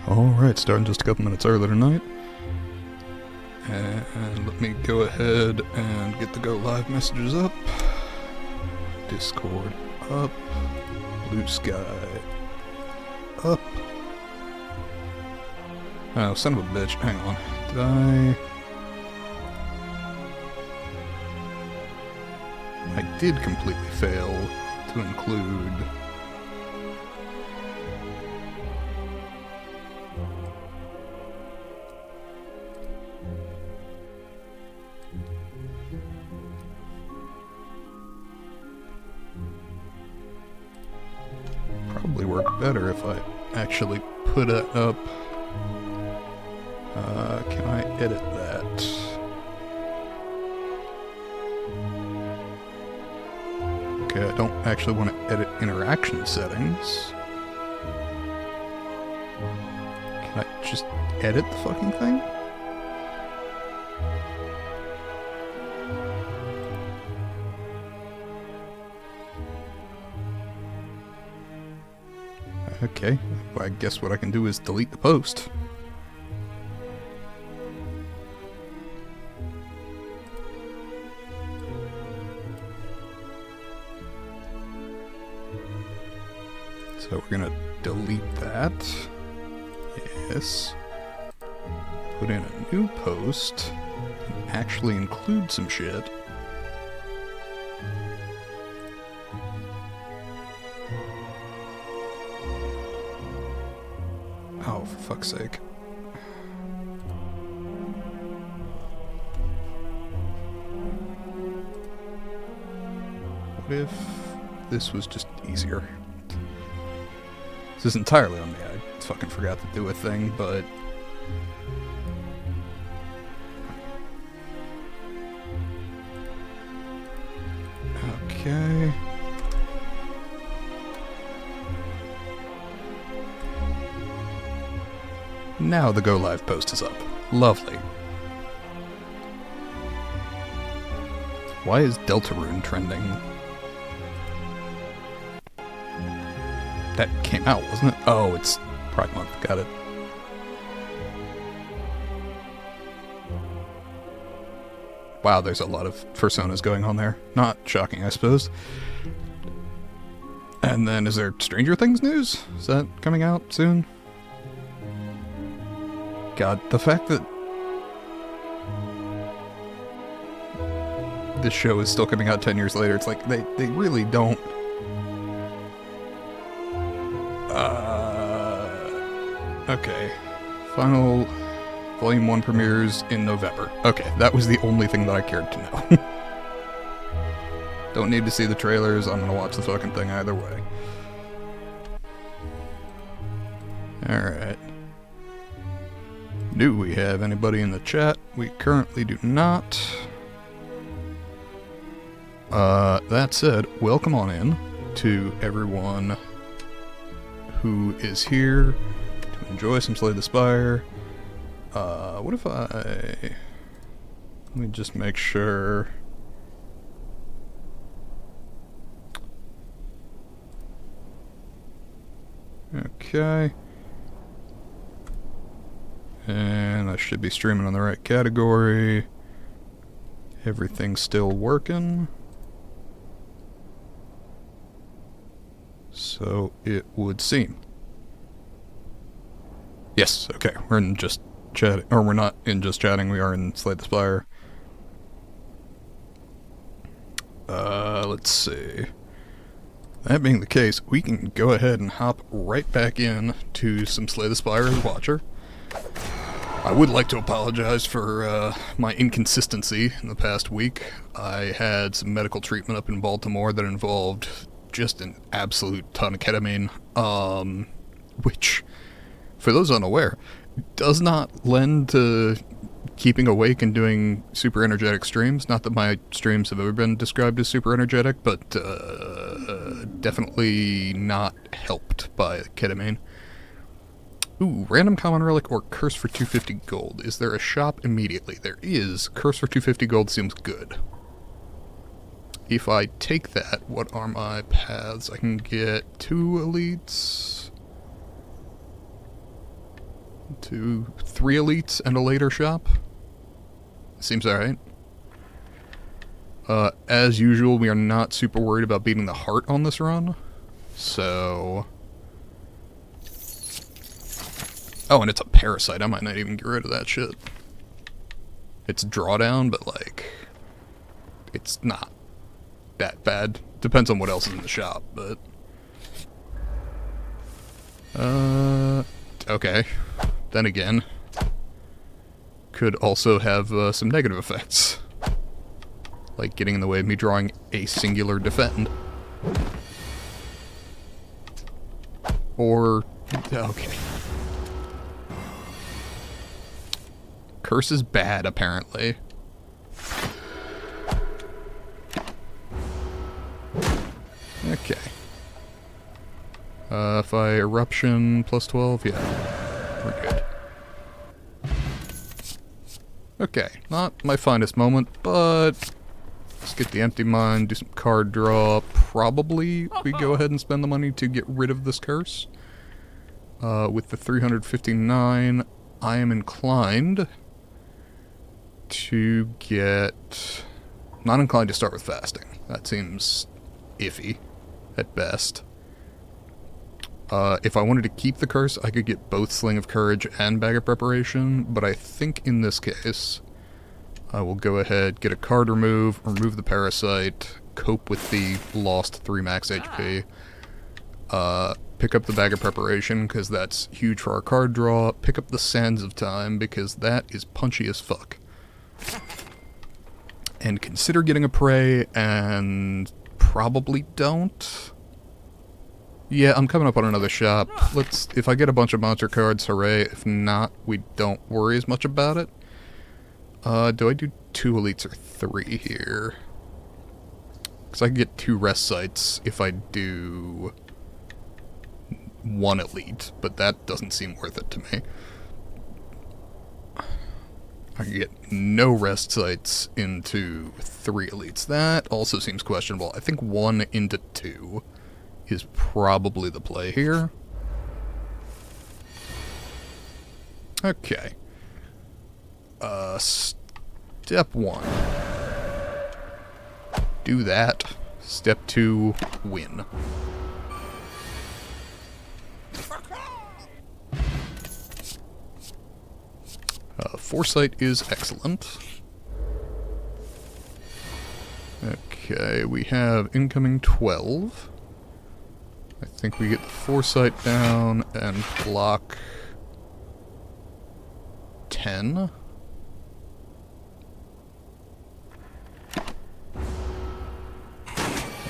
Alright, starting just a couple minutes early tonight. And let me go ahead and get the go live messages up. Discord up. Blue Sky up. Oh, son of a bitch. Hang on. Did I did completely fail to include... Probably work better if I actually put it up. Can I edit that? Okay, I don't actually want to edit interaction settings. Can I just edit the fucking thing? Okay, well, I guess what I can do is delete the post. So we're gonna delete that. Yes. Put in a new post and actually include some shit. Oh, for fuck's sake. What if this was just easier? This is entirely on me. I fucking forgot to do a thing, but... Okay... Now the go live post is up. Lovely. Why is Deltarune trending? That came out, wasn't it? Oh, it's Pride Month. Got it. Wow, there's a lot of personas going on there. Not shocking, I suppose. And then, is there Stranger Things news? Is that coming out soon? God, the fact that this show is still coming out 10 years later, it's like, they really don't... Okay. Final Volume 1 premieres in November. Okay, that was the only thing that I cared to know. Don't need to see the trailers, I'm gonna watch the fucking thing either way. Alright. Do we have anybody in the chat? We currently do not. That said, welcome on in to everyone who is here to enjoy some Slay the Spire. What if let me just make sure. Okay. And I should be streaming on the right category. Everything's still working. So it would seem. Yes, okay. We're in just chatting, or we're not in just chatting, we are in Slay the Spire. Let's see. That being the case, we can go ahead and hop right back in to some Slay the Spire as Watcher. I would like to apologize for my inconsistency in the past week. I had some medical treatment up in Baltimore that involved just an absolute ton of ketamine, which, for those unaware, does not lend to keeping awake and doing super energetic streams. Not that my streams have ever been described as super energetic, but definitely not helped by ketamine. Ooh, random common relic or curse for 250 gold. Is there a shop immediately? There is. Curse for 250 gold seems good. If I take that, what are my paths? I can get 2 elites. to 3 elites and a later shop. Seems alright. As usual, we are not super worried about beating the heart on this run. So... Oh, and it's a parasite. I might not even get rid of that shit. It's drawdown, but, like... It's not that bad. Depends on what else is in the shop, but... Okay. Then again... Could also have, some negative effects. Like getting in the way of me drawing a singular defend. Or... Okay. Curse is bad, apparently. Okay. If I eruption plus 12, yeah. We're good. Okay, not my finest moment, but... Let's get the empty mine, do some card draw. Probably we go ahead and spend the money to get rid of this curse. With the 359, I am inclined to get... Not inclined to start with fasting. That seems iffy, at best. If I wanted to keep the curse, I could get both Sling of Courage and Bag of Preparation, but I think in this case, I will go ahead, get a card remove the parasite, cope with the lost 3 max HP, pick up the Bag of Preparation, because that's huge for our card draw, pick up the Sands of Time, because that is punchy as fuck. And consider getting a Prey, and probably don't. Yeah, I'm coming up on another shop. If I get a bunch of monster cards, hooray. If not, we don't worry as much about it. Do I do 2 elites or 3 here? Because I can get 2 rest sites if I do 1 elite, but that doesn't seem worth it to me. I can get no rest sites into 3 elites. That also seems questionable. I think 1 into 2 is probably the play here. Okay. Step 1. Do that. Step 2, win. Foresight is excellent. Okay, we have incoming 12. I think we get the Foresight down and block 10.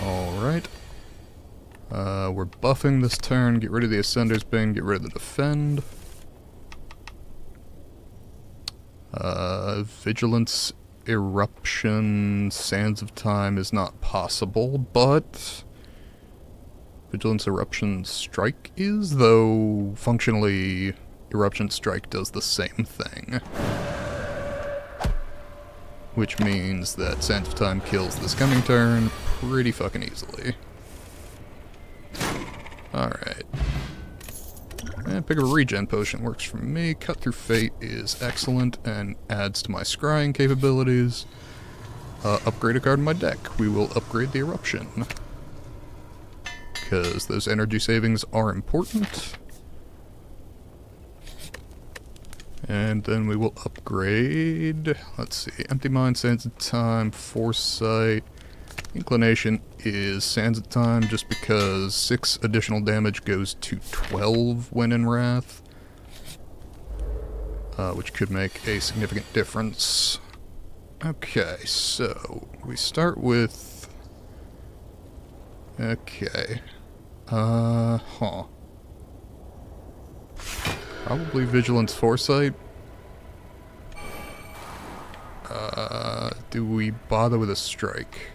Alright. We're buffing this turn, get rid of the Ascender's Bane, get rid of the Defend. Vigilance, Eruption, Sands of Time is not possible, but... Vigilance, Eruption, Strike is, though functionally Eruption Strike does the same thing. Which means that Sands of Time kills this coming turn pretty fucking easily. Alright. And pick up a regen potion works for me. Cut Through Fate is excellent and adds to my scrying capabilities. Upgrade a card in my deck. We will upgrade the Eruption. Because those energy savings are important. And then we will upgrade, let's see, Empty Mind, Sands of Time, Foresight. Inclination is Sands of Time just because 6 additional damage goes to 12 when in Wrath. Which could make a significant difference. Okay, so we start with... Okay. Probably Vigilance Foresight. Do we bother with a strike?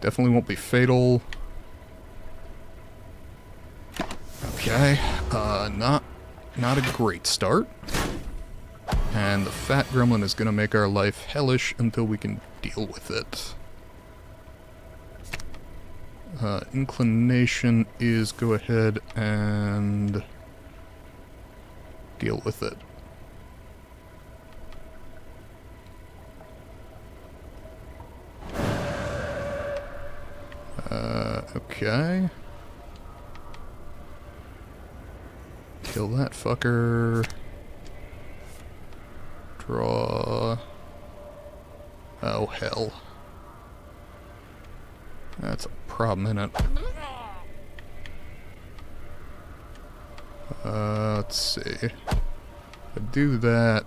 Definitely won't be fatal. Okay, not a great start. And the Fat Gremlin is gonna make our life hellish until we can deal with it. Inclination is go ahead and deal with it. Okay. Kill that fucker. Draw. Oh, hell. That's a problem, isn't it? Let's see. I do that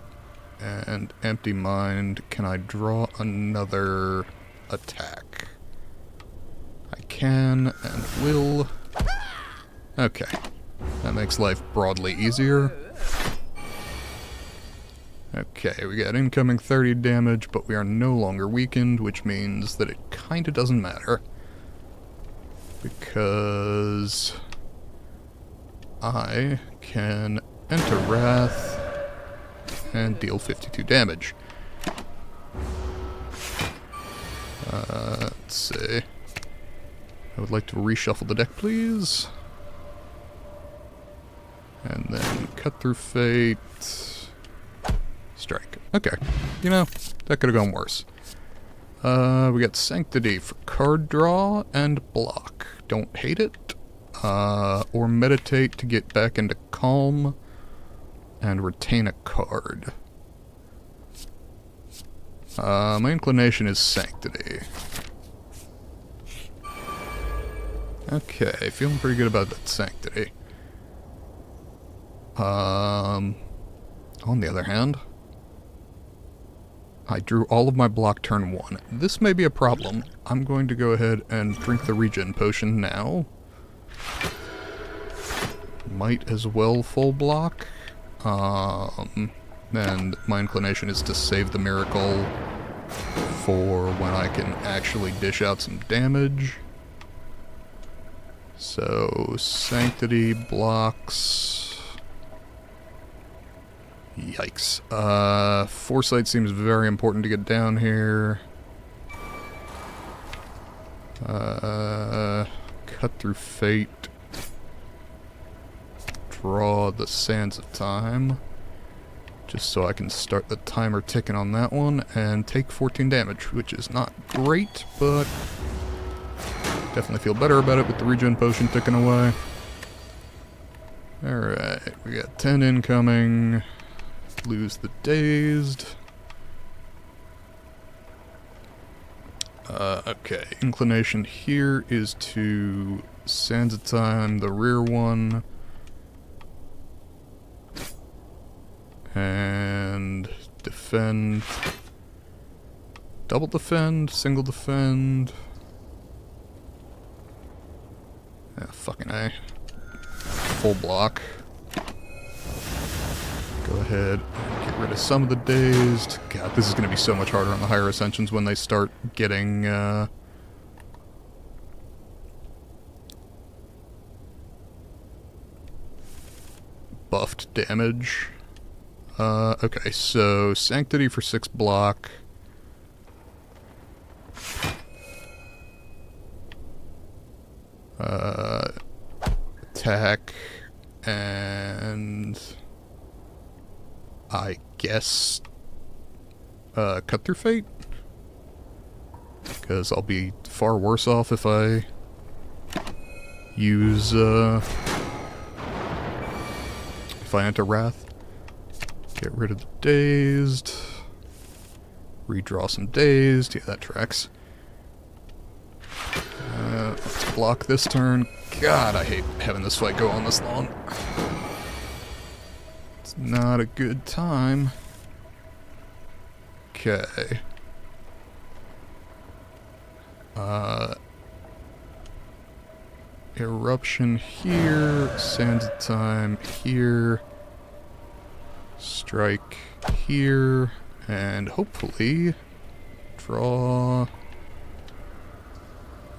and empty mind. Can I draw another attack? I can and will. Okay. That makes life broadly easier. Okay, we got incoming 30 damage, but we are no longer weakened, which means that it kinda doesn't matter. Because I can enter Wrath and deal 52 damage. Let's see. I would like to reshuffle the deck, please. And then cut through fate. Strike. Okay. You know, that could have gone worse. We got Sanctity for card draw and block. Don't hate it. Or meditate to get back into calm and retain a card. My inclination is Sanctity. Okay, feeling pretty good about that Sanctity. On the other hand, I drew all of my block turn 1. This may be a problem. I'm going to go ahead and drink the regen potion now. Might as well full block. And my inclination is to save the miracle for when I can actually dish out some damage. So, Sanctity blocks. Yikes. Foresight seems very important to get down here. Cut through fate. Draw the Sands of Time. Just so I can start the timer ticking on that one and take 14 damage, which is not great, but definitely feel better about it with the regen potion ticking away. Alright, we got 10 incoming. Lose the dazed. Okay, inclination here is to Sands of Time, the rear one. And defend. Double defend, single defend. Yeah, fucking A. Full block. Go ahead and get rid of some of the dazed. God, this is going to be so much harder on the higher Ascensions when they start getting, buffed damage. Okay, so Sanctity for 6 block. Attack, and I guess cut through fate, because I'll be far worse off if I use if I enter Wrath. Get rid of the dazed, redraw some dazed. Yeah, that tracks. Let's block this turn. God, I hate having this fight go on this long. It's not a good time. Okay. Eruption here, Sands of Time here, strike here, and hopefully draw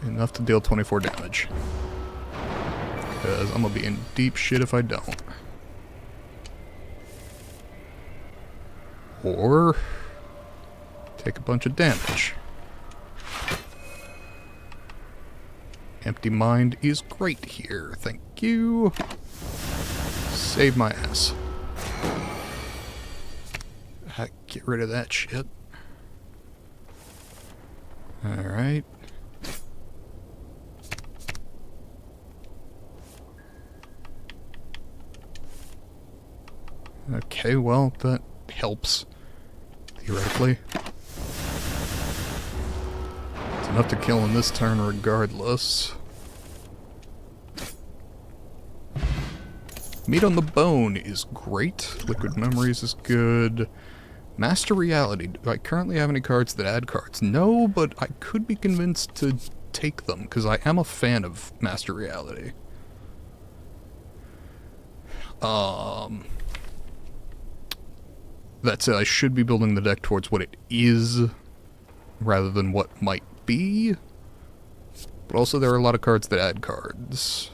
enough to deal 24 damage. Because I'm gonna be in deep shit if I don't. Or take a bunch of damage. Empty mind is great here. Thank you. Save my ass. Get rid of that shit. Alright. Okay, well, that helps. Theoretically. It's enough to kill in this turn regardless. Meat on the Bone is great. Liquid Memories is good. Master Reality. Do I currently have any cards that add cards? No, but I could be convinced to take them, because I am a fan of Master Reality. That said, I should be building the deck towards what it is, rather than what might be. But also there are a lot of cards that add cards.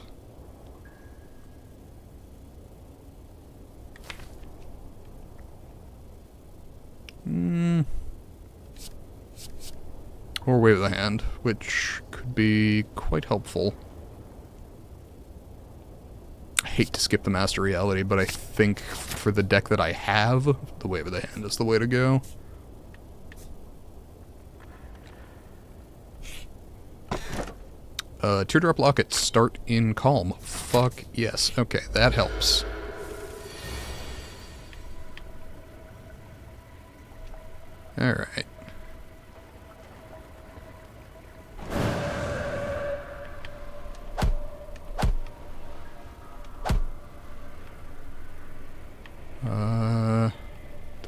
Or Wave of the Hand, which could be quite helpful. I hate to skip the Master Reality, but I think for the deck that I have, the Wave of the Hand is the way to go. Teardrop Locket, start in Calm. Fuck yes. Okay, that helps. Alright.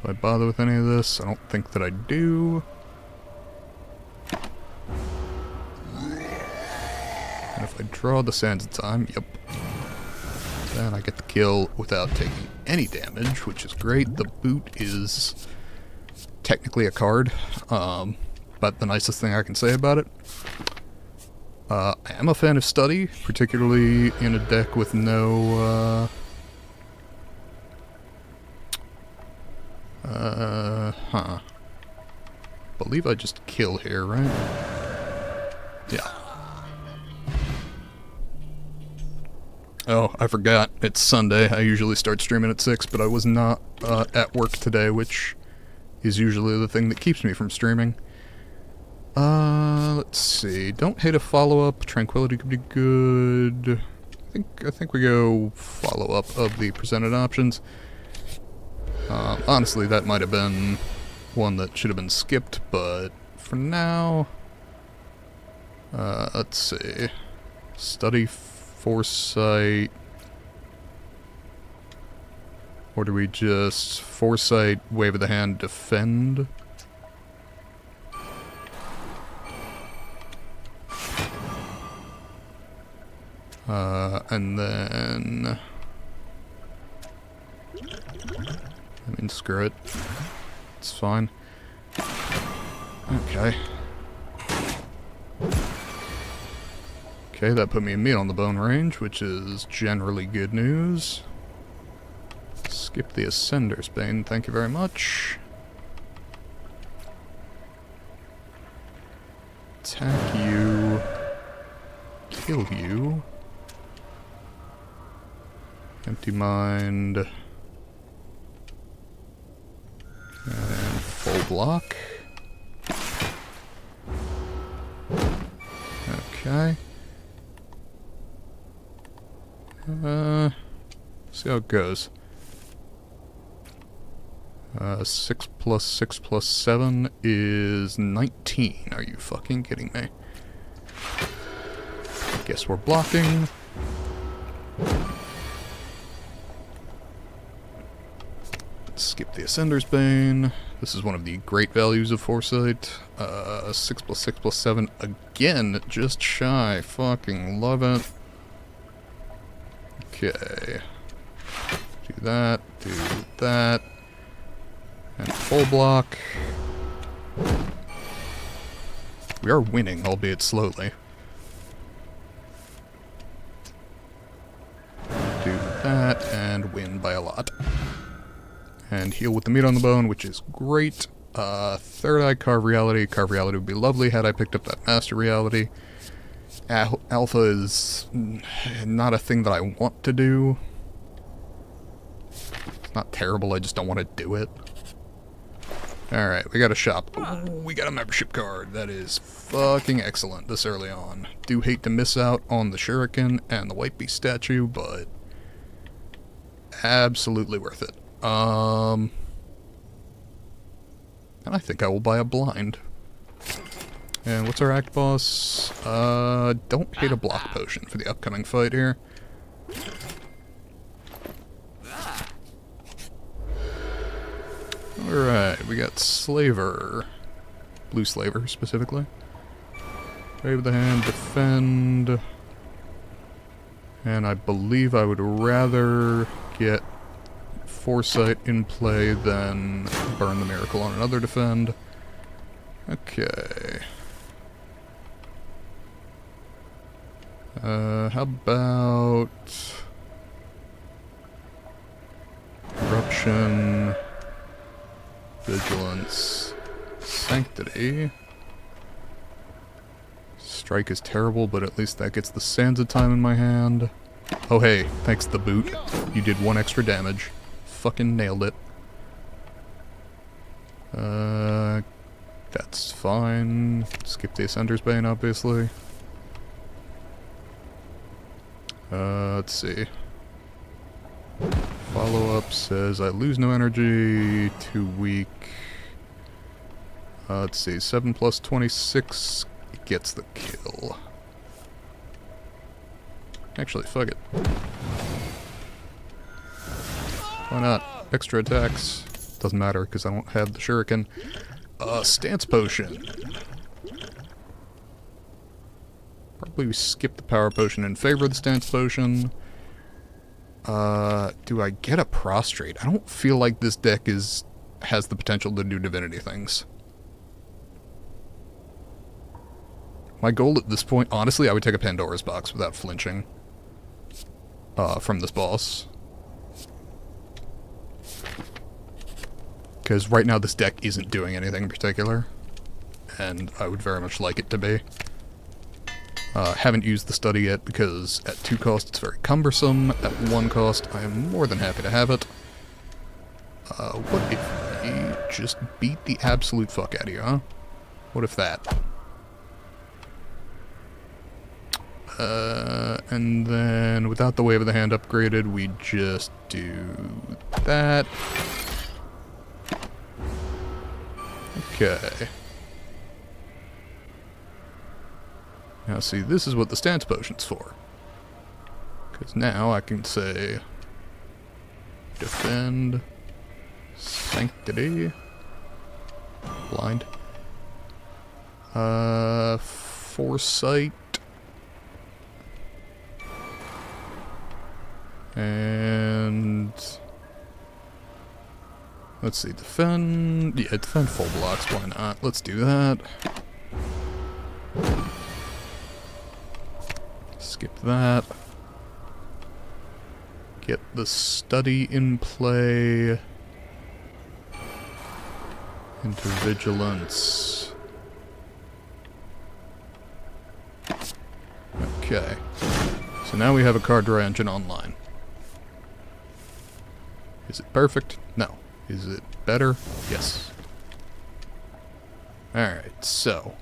Do I bother with any of this? I don't think that I do. And if I draw the Sands of Time, yep. Then I get the kill without taking any damage, which is great. The boot is technically a card, but the nicest thing I can say about it. I am a fan of Study, particularly in a deck with no, believe I just kill here, right? Yeah. Oh, I forgot. It's Sunday. I usually start streaming at 6, but I was not at work today, which is usually the thing that keeps me from streaming. Let's see. Don't hate a follow-up. Tranquility could be good. I think we go follow-up of the presented options. Honestly, that might have been one that should have been skipped, but for now, let's see. Study Foresight. Or do we just Foresight, Wave of the Hand, defend? And then... I mean, screw it. It's fine. Okay. Okay, that put me in Meat on the Bone range, which is generally good news. Skip the Ascender's Bane, thank you very much. Attack you. Kill you. Empty Mind. And full block. Okay. See how it goes. 6 plus 6 plus 7 is 19. Are you fucking kidding me? Guess we're blocking. Skip the Ascender's Bane. This is one of the great values of Foresight. 6 plus 6 plus 7. Again, just shy. Fucking love it. Okay. Do that. Do that. And full block. We are winning, albeit slowly. Do that and win by a lot. And heal with the Meat on the Bone, which is great. Third Eye, Carve Reality. Carve Reality would be lovely had I picked up that Master Reality. Alpha is not a thing that I want to do. It's not terrible, I just don't want to do it. Alright, we got a shop. Ooh, we got a membership card. That is fucking excellent this early on. Do hate to miss out on the shuriken and the white beast statue, but absolutely worth it. And I think I will buy a blind. And what's our act boss? Don't hate a block potion for the upcoming fight here. Alright, we got Slaver. Blue Slaver, specifically. Wave the hand, defend. And I believe I would rather get Foresight in play than burn the Miracle on another defend. Okay. How about Corruption, Vigilance, Sanctity. Strike is terrible, but at least that gets the Sands of Time in my hand. Oh hey, thanks to the boot. You did 1 extra damage. Fucking nailed it. That's fine. Skip the Ascender's Bane, obviously. Let's see. Follow-up says I lose no energy, too weak. Let's see, 7 plus 26 gets the kill. Actually, fuck it. Why not? Extra attacks. Doesn't matter, because I don't have the shuriken. Stance potion. Probably skip the power potion in favor of the stance potion. Do I get a prostrate? I don't feel like this deck has the potential to do divinity things. My goal at this point, honestly, I would take a Pandora's box without flinching. From this boss. Because right now this deck isn't doing anything in particular. And I would very much like it to be. Haven't used the study yet because at 2 cost it's very cumbersome. At 1 cost I am more than happy to have it. What if we just beat the absolute fuck out of you, huh? What if that? And then without the Wave of the Hand upgraded, we just do that. Okay. Now see, this is what the stance potion's for. Because now I can say defend, sanctity, blind, foresight, and let's see, defend, yeah, defend full blocks, why not? Let's do that. Skip that. Get the study in play. Into vigilance. Okay. So now we have a card draw engine online. Is it perfect? No. Is it better? Yes. Alright, so.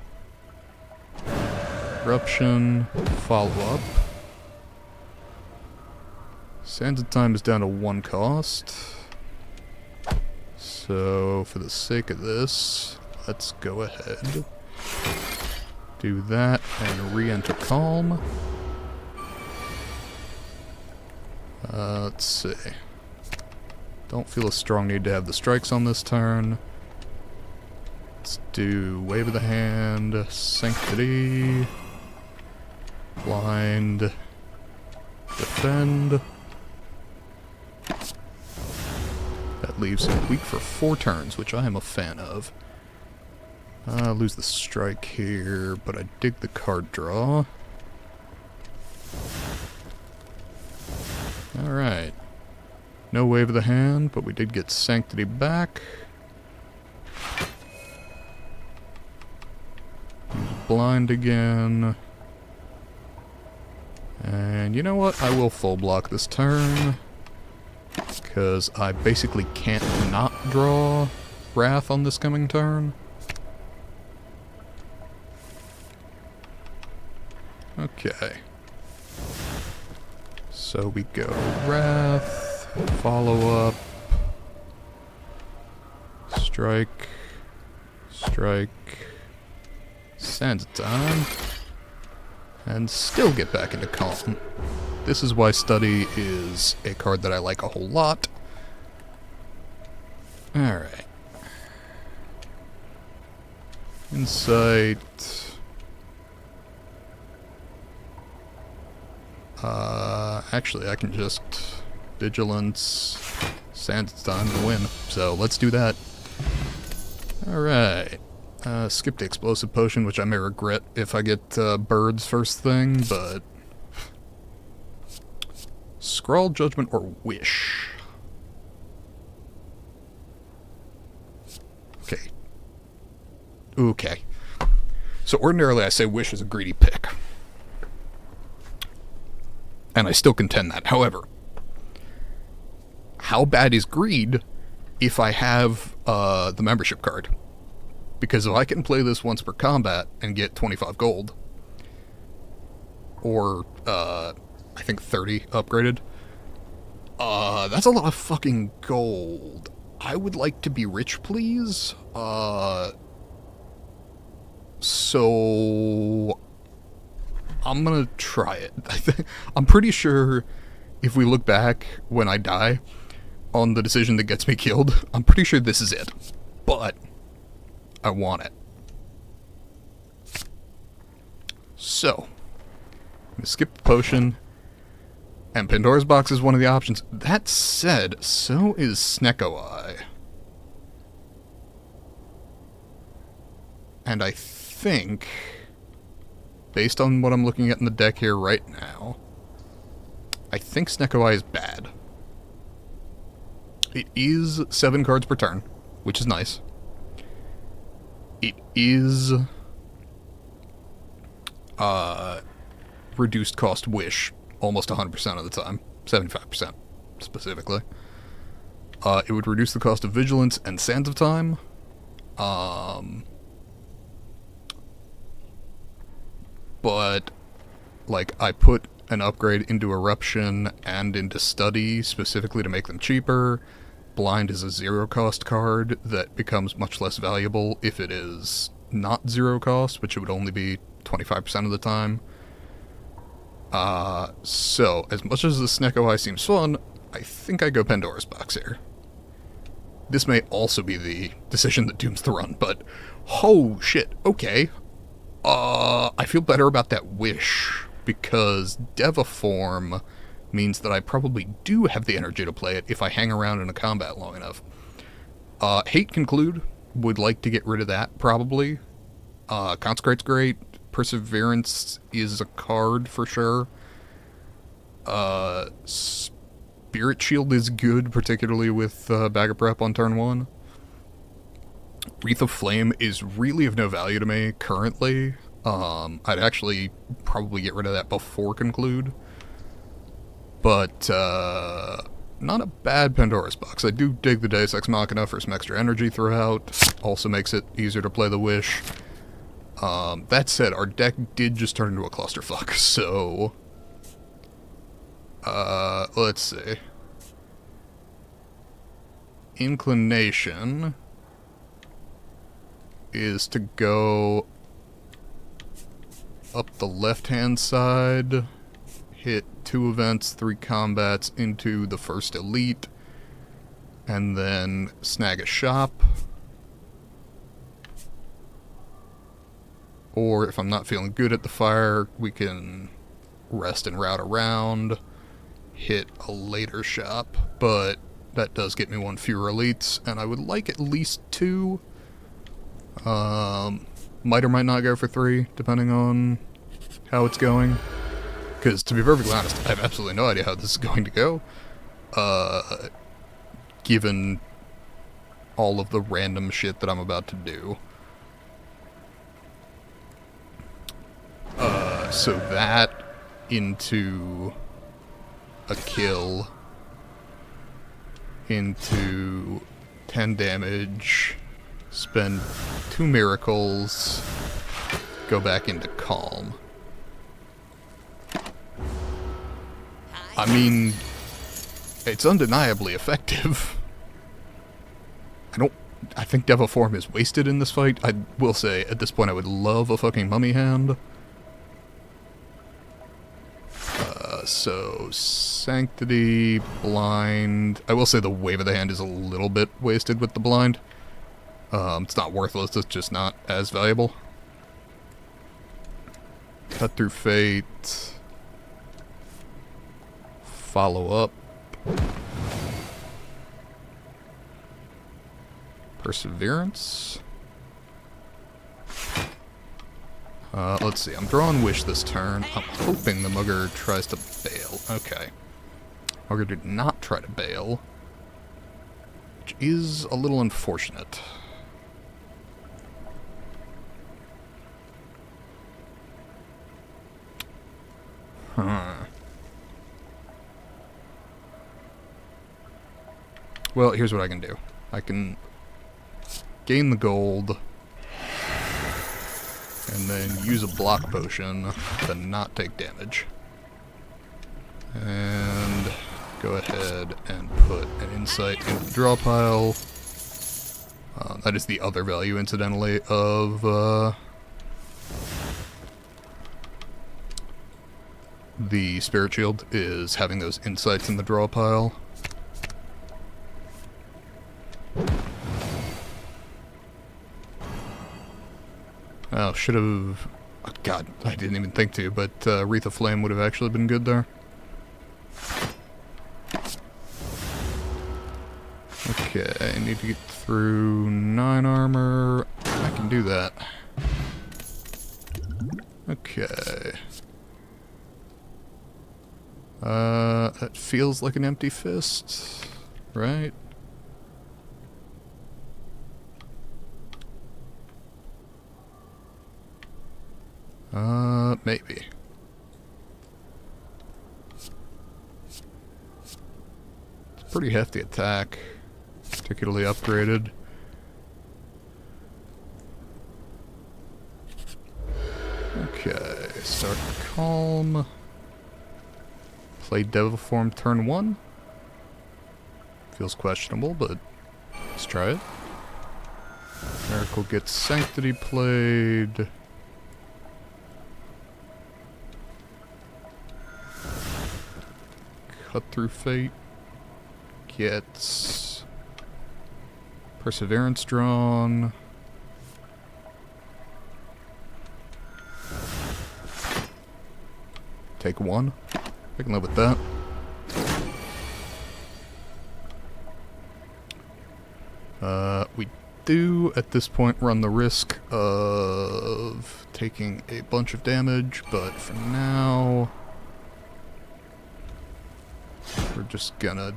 Corruption, follow-up. Sands of Time is down to 1 cost. So, for the sake of this, let's go ahead. Do that and re-enter Calm. Let's see. Don't feel a strong need to have the strikes on this turn. Let's do Wave of the Hand, Sanctity, Blind, Defend. That leaves him weak for 4 turns, which I am a fan of. Lose the strike here, but I dig the card draw. Alright. No Wave of the Hand, but we did get Sanctity back. Blind again. And you know what? I will full block this turn. because I basically can't not draw Wrath on this coming turn. Okay. So we go Wrath, follow up, strike, strike, Sands of Time, and still get back into Calm. This is why Study is a card that I like a whole lot. Alright. Insight. Actually, I can just Vigilance, Sands of Time, and win. So let's do that. Alright. Skip the Explosive Potion, which I may regret if I get birds first thing, but... Scrawl, Judgment, or Wish? Okay. Okay. So ordinarily I say Wish is a greedy pick. And I still contend that. However, how bad is greed if I have the membership card? Because if I can play this once per combat and get 25 gold, or I think 30 upgraded, that's a lot of fucking gold. I would like to be rich, please. So I'm gonna try it. I'm pretty sure if we look back when I die on the decision that gets me killed, I'm pretty sure this is it. But I want it. So, I'm gonna skip the potion, and Pandora's Box is one of the options. That said, so is Snecko Eye. And I think, based on what I'm looking at in the deck here right now, I think Snecko Eye is bad. It is 7 cards per turn, which is nice. It is reduced cost Wish almost 100% of the time, 75% specifically. It would reduce the cost of Vigilance and Sands of Time. But, like, I put an upgrade into Eruption and into Study specifically to make them cheaper. Blind is a 0-cost card that becomes much less valuable if it is not 0 cost, which it would only be 25% of the time. So, as much as the Snecko Eye seems fun, I think I go Pandora's Box here. This may also be the decision that dooms the run, but... oh, shit, okay. I feel better about that Wish, because Devaform means that I probably do have the energy to play it if I hang around in a combat long enough. Hate Conclude, would like to get rid of that, probably. Consecrate's great. Perseverance is a card, for sure. Spirit Shield is good, particularly with Bag of Prep on turn 1. Wreath of Flame is really of no value to me currently. I'd actually probably get rid of that before Conclude. But, not a bad Pandora's Box. I do dig the Deus Ex Machina for some extra energy throughout. Also makes it easier to play the Wish. That said, our deck did just turn into a clusterfuck, so... let's see. Inclination is to go up the left-hand side, hit 2 events, 3 combats into the first elite, and then snag a shop. Or if I'm not feeling good at the fire, we can rest and route around, hit a later shop, but that does get me 1 fewer elites, and I would like at least 2. Might or might not go for 3, depending on how it's going. Because, to be perfectly honest, I have absolutely no idea how this is going to go. Given all of the random shit that I'm about to do. So that into a kill into 10 damage, spend 2 miracles, go back into calm. I mean, it's undeniably effective. I think Devil Form is wasted in this fight. I will say, at this point, I would love a fucking Mummy Hand. So, Sanctity, Blind. I will say the Wave of the Hand is a little bit wasted with the Blind. It's not worthless, it's just not as valuable. Cut Through Fate. Follow Up. Perseverance. Let's see, I'm drawing Wish this turn. I'm hoping the Mugger tries to bail. Okay. Mugger did not try to bail, which is a little unfortunate. Well, here's what I can do. I can gain the gold, and then use a block potion to not take damage. And go ahead and put an insight into the draw pile. That is the other value, incidentally, of the Spirit Shield, is having those insights in the draw pile. Oh, should have... Oh, God, I didn't even think to, but Wreath of Flame would have actually been good there. Okay, I need to get through 9 armor. I can do that. Okay. That feels like an empty fist, right? Maybe. It's a pretty hefty attack, particularly upgraded. Okay, start calm. Play Devil Form turn 1. Feels questionable, but let's try it. Miracle gets Sanctity played. Cut Through Fate gets Perseverance drawn. Take 1. I can live with that. We do, at this point, run the risk of taking a bunch of damage, but for now... we're just gonna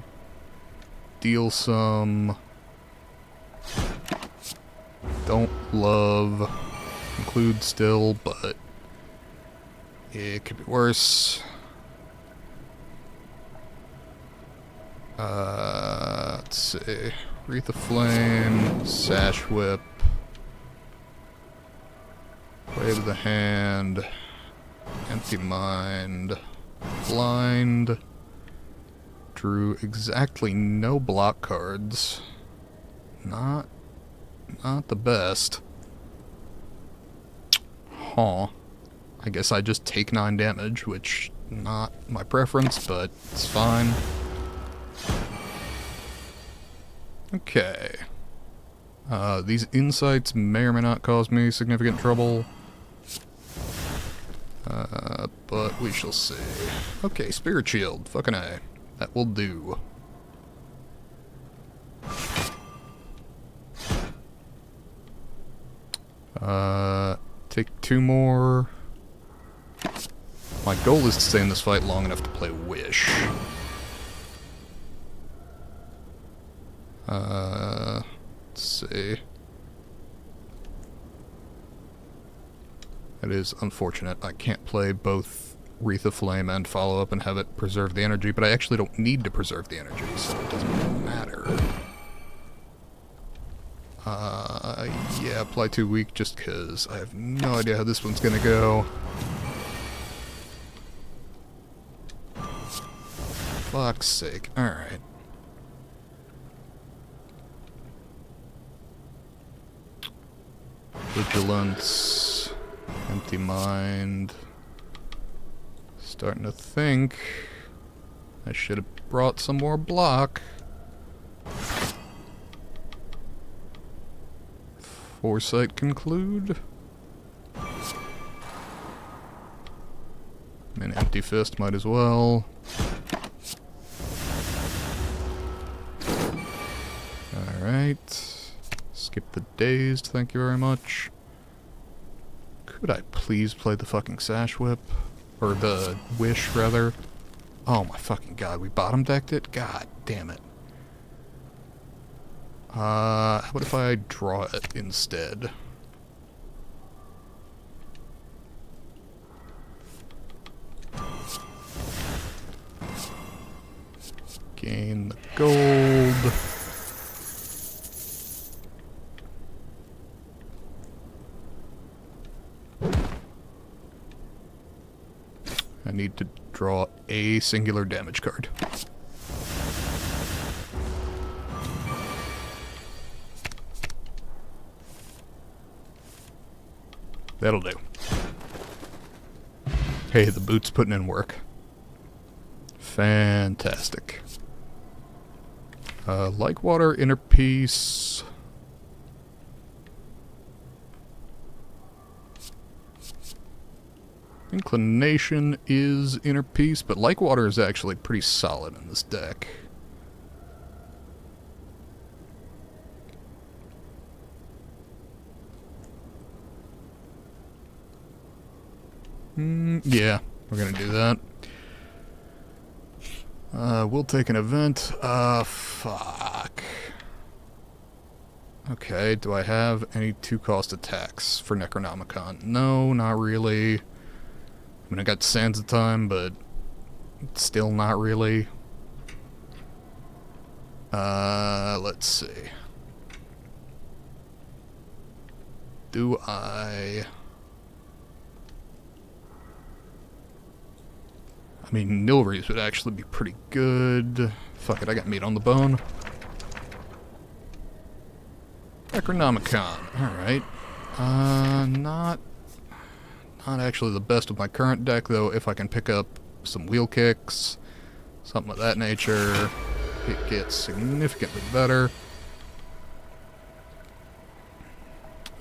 deal some. Don't love. Include still, but it could be worse. Let's see. Wreath of Flame, Sash Whip, Wave of the Hand, Empty Mind, Blind. Drew exactly no block cards. Not the best. Huh. I guess I just take 9 damage, which not my preference, but it's fine. Okay. These insights may or may not cause me significant trouble. But we shall see. Okay, Spirit Shield. Fucking A. That will do. Take 2 more. My goal is to stay in this fight long enough to play Wish. Let's see. It is unfortunate. I can't play both Wreath of Flame and Follow Up and have it preserve the energy, but I actually don't need to preserve the energy, so it doesn't really matter. Yeah, apply 2 weak just because I have no idea how this one's gonna go. Fuck's sake. Alright. Vigilance. Empty mind. Starting to think I should have brought some more block. Foresight conclude. And empty fist might as well. Alright. Skip the dazed, thank you very much. Could I please play the fucking sash whip? Or the wish, rather. Oh my fucking god, we bottom decked it? God damn it. How about if I draw it instead? Gain the gold. I need to draw a singular damage card. That'll do. Hey, the boot's putting in work. Fantastic. Like water, inner peace. Inclination is inner peace, but like water is actually pretty solid in this deck. Yeah, we're gonna do that. We'll take an event. Fuck. Okay, do I have any 2-cost attacks for Necronomicon? No, not really. I mean, I got Sands of Time, but still not really. Let's see. Do I mean, Nilrees would actually be pretty good. Fuck it, I got meat on the bone. Necronomicon, alright. Not actually the best of my current deck, though. If I can pick up some wheel kicks, something of that nature, it gets significantly better.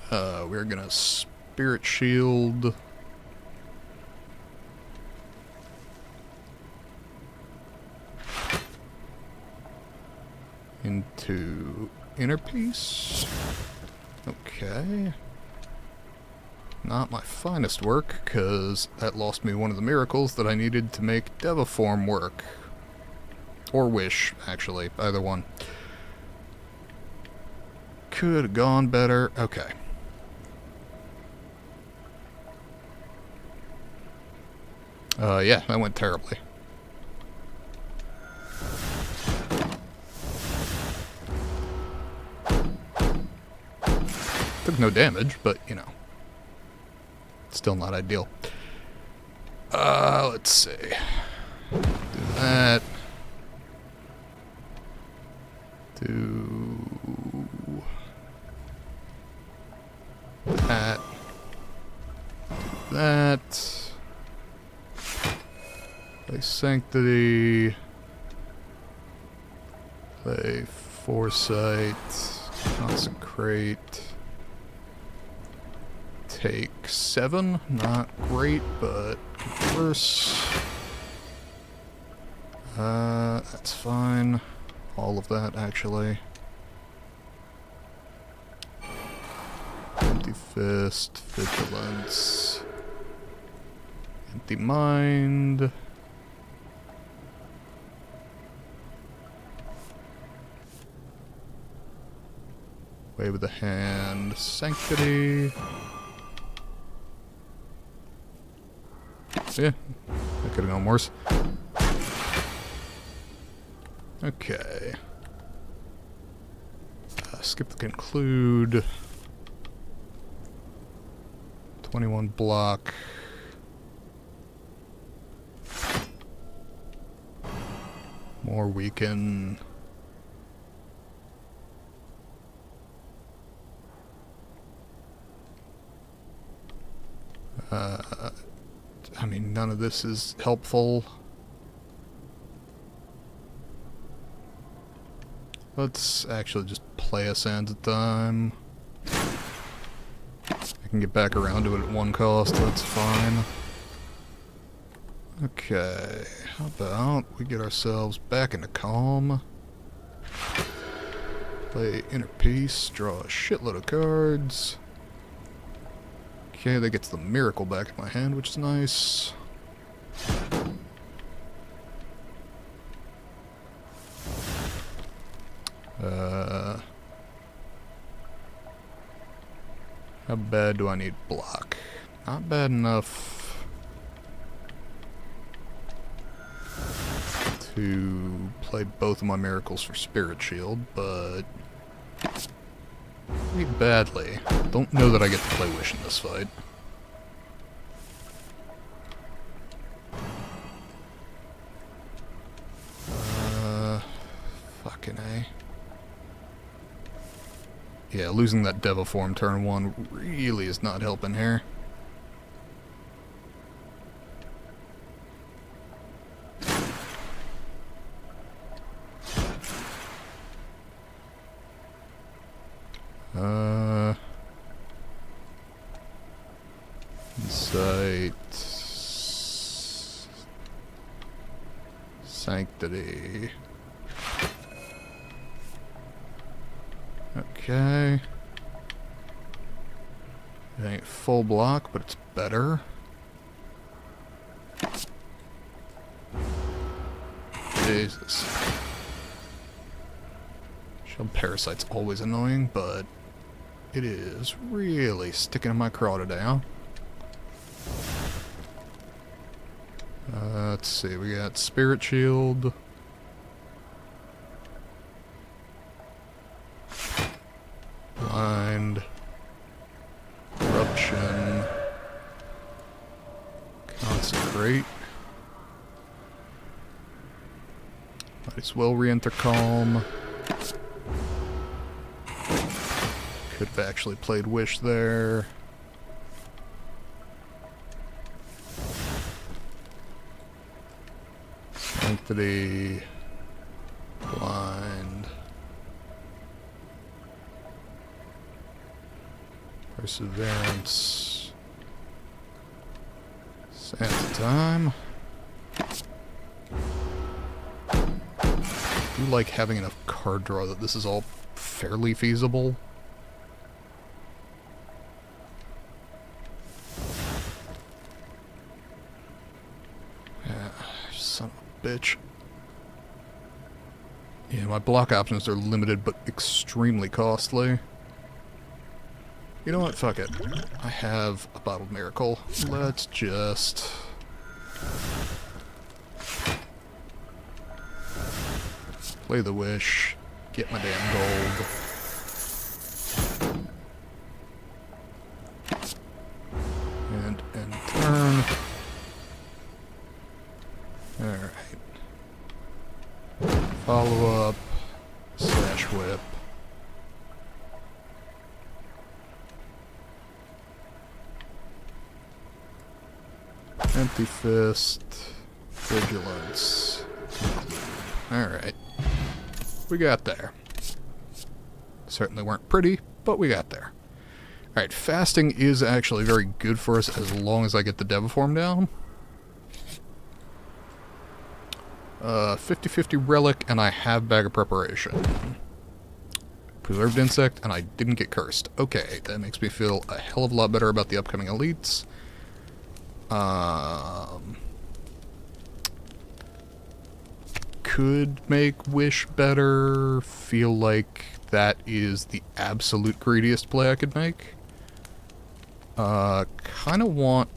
We're gonna Spirit Shield. Into Inner Peace. Okay. Not my finest work, because that lost me one of the miracles that I needed to make Deviform work. Or Wish, actually. Either one. Could have gone better. Okay. Yeah, that went terribly. Took no damage, but, you know. Still not ideal. Let's see. Do that. Do that. Do that. Play Sanctity. Play Foresight. Consecrate. Take 7. Not great, but worse. That's fine. All of that, actually. Empty Fist. Vigilance. Empty Mind. Way with the Hand. Sanctity. Yeah, that could have gone worse. Okay. Skip the conclude. 21 block. More weaken. I mean, none of this is helpful. Let's actually just play a sands at a time. I can get back around to it at one cost, that's fine. Okay, how about we get ourselves back into calm. Play Inner Peace, draw a shitload of cards. Okay, that gets the Miracle back in my hand, which is nice. How bad do I need block? Not bad enough to play both of my miracles for Spirit Shield, but pretty badly. Don't know that I get to play Wish in this fight. Fucking A. Yeah, losing that Devil Form turn 1 really is not helping here. Insight. Sanctity. Okay. It ain't full block, but it's better. Jesus. Shield Parasite's always annoying, but it is really sticking in my craw today, huh? Let's see, we got Spirit Shield. Blind. Corruption. Consecrate. Might as well re-enter Calm. Could have actually played Wish there. Sanctity. Blind. Perseverance. Sands time. I do like having enough card draw that this is all fairly feasible. Son of a bitch. Yeah, my block options are limited but extremely costly. You know what? Fuck it. I have a Bottled Miracle. Let's just... play the Wish. Get my damn gold. And end turn. Alright. Follow up. Slash Whip. Empty Fist. Vigilance. Alright. We got there. Certainly weren't pretty, but we got there. Alright, fasting is actually very good for us as long as I get the Devil Form down. 50-50 Relic, and I have Bag of Preparation. Preserved Insect, and I didn't get cursed. Okay, that makes me feel a hell of a lot better about the upcoming elites. Could make Wish better. Feel like that is the absolute greediest play I could make. Kind of want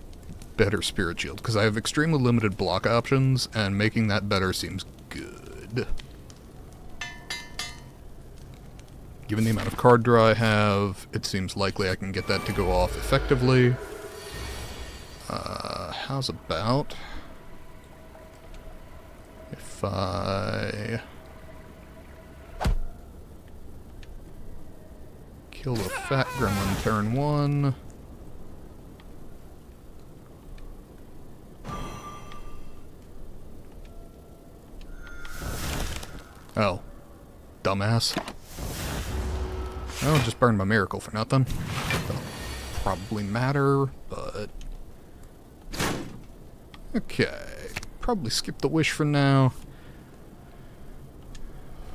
better Spirit Shield, because I have extremely limited block options, and making that better seems good. Given the amount of card draw I have, it seems likely I can get that to go off effectively. How's about if I kill the fat gremlin turn 1. Oh, dumbass. Oh, just burned my miracle for nothing. Don't probably matter, but... Okay, probably skip the wish for now.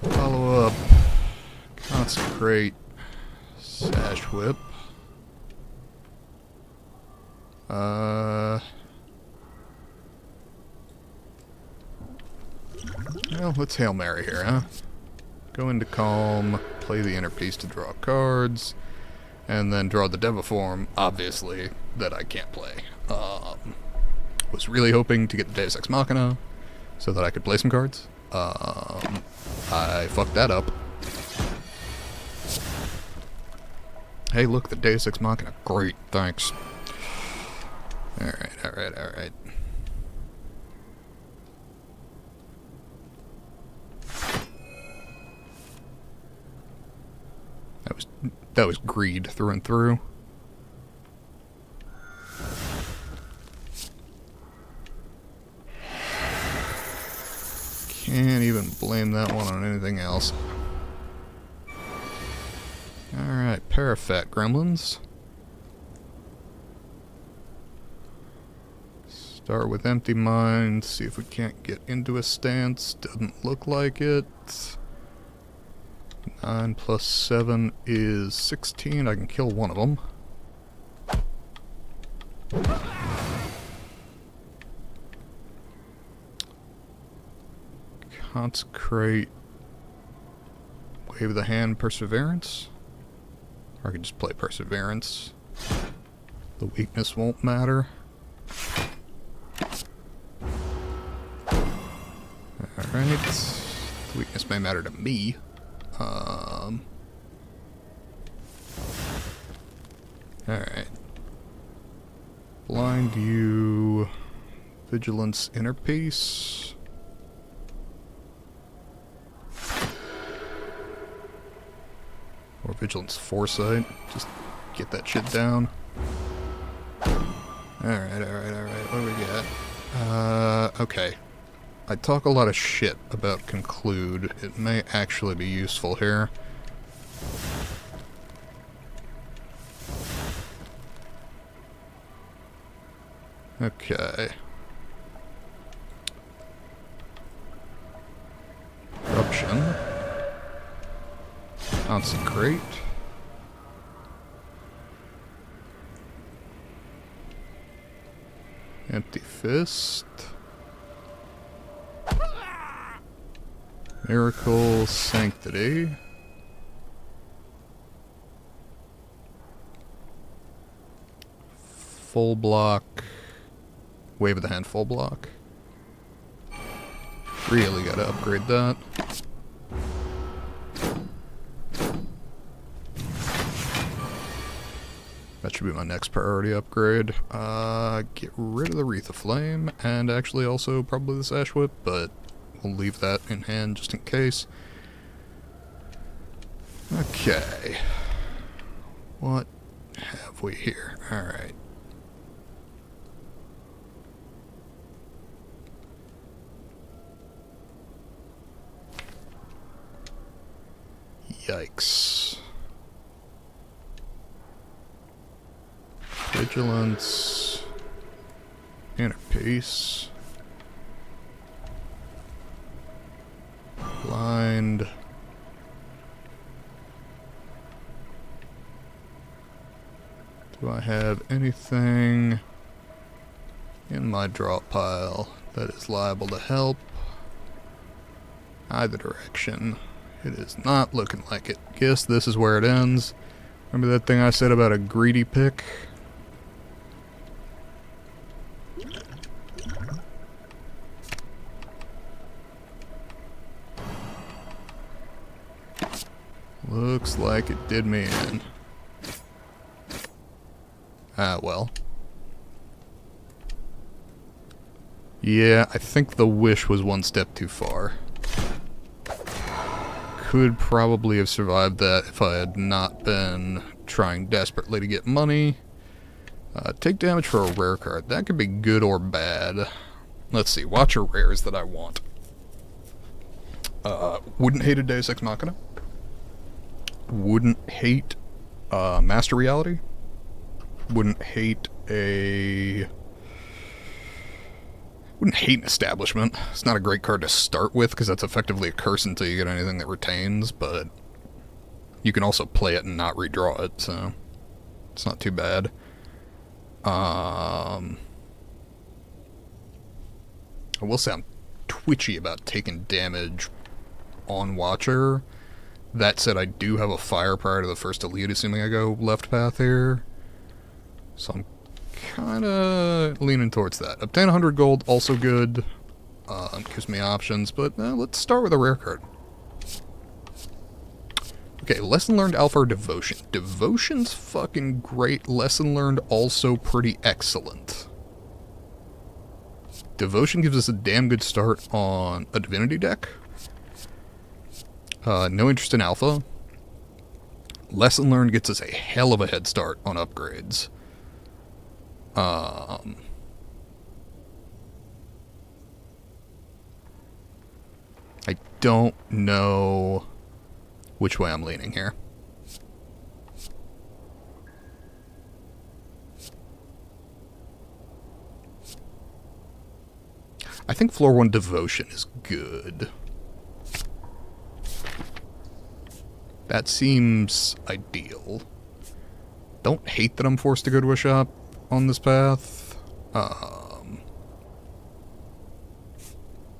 Follow up. Consecrate. Sash whip. Well, let's Hail Mary here, huh? Go into Calm, play the inner piece to draw cards, and then draw the Deviform, obviously, that I can't play. Was really hoping to get the Deus Ex Machina so that I could play some cards. I fucked that up. Hey, look, the Deus Ex Machina. Great, thanks. Alright, alright, alright. That was greed through and through. Can't even blame that one on anything else. Alright, Parafat Gremlins. Start with Empty Mind, see if we can't get into a stance. Doesn't look like it. 9 plus 7 is 16. I can kill one of them. Consecrate. Wave of the Hand, Perseverance. Or I can just play Perseverance. The weakness won't matter. Alright. The weakness may matter to me. Alright. Blind you. Vigilance Inner Piece. Or Vigilance Foresight. Just get that shit down. Alright, alright, alright. What do we got? Okay. I talk a lot of shit about Conclude. It may actually be useful here. Okay. Corruption. Consecrate. Empty Fist. Miracle, Sanctity. Full block. Wave of the Hand, full block. Really gotta upgrade that. That should be my next priority upgrade. Get rid of the Wreath of Flame, and actually also probably the Sash Whip, but we'll leave that in hand just in case. Okay. What have we here? Alright. Yikes. Vigilance. Inner Peace. Blind. Do I have anything in my draw pile that is liable to help? Either direction. It is not looking like it. Guess this is where it ends. Remember that thing I said about a greedy pick? Looks like it did me in. Ah, well. Yeah, I think the wish was one step too far. Could probably have survived that if I had not been trying desperately to get money. Take damage for a rare card. That could be good or bad. Let's see. Watcher rares that I want. Wouldn't hate a Deus Ex Machina. Wouldn't hate Master Reality. Wouldn't hate a... Wouldn't hate an Establishment. It's not a great card to start with, because that's effectively a curse until you get anything that retains, but you can also play it and not redraw it, so it's not too bad. I will say I'm twitchy about taking damage on Watcher. That said, I do have a fire prior to the first elite, assuming I go left path here. So I'm kind of leaning towards that. Obtain 100 gold, also good. Gives me options, but let's start with a rare card. Okay, Lesson Learned Alpha or Devotion. Devotion's fucking great. Lesson Learned also pretty excellent. Devotion gives us a damn good start on a Divinity deck. No interest in Alpha. Lesson Learned gets us a hell of a head start on upgrades. I don't know which way I'm leaning here. I think floor 1 Devotion is good. That seems ideal. Don't hate that I'm forced to go to a shop on this path.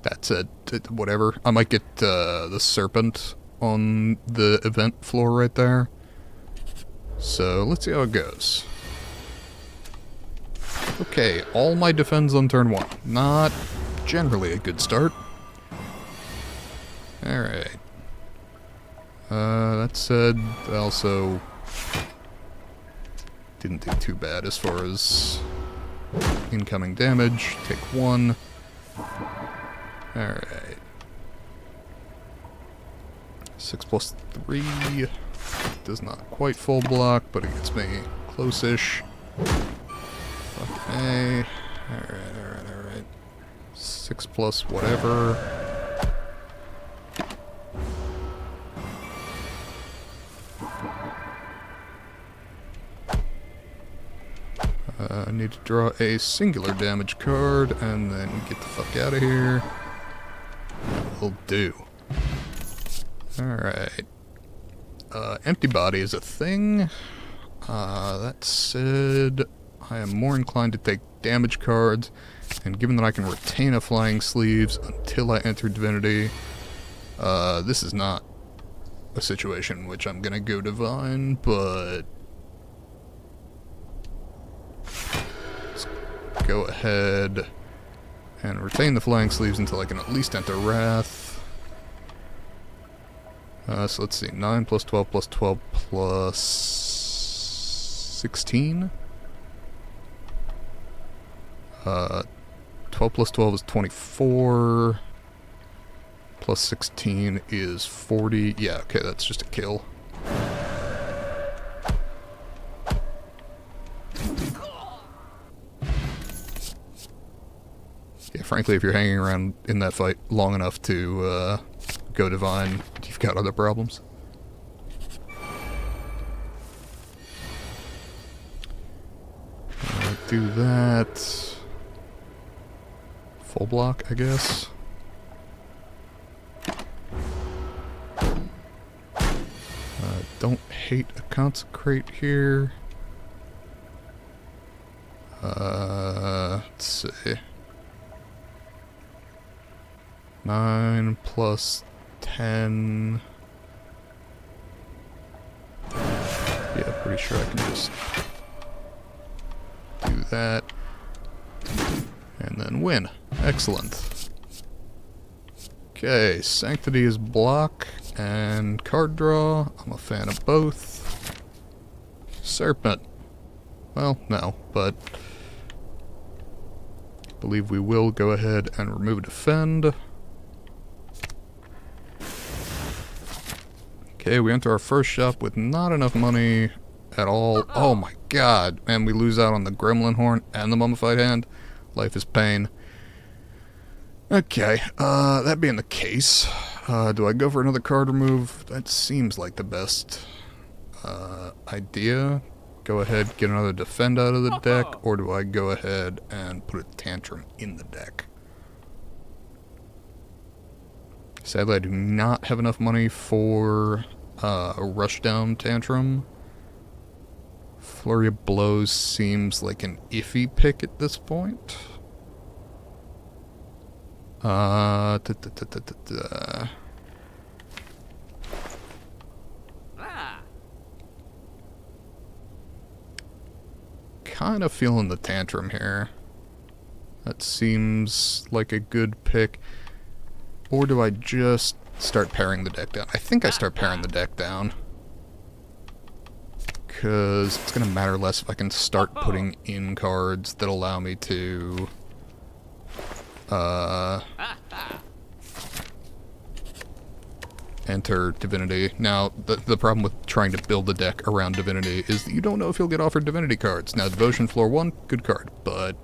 That's it. Whatever. I might get the Serpent on the event floor right there. So let's see how it goes. Okay, all my defends on turn 1. Not generally a good start. Alright. That said, I also didn't do too bad as far as incoming damage. Take 1. Alright. 6 plus 3. Does not quite full block, but it gets me close-ish. Okay. Alright. 6 plus whatever. I need to draw a singular damage card and then get the fuck out of here. That will do. Alright. Empty body is a thing. That said, I am more inclined to take damage cards, and given that I can retain a Flying Sleeves until I enter Divinity, this is not a situation in which I'm gonna go Divine, but let's go ahead and retain the Flying Sleeves until I can at least enter Wrath. So let's see, 9 plus 12 plus 12 plus 16? 12 plus 12 is 24, plus 16 is 40, yeah, okay, that's just a kill. Yeah, frankly, if you're hanging around in that fight long enough to, go Divine, you've got other problems. Do that. Full block, I guess. Don't hate a Consecrate here. Let's see. 9 plus 10. Yeah, pretty sure I can just do that. And then win. Excellent. Okay, Sanctity is block and card draw. I'm a fan of both. Serpent. Well, no, but Believe we will go ahead and remove a defend. Okay, we enter our first shop with not enough money at all. Oh my god. Man, we lose out on the gremlin horn and the mummified hand. Life is pain. Okay, that being the case, do I go for another card remove? That seems like the best idea. Go ahead, get another defend out of the deck, or do I go ahead and put a tantrum in the deck? Sadly, I do not have enough money for a rushdown tantrum. Flurry of Blows seems like an iffy pick at this point. Kind of feeling the tantrum here. That seems like a good pick. Or do I just start paring the deck down? I think I start paring the deck down. Because it's going to matter less if I can start putting in cards that allow me to... enter Divinity. Now, the problem with trying to build a deck around Divinity is that you don't know if you'll get offered Divinity cards. Now, Devotion Floor 1, good card, but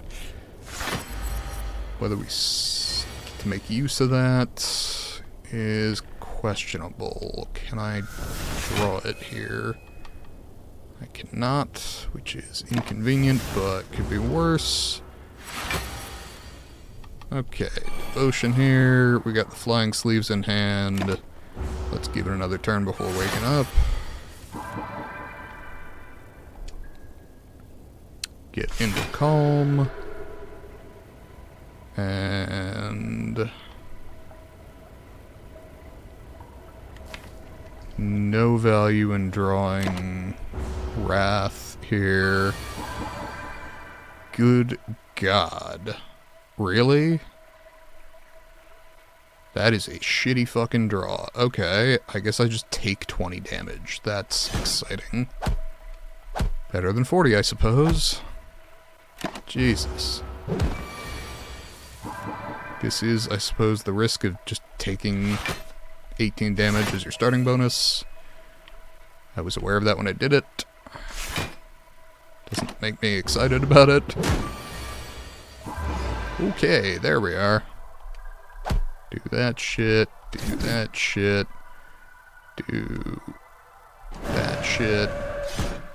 whether we to make use of that is questionable. Can I draw it here? I cannot, which is inconvenient, but could be worse. Okay, Devotion here. We got the Flying Sleeves in hand. Let's give it another turn before waking up. Get into Calm. And... no value in drawing Wrath here. Good God. Really? That is a shitty fucking draw. Okay, I guess I just take 20 damage. That's exciting. Better than 40, I suppose. Jesus. This is, I suppose, the risk of just taking 18 damage as your starting bonus. I was aware of that when I did it. Doesn't make me excited about it. Okay, there we are. Do that shit, do that shit, do that shit.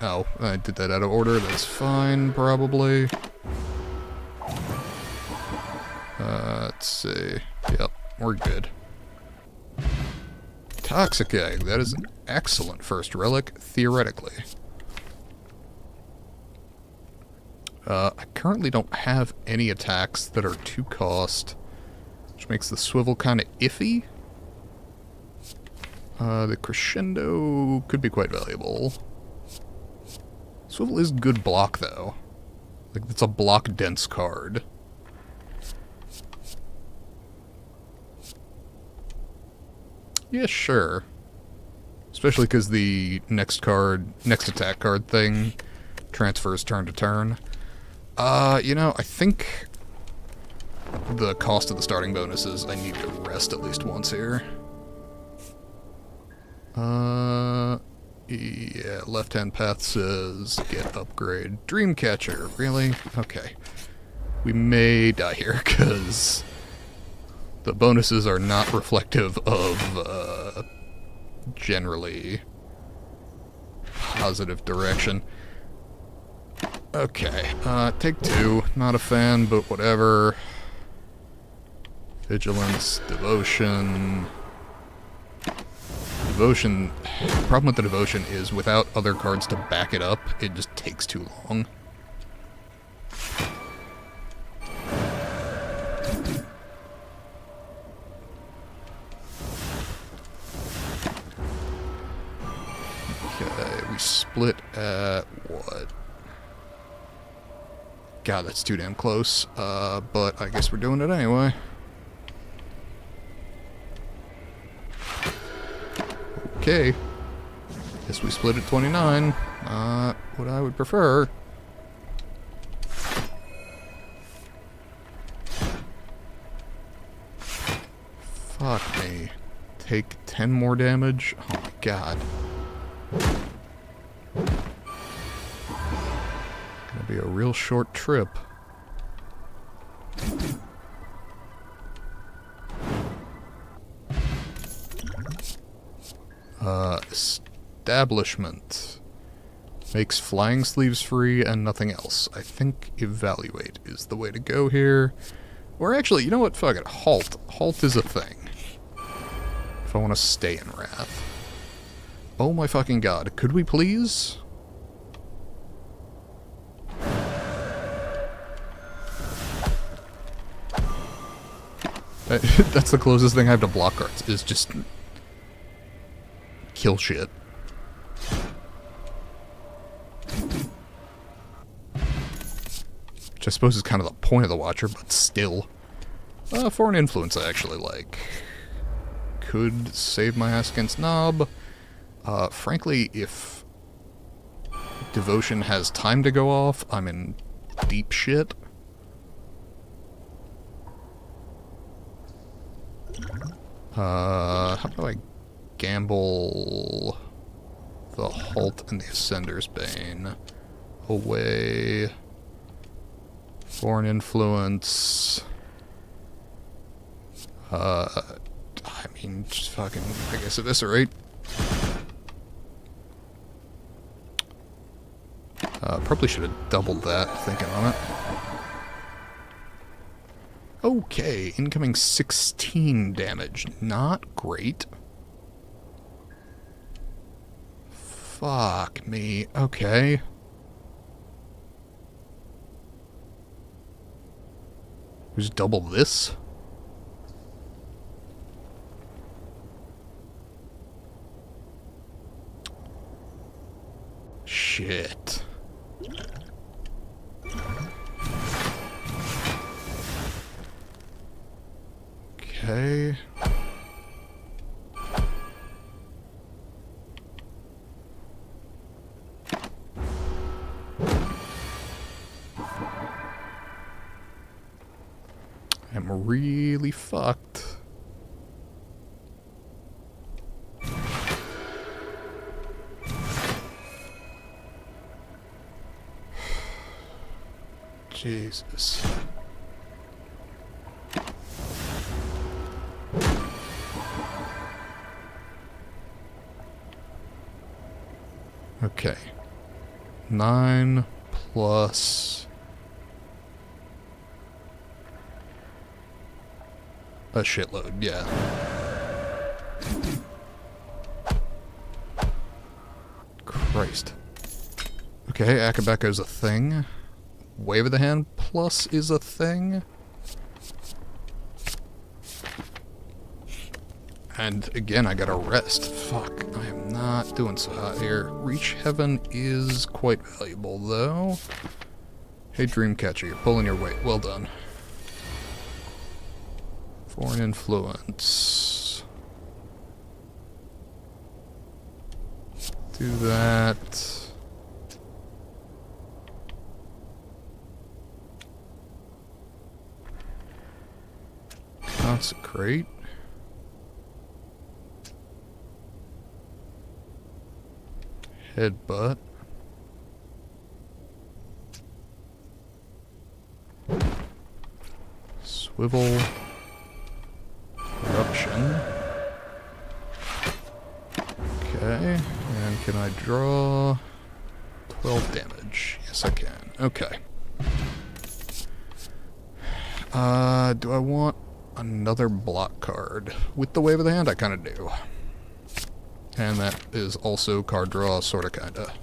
Oh, I did that out of order, that's fine, probably. Let's see. Yep, we're good. Toxic Egg, that is an excellent first relic, theoretically. I currently don't have any attacks that are 2 cost, which makes the swivel kind of iffy. The crescendo could be quite valuable. Swivel is good block, though. Like, it's a block-dense card. Yeah, sure. Especially because the next attack card thing transfers turn to turn. You know, I think the cost of the starting bonuses, I need to rest at least once here. Yeah, left-hand path says get upgrade. Dreamcatcher, really? Okay. We may die here, because the bonuses are not reflective of, generally positive direction. Okay, take 2. Not a fan, but whatever. Vigilance, Devotion. Devotion... The problem with the Devotion is without other cards to back it up, it just takes too long. Okay, we split at what? God, that's too damn close. But I guess we're doing it anyway. Okay. Guess we split at 29. What I would prefer. Fuck me. Take 10 more damage? Oh my god. Gonna be a real short trip. Establishment. Makes flying sleeves free and nothing else. I think evaluate is the way to go here. Or actually, you know what? Fuck it. Halt. Halt is a thing. If I want to stay in Wrath. Oh my fucking god. Could we please? That's the closest thing I have to block cards, is just kill shit. Which I suppose is kind of the point of the Watcher, but still. Foreign influence I actually like. Could save my ass against Knob. Frankly, if Devotion has time to go off, I'm in deep shit. How do I gamble the Halt and the Ascender's Bane? Away. Foreign influence. I mean, just fucking, I guess, eviscerate. Probably should have doubled that, thinking on it. Okay, incoming 16 damage. Not great. Fuck me. Okay. Just double this? Shit. Okay. I'm really fucked. Jesus. Okay. 9 plus a shitload, yeah. Christ. Okay, Akabeko's a thing. Wave of the Hand plus is a thing. And again, I gotta rest. Fuck, I am not doing so hot here. Reach Heaven is quite valuable, though. Hey, Dreamcatcher, you're pulling your weight. Well done. Foreign influence. Do that. Consecrate. Headbutt. Swivel. Eruption. Okay, and can I draw 12 damage? Yes, I can. Okay. Do I want another block card? With the Wave of the Hand, I kind of do. And that is also card draw, sorta kinda.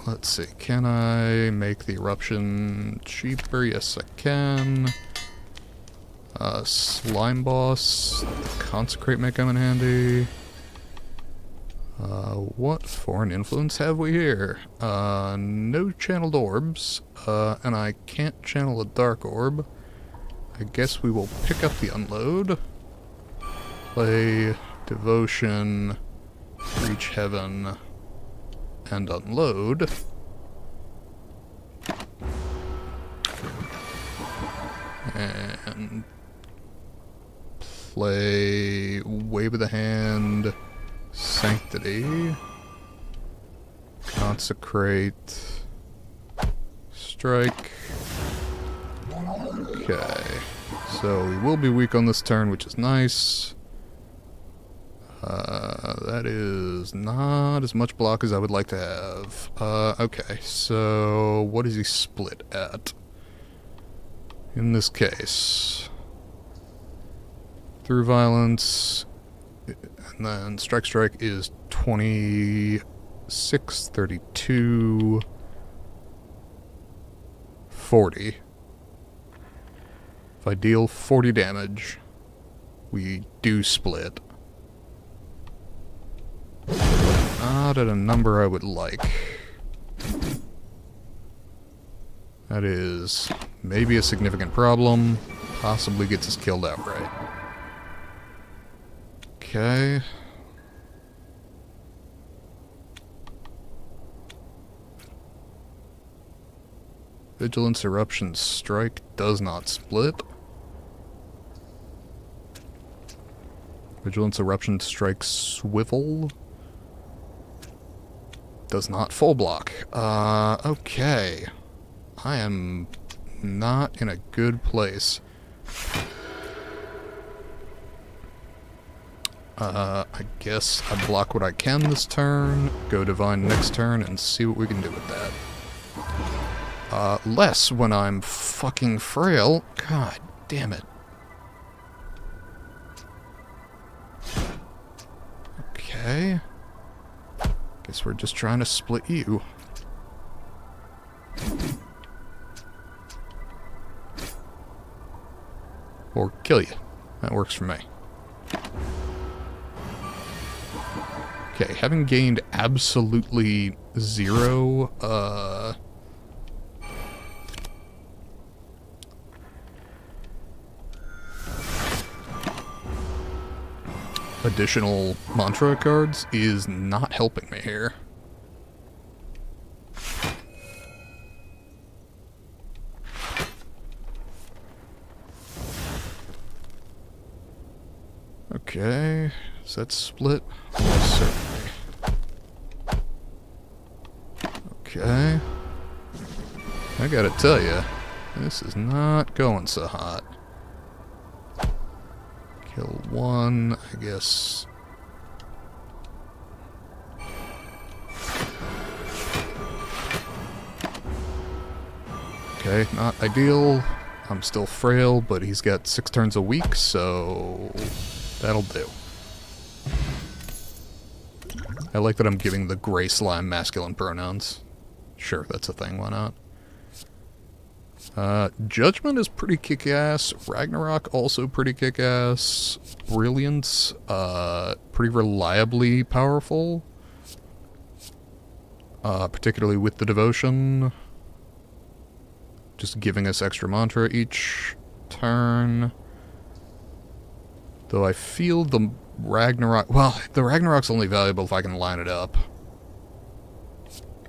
Let's see. Can I make the Eruption cheaper? Yes, I can. Slime Boss. Consecrate may come in handy. What foreign influence have we here? No channeled orbs. And I can't channel a dark orb. I guess we will pick up the unload. Play Devotion, Reach Heaven, and unload. And play Wave of the Hand, Sanctity, Consecrate, Strike. Okay, so we will be weak on this turn, which is nice. That is not as much block as I would like to have. Okay, so what is he split at? In this case, through violence, and then strike is 26, 32, 40. If I deal 40 damage, we do split. Not at a number I would like. That is maybe a significant problem. Possibly gets us killed outright. Okay. Vigilance, Eruption, Strike does not split. Vigilance, Eruption, Strike, Swivel does not full block. Okay. I am not in a good place. I guess I block what I can this turn, go Divine next turn, and see what we can do with that. Less when I'm fucking frail. God damn it. Okay. Guess we're just trying to split you. Or kill you. That works for me. Okay, having gained absolutely zero, additional mantra cards is not helping me here. Okay, is that split? Almost certainly. Okay. I gotta tell you, this is not going so hot. Kill one, I guess. Okay, not ideal. I'm still frail, but he's got 6 turns a week, so that'll do. I like that I'm giving the gray slime masculine pronouns. Sure, that's a thing, why not? Judgment is pretty kick-ass. Ragnarok also pretty kick-ass. Brilliance, pretty reliably powerful. Particularly with the devotion. Just giving us extra mantra each turn. Though I feel the Ragnarok... Well, the Ragnarok's only valuable if I can line it up.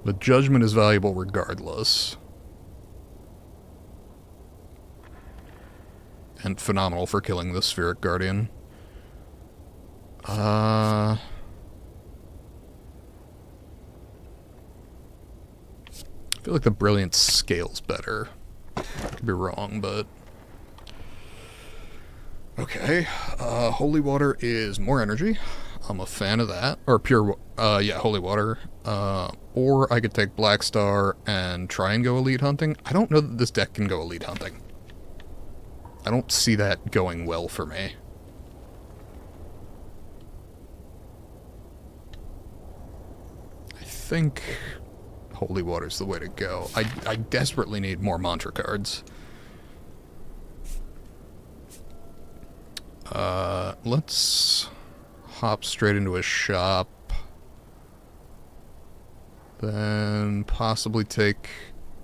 The Judgment is valuable regardless. And phenomenal for killing the Spheric Guardian. I feel like the Brilliance scales better. I could be wrong, but... Okay, Holy Water is more energy. I'm a fan of that. Or pure, yeah, Holy Water. Or I could take Black Star and try and go Elite Hunting. I don't know that this deck can go Elite Hunting. I don't see that going well for me. I think Holy Water's the way to go. I desperately need more mantra cards. Let's hop straight into a shop. Then possibly take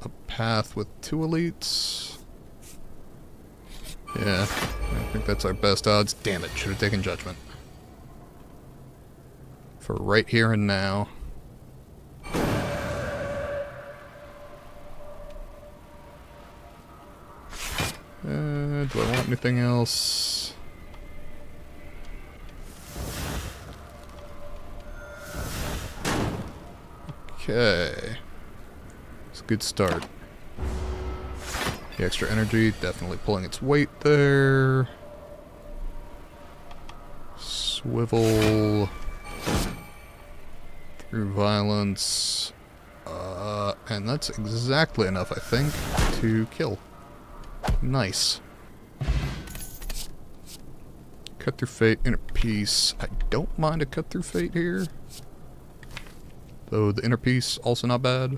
a path with 2 elites. Yeah, I think that's our best odds. Damn it, should have taken Judgment. For right here and now. Do I want anything else? Okay. It's a good start. The extra energy, definitely pulling its weight there. Swivel. Through violence. And that's exactly enough, I think, to kill. Nice. Cut through fate, inner peace. I don't mind a cut through fate here. Though the inner peace, also not bad.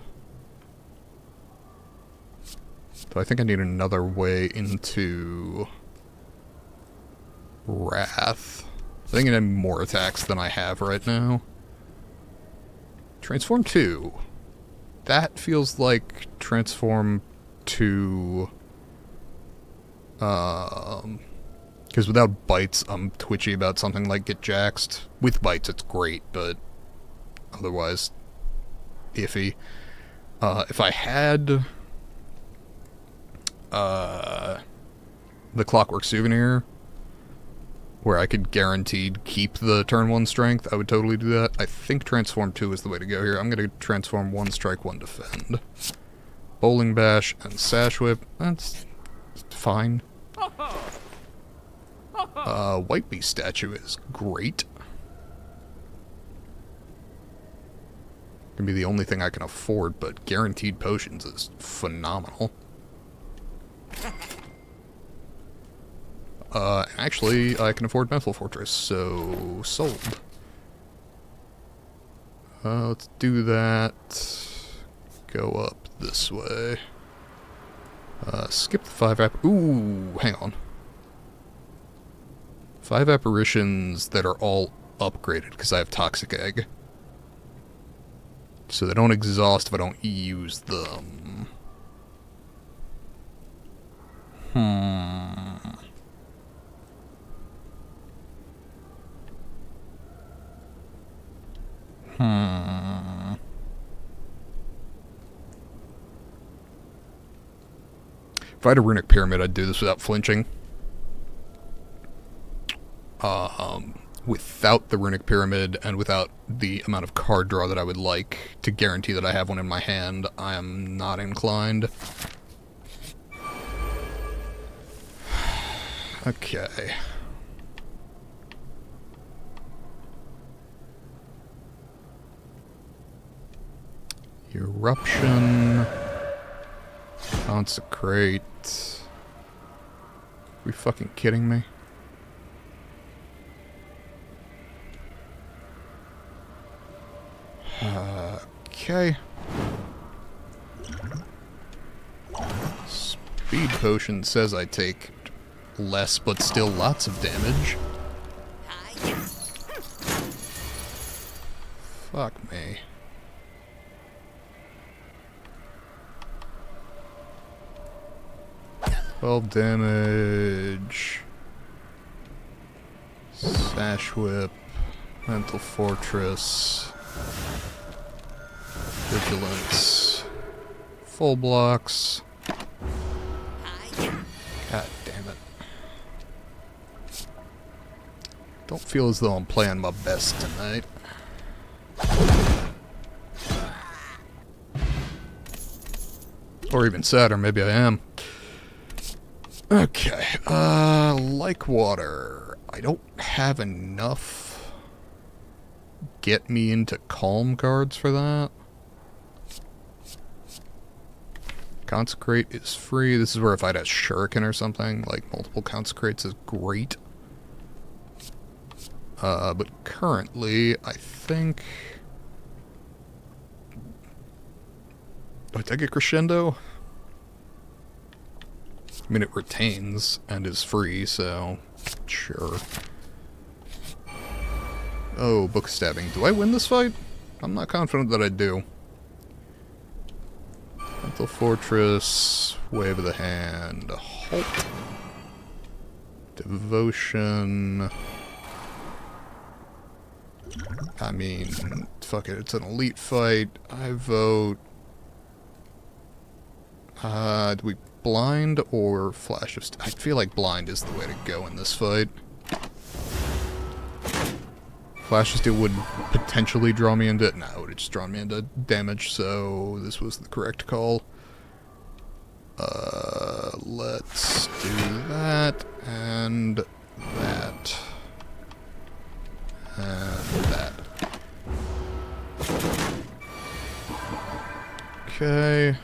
Though I think I need another way into Wrath. I think I need more attacks than I have right now. Transform 2. That feels like Transform 2... because without bites, I'm twitchy about something like Get Jaxed. With bites, it's great, but otherwise, iffy. If I had the Clockwork Souvenir, where I could guaranteed keep the turn 1 strength, I would totally do that. I think Transform 2 is the way to go here. I'm going to transform 1 strike, 1 defend. Bowling Bash and Sash Whip, that's fine. White Beast statue is great. Can be the only thing I can afford, but guaranteed potions is phenomenal. Actually, I can afford Mental Fortress, so sold. Let's do that. Go up this way. Skip the 5 Ooh, hang on. 5 apparitions that are all upgraded, because I have Toxic Egg. So they don't exhaust if I don't use them. If I had a Runic Pyramid, I'd do this without flinching. Without the Runic Pyramid and without the amount of card draw that I would like to guarantee that I have one in my hand, I am not inclined. Okay. Eruption. Consecrate. Are we fucking kidding me? Okay. Speed potion says I take less, but still lots of damage. Fuck me. $12 damage. Sash Whip. Mental Fortress. Vigilance. Full blocks. God damn it. Don't feel as though I'm playing my best tonight. Or even sadder, maybe I am. Okay, like water. I don't have enough get me into calm cards for that. Consecrate is free. This is where if I had a Shuriken or something, like multiple Consecrates is great. But currently, I think... Did I get Crescendo? I mean, it retains and is free, so... Sure. Oh, book stabbing. Do I win this fight? I'm not confident that I do. Mental Fortress, Wave of the Hand, Halt, Devotion. I mean, fuck it, it's an elite fight. I vote. Do we blind or Flash of I feel like blind is the way to go in this fight. Clash of Steel would potentially draw me into... No, it would have just drawn me into damage, so this was the correct call. Let's do that, and that. And that. Okay.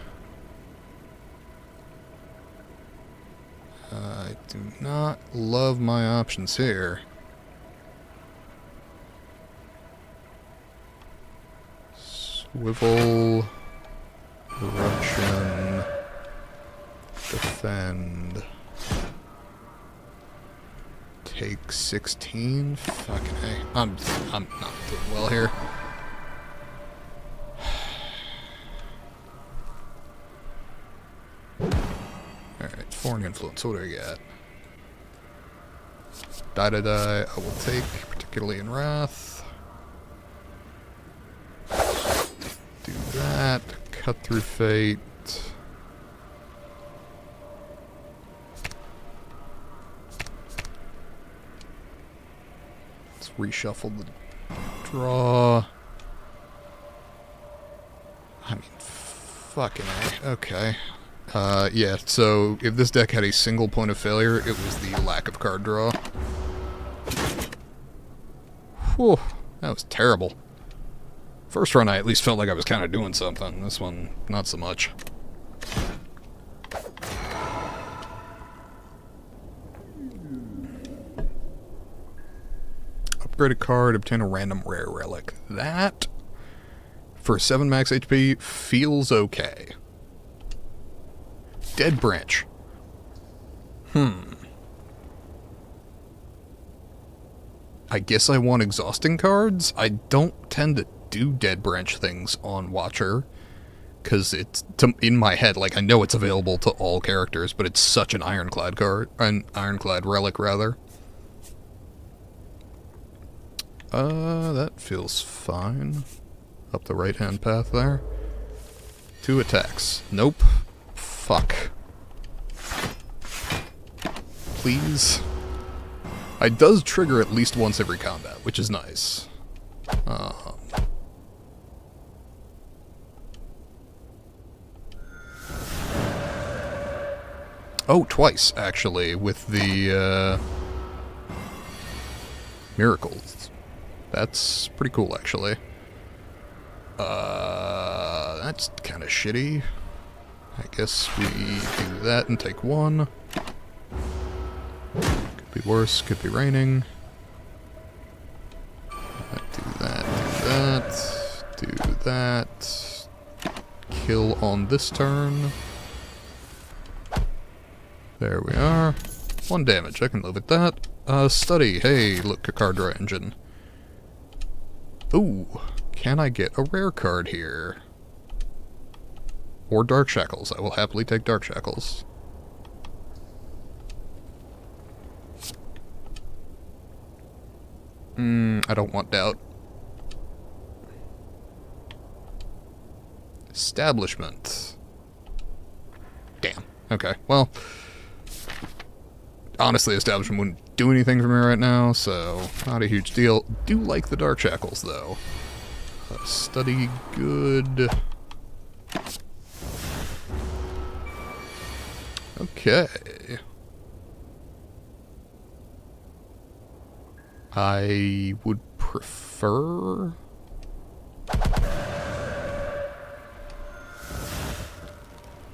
I do not love my options here. Swivel, eruption, defend, take 16. Fucking hey, I'm not doing well here. All right, foreign influence. What do I got? Die. I will take, particularly in Wrath. Do that. Cut through Fate. Let's reshuffle the draw. I mean, fucking A. Okay. Yeah, so if this deck had a single point of failure, it was the lack of card draw. Whew, that was terrible. First run, I at least felt like I was kind of doing something. This one, not so much. Upgrade a card, obtain a random rare relic. That, for 7 max HP, feels okay. Dead Branch. I guess I want exhausting cards. I don't tend to do Dead Branch things on Watcher, because it's, in my head, like, I know it's available to all characters, but it's such an Ironclad card, an Ironclad relic, rather. That feels fine. Up the right-hand path there. 2 attacks. Nope. Fuck. Please. It does trigger at least once every combat, which is nice. Oh, twice, actually, with the, Miracles. That's pretty cool, actually. That's kind of shitty. I guess we do that and take 1. Could be worse, could be raining. Do that. Do that. Kill on this turn. There we are. 1 damage, I can live with that. Study. Hey, look, a card draw engine. Ooh, can I get a rare card here? Or Dark Shackles. I will happily take Dark Shackles. I don't want Doubt. Establishment. Damn. Okay, well, honestly, Establishment wouldn't do anything for me right now, so not a huge deal. Do like the Dark Shackles, though. Study good. Okay. I would prefer...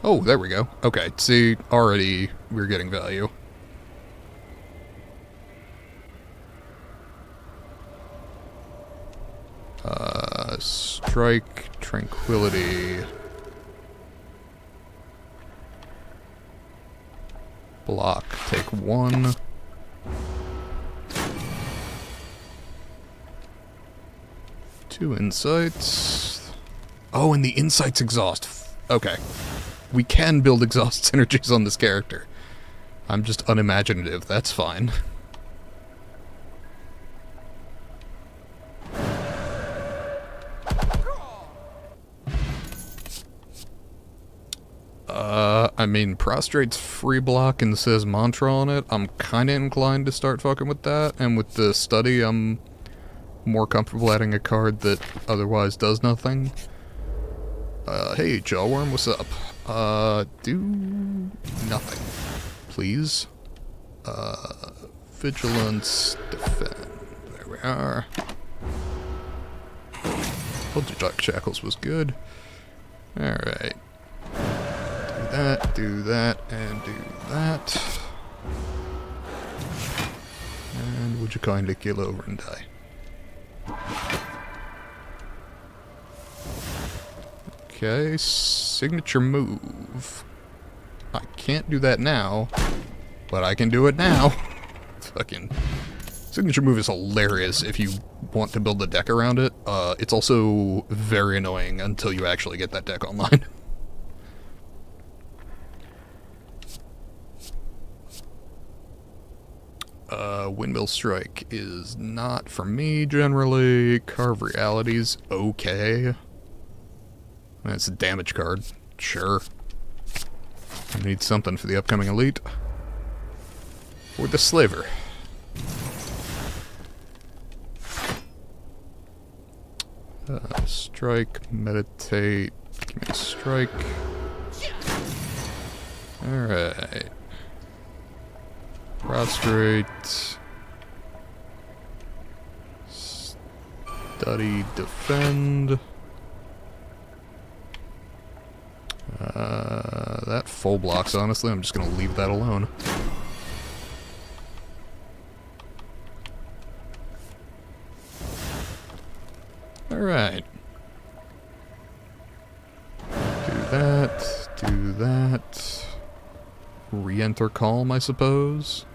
Oh, there we go. Okay, see, already we're getting value. Strike, Tranquility. Block, take 1. Two insights. Oh, and the insights exhaust. Okay. We can build exhaust synergies on this character. I'm just unimaginative, that's fine. I mean, Prostrate's free block and says Mantra on it. I'm kinda inclined to start fucking with that, and with the study, I'm more comfortable adding a card that otherwise does nothing. Hey, Jawworm, what's up? Do nothing, please. Vigilance, defend. There we are. Told you Dark Shackles was good. Alright. Do that, and do that. And would you kindly keel over and die? Okay, signature move. I can't do that now, but I can do it now. Fucking signature move is hilarious if you want to build a deck around it. It's also very annoying until you actually get that deck online. Windmill Strike is not for me generally. Carve Reality's okay. That's a damage card. Sure. I need something for the upcoming elite. Or the Slaver. Strike, meditate, give me a strike. Alright. Prostrate. Study, defend. That full blocks, honestly. I'm just gonna leave that alone. Alright. Do that. Re-enter Calm, I suppose.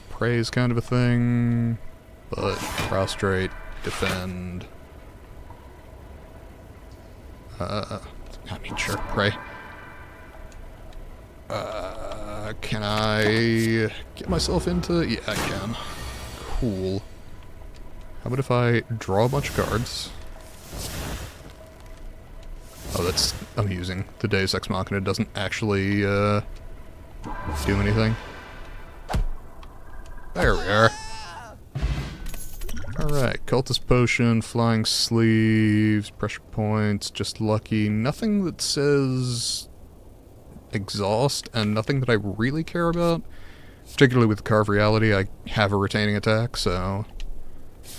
Praise kind of a thing, but prostrate, defend. I mean, sure, pray. Can I get myself into... Yeah, I can. Cool. How about if I draw a bunch of cards? Oh, that's amusing. The Deus Ex Machina doesn't actually, do anything. There we are. Alright, Cultist Potion, Flying Sleeves, Pressure Points, Just Lucky. Nothing that says Exhaust, and nothing that I really care about. Particularly with Carve Reality, I have a retaining attack, so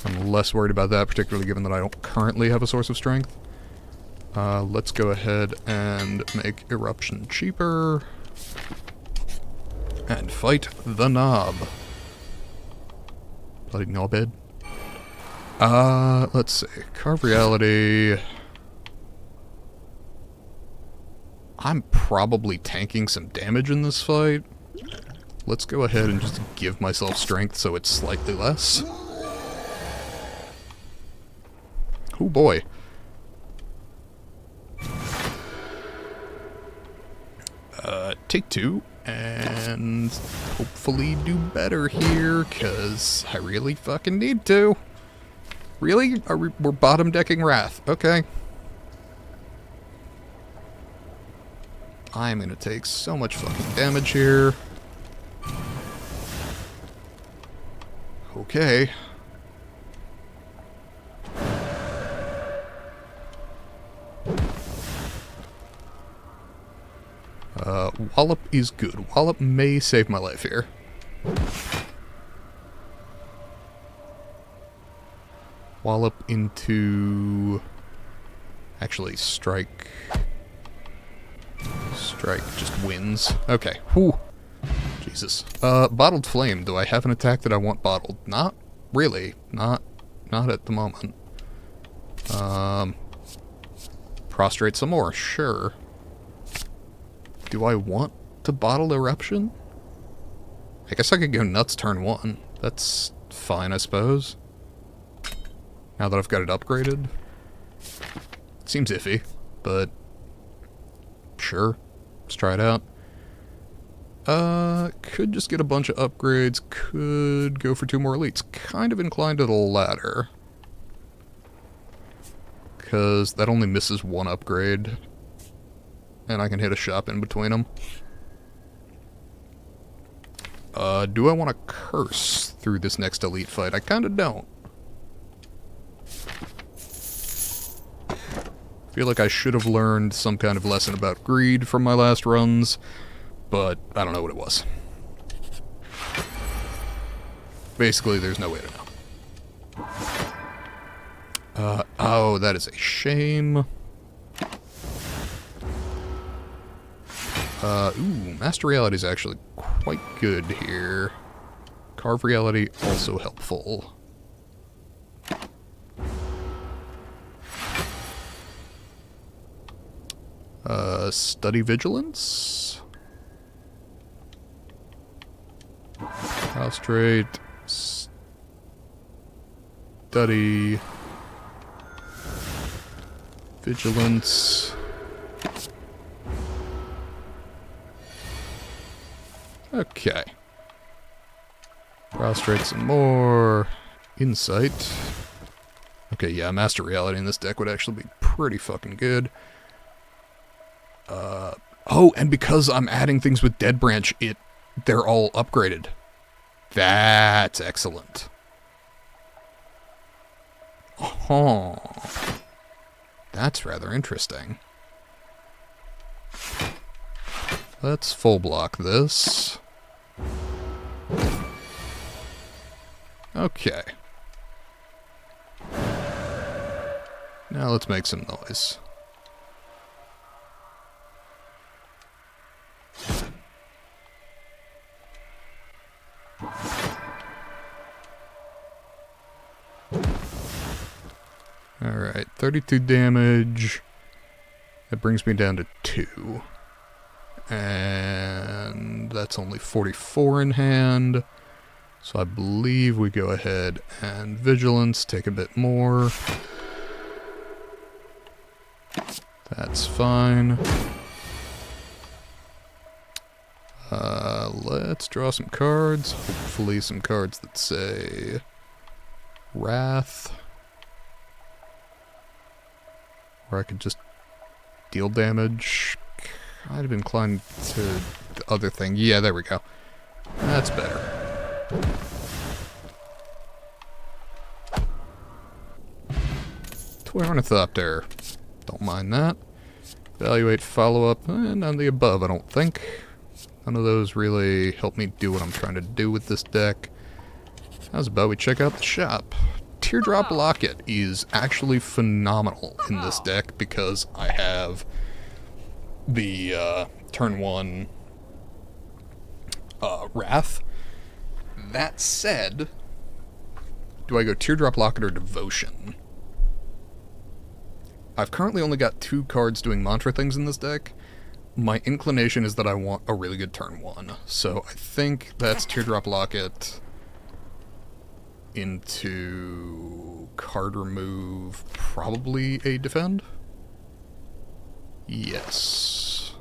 I'm less worried about that, particularly given that I don't currently have a source of strength. Let's go ahead and make Eruption cheaper. And fight the knob. Bloody knobhead. Let's see. Carve Reality. I'm probably tanking some damage in this fight. Let's go ahead and just give myself strength so it's slightly less. Oh boy. Take two, and hopefully do better here, because I really fucking need to. Really? We're bottom decking Wrath. Okay. I'm gonna take so much fucking damage here. Okay. Wallop is good. Wallop may save my life here. Wallop into... Actually, Strike... Strike just wins. Okay. Whew. Jesus. Bottled Flame. Do I have an attack that I want bottled? Not really. Not at the moment. Prostrate some more. Sure. Do I want to bottle Eruption? I guess I could go nuts turn 1. That's fine, I suppose. Now that I've got it upgraded. It seems iffy, but sure. Let's try it out. Could just get a bunch of upgrades. Could go for 2 more elites. Kind of inclined to the latter. Because that only misses 1 upgrade. And I can hit a shop in between them. Do I want to curse through this next elite fight? I kind of don't. Feel like I should have learned some kind of lesson about greed from my last runs, but I don't know what it was. Basically, there's no way to know. Oh, that is a shame. Ooh, Master Reality is actually quite good here. Carve Reality, also helpful. Study Vigilance? Prostrate. Study. Vigilance. Okay. Prostrate some more. Insight. Okay, yeah, Master Reality in this deck would actually be pretty fucking good. Oh, and because I'm adding things with Dead Branch, they're all upgraded. That's excellent. Oh. That's rather interesting. Let's full block this. Okay. Now let's make some noise. Alright, 32 damage. That brings me down to 2. And that's only 44 in hand. So I believe we go ahead and Vigilance, take a bit more. That's fine. Let's draw some cards. Hopefully some cards that say Wrath. Or I could just deal damage. I'd have been inclined to the other thing. Yeah, there we go. That's better. Toy Ornithopter. Don't mind that. Evaluate, follow-up, none of the above, I don't think. None of those really help me do what I'm trying to do with this deck. How's about we check out the shop? Teardrop Locket is actually phenomenal in this deck because I have the turn 1 Wrath. That said, do I go Teardrop Locket or Devotion? I've currently only got 2 cards doing mantra things in this deck. My inclination is that I want a really good turn 1. So I think that's Teardrop Locket into card remove, probably a defend? Yes.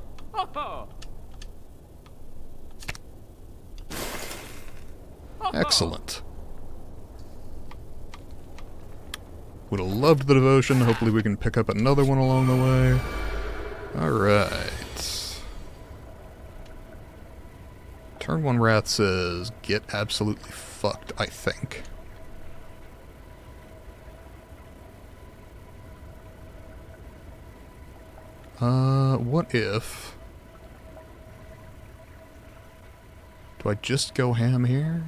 Excellent. Would have loved the Devotion. Hopefully we can pick up another one along the way. Alright. Turn 1 Wrath says, get absolutely fucked, I think. What if... Do I just go ham here?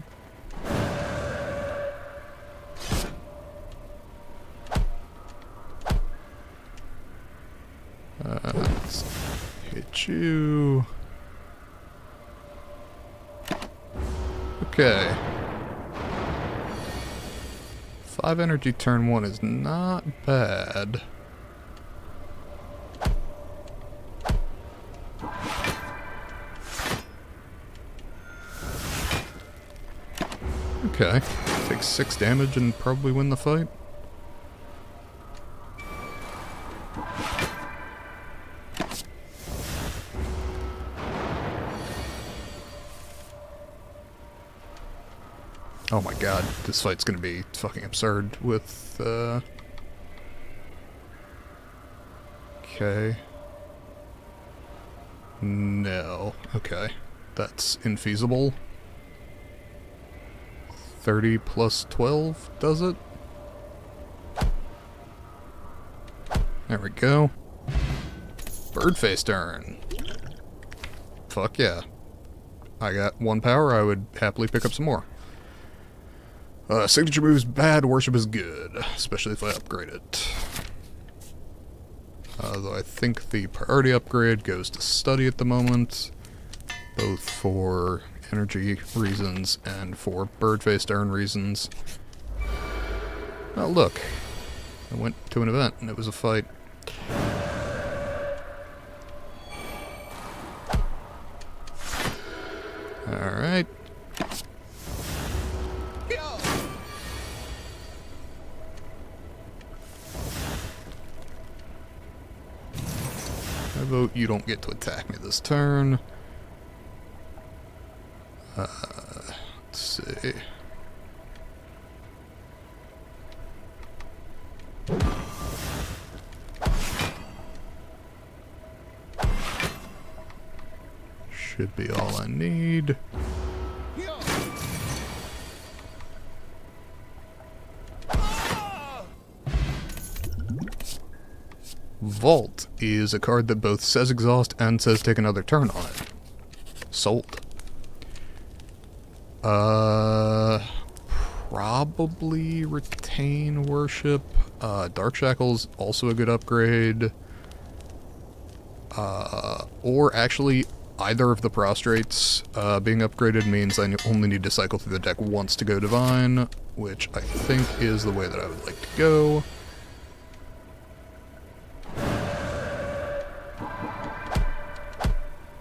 Let's hit you. Okay. 5 energy turn 1 is not bad. Okay. Take 6 damage and probably win the fight. Oh my god, this fight's gonna be fucking absurd with, Okay. No. Okay. That's infeasible. 30 plus 12 does it. There we go. Birdface turn. Fuck yeah. I got 1 power, I would happily pick up some more. Signature move's bad, worship is good, especially if I upgrade it. Though I think the priority upgrade goes to study at the moment, both for energy reasons and for birdface turn reasons. Oh look, I went to an event and it was a fight. Alright. I vote you don't get to attack me this turn. Let's see. Should be all I need. Vault is a card that both says exhaust and says take another turn on it. Sold. Probably retain worship. Dark Shackle's also a good upgrade. Or actually, either of the prostrates being upgraded means I only need to cycle through the deck once to go divine, which I think is the way that I would like to go.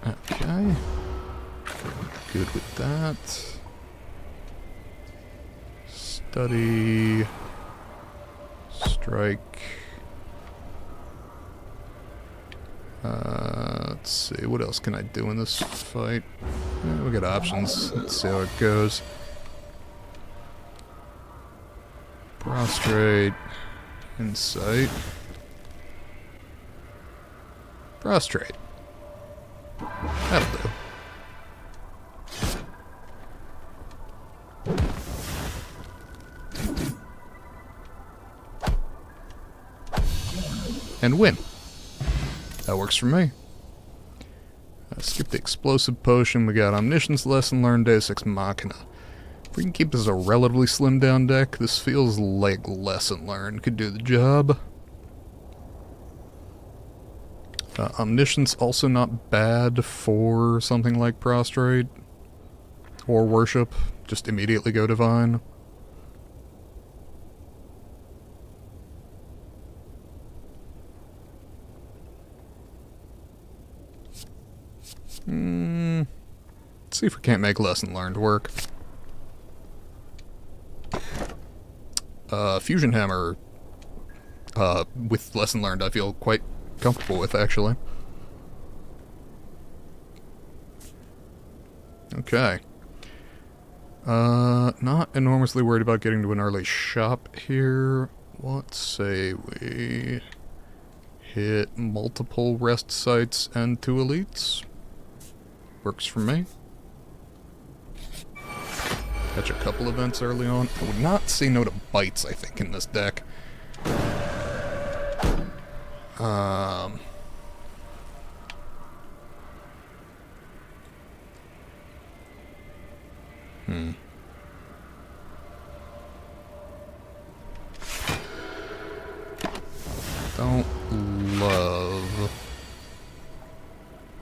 Okay. Good with that. Study. Strike. Let's see, what else can I do in this fight? We got options. Let's see how it goes. Prostrate. Insight. Prostrate. That'll do. And win. That works for me. Skip the explosive potion. We got Omniscience, Lesson Learned, Deus Ex Machina. If we can keep this as a relatively slimmed down deck, this feels like Lesson Learned could do the job. Omniscience also not bad for something like Prostrate or Worship. Just immediately go Divine. Let's see if we can't make Lesson Learned work. Fusion Hammer with Lesson Learned I feel quite comfortable with, actually. Okay. Not enormously worried about getting to an early shop here. Let's say we hit multiple rest sites and 2 elites. Works for me. Catch a couple events early on. I would not say no to bites, I think, in this deck. Don't love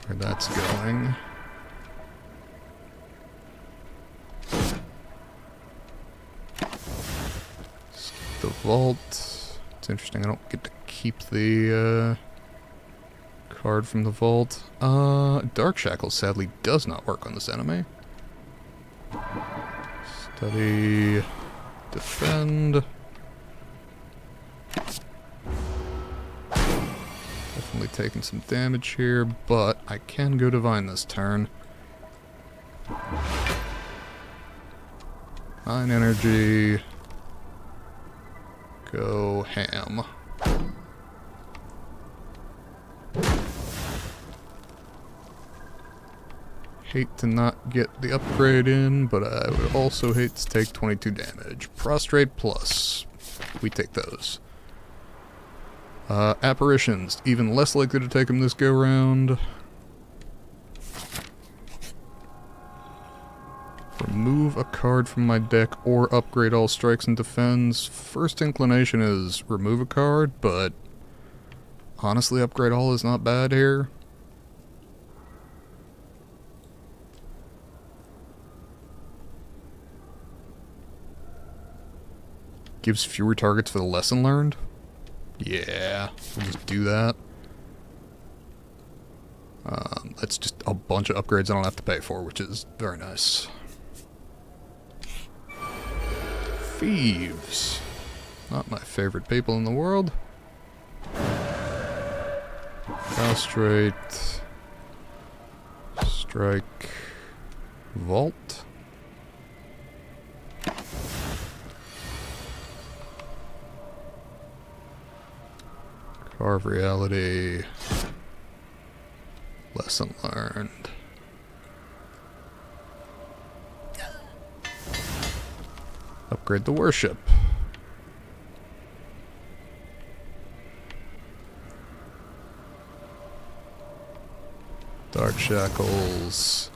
where that's going. The vault. It's interesting, I don't get to keep the card from the vault. Dark Shackle sadly does not work on this enemy. Study. Defend. Definitely taking some damage here, but I can go Divine this turn. Fine energy. Go ham. hate to not get the upgrade in, but I would also hate to take 22 damage. Prostrate plus. We take those. Apparitions. Even less likely to take them this go-round. Remove a card from my deck or upgrade all strikes and defends. First inclination is remove a card, but honestly, upgrade all is not bad here. Gives fewer targets for the lesson learned. Yeah, we'll just do that. That's just a bunch of upgrades I don't have to pay for, which is very nice. Thieves. Not my favorite people in the world. Prostrate. Strike. Vault. Carve reality. Lesson learned. Upgrade the worship. Dark shackles.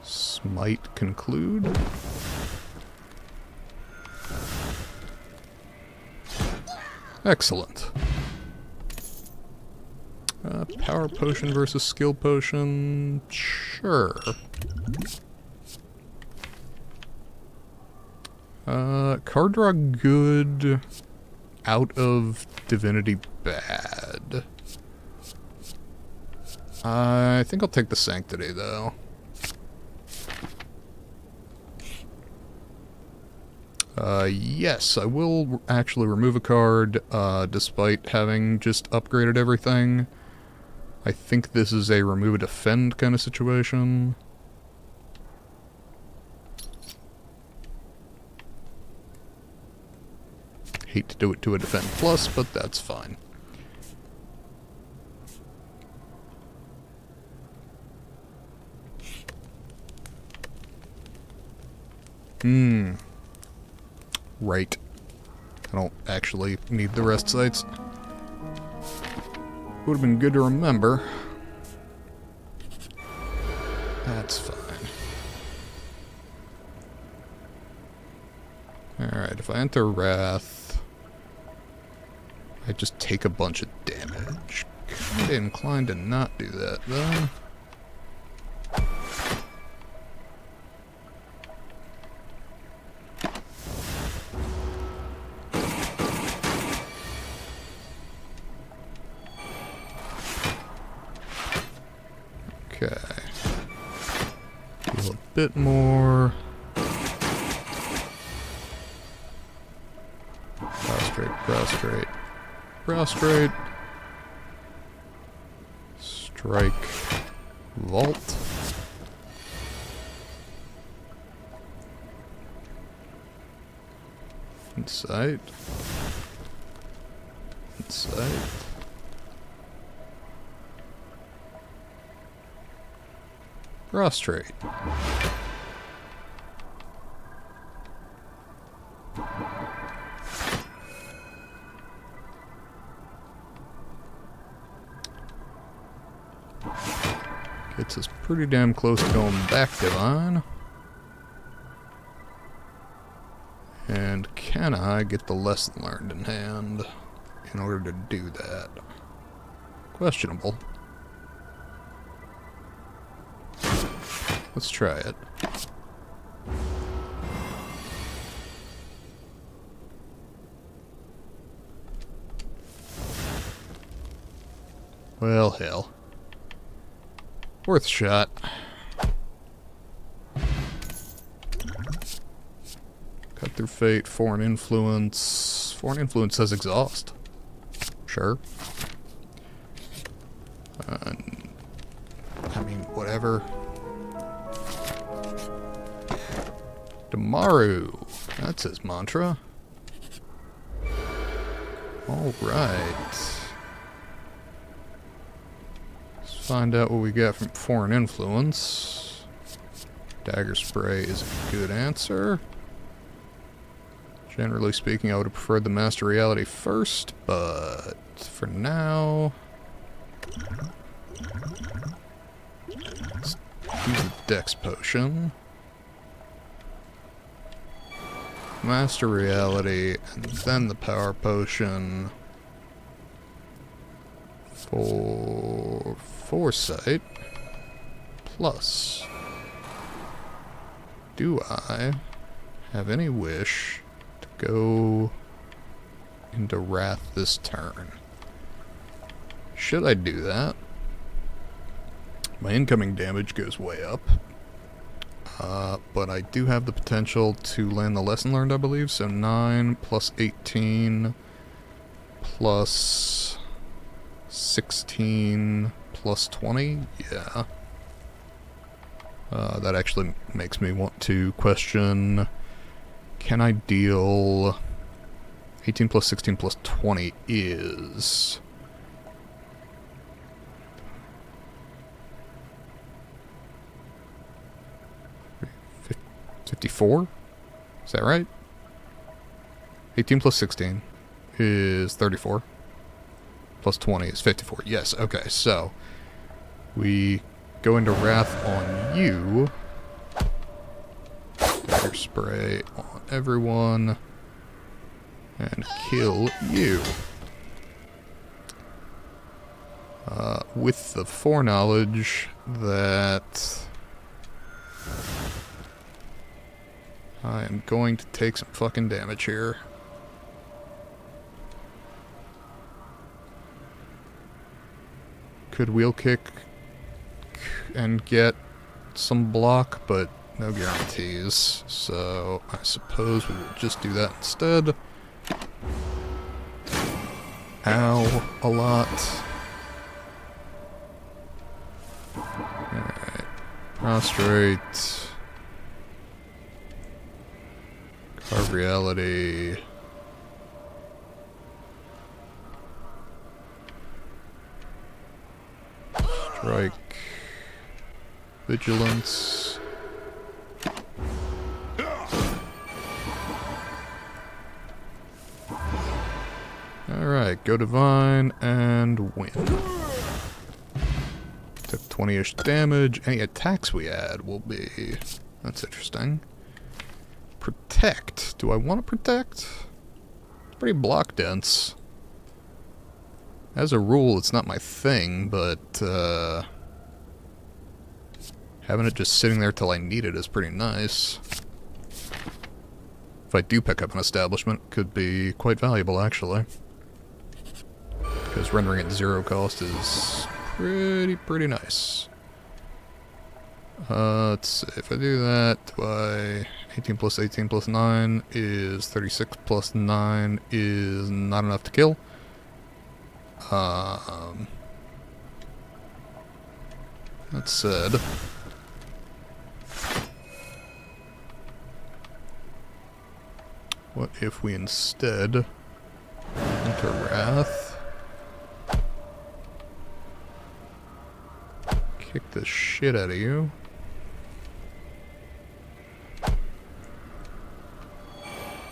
Smite conclude. Excellent. Power potion versus skill potion. Sure. Card draw good. Out of divinity bad. I think I'll take the sanctity though. Yes, I will actually remove a card, despite having just upgraded everything. I think this is a remove a defend kind of situation. Hate to do it to a defend plus, but that's fine. Right. I don't actually need the rest sites. Would have been good to remember. That's fine. Alright, if I enter Wrath, I just take a bunch of damage. Kinda inclined to not do that, though. Okay. Heal a bit more. Prostrate, prostrate, prostrate. Strike, vault. Insight. Insight. Prostrate. Gets us pretty damn close to going back divine. And can I get the lesson learned in hand in order to do that? Questionable. Let's try it. Well, hell. Worth a shot. Cut through fate, foreign influence. Foreign influence says exhaust. Sure. I mean, whatever. Damaru. That's his mantra. Alright. Let's find out what we got from foreign influence. Dagger spray is a good answer. Generally speaking, I would have preferred the Master Reality first, but for now... let's use the Dex Potion. Master Reality, and then the Power Potion for Foresight. Plus, do I have any wish to go into Wrath this turn? Should I do that? My incoming damage goes way up. But I do have the potential to land the lesson learned, I believe. So 9 plus 18 plus 16 plus 20. Yeah. That actually makes me want to question, can I deal 18 plus 16 plus 20 is... 54? Is that right? 18 plus 16 is 34. Plus 20 is 54. Yes, okay, so we go into Wrath on you. Dagger spray on everyone. And kill you. With the foreknowledge that I am going to take some fucking damage here. Could wheel kick and get some block, but no guarantees. So I suppose we will just do that instead. Ow, a lot. Alright. Prostrate. Carve reality. Strike. Vigilance. Alright, go divine and win. Took 20-ish damage. Any attacks we add will be... that's interesting. Protect. Do I want to protect? It's pretty block dense. As a rule, it's not my thing, but having it just sitting there till I need it is pretty nice. If I do pick up an establishment, it could be quite valuable, actually. Because rendering it 0 cost is pretty nice. Let's see, if I do that, do I... 18 plus 18 plus 9 is 36 plus 9 is not enough to kill. That said, what if we instead enter Wrath, kick the shit out of you,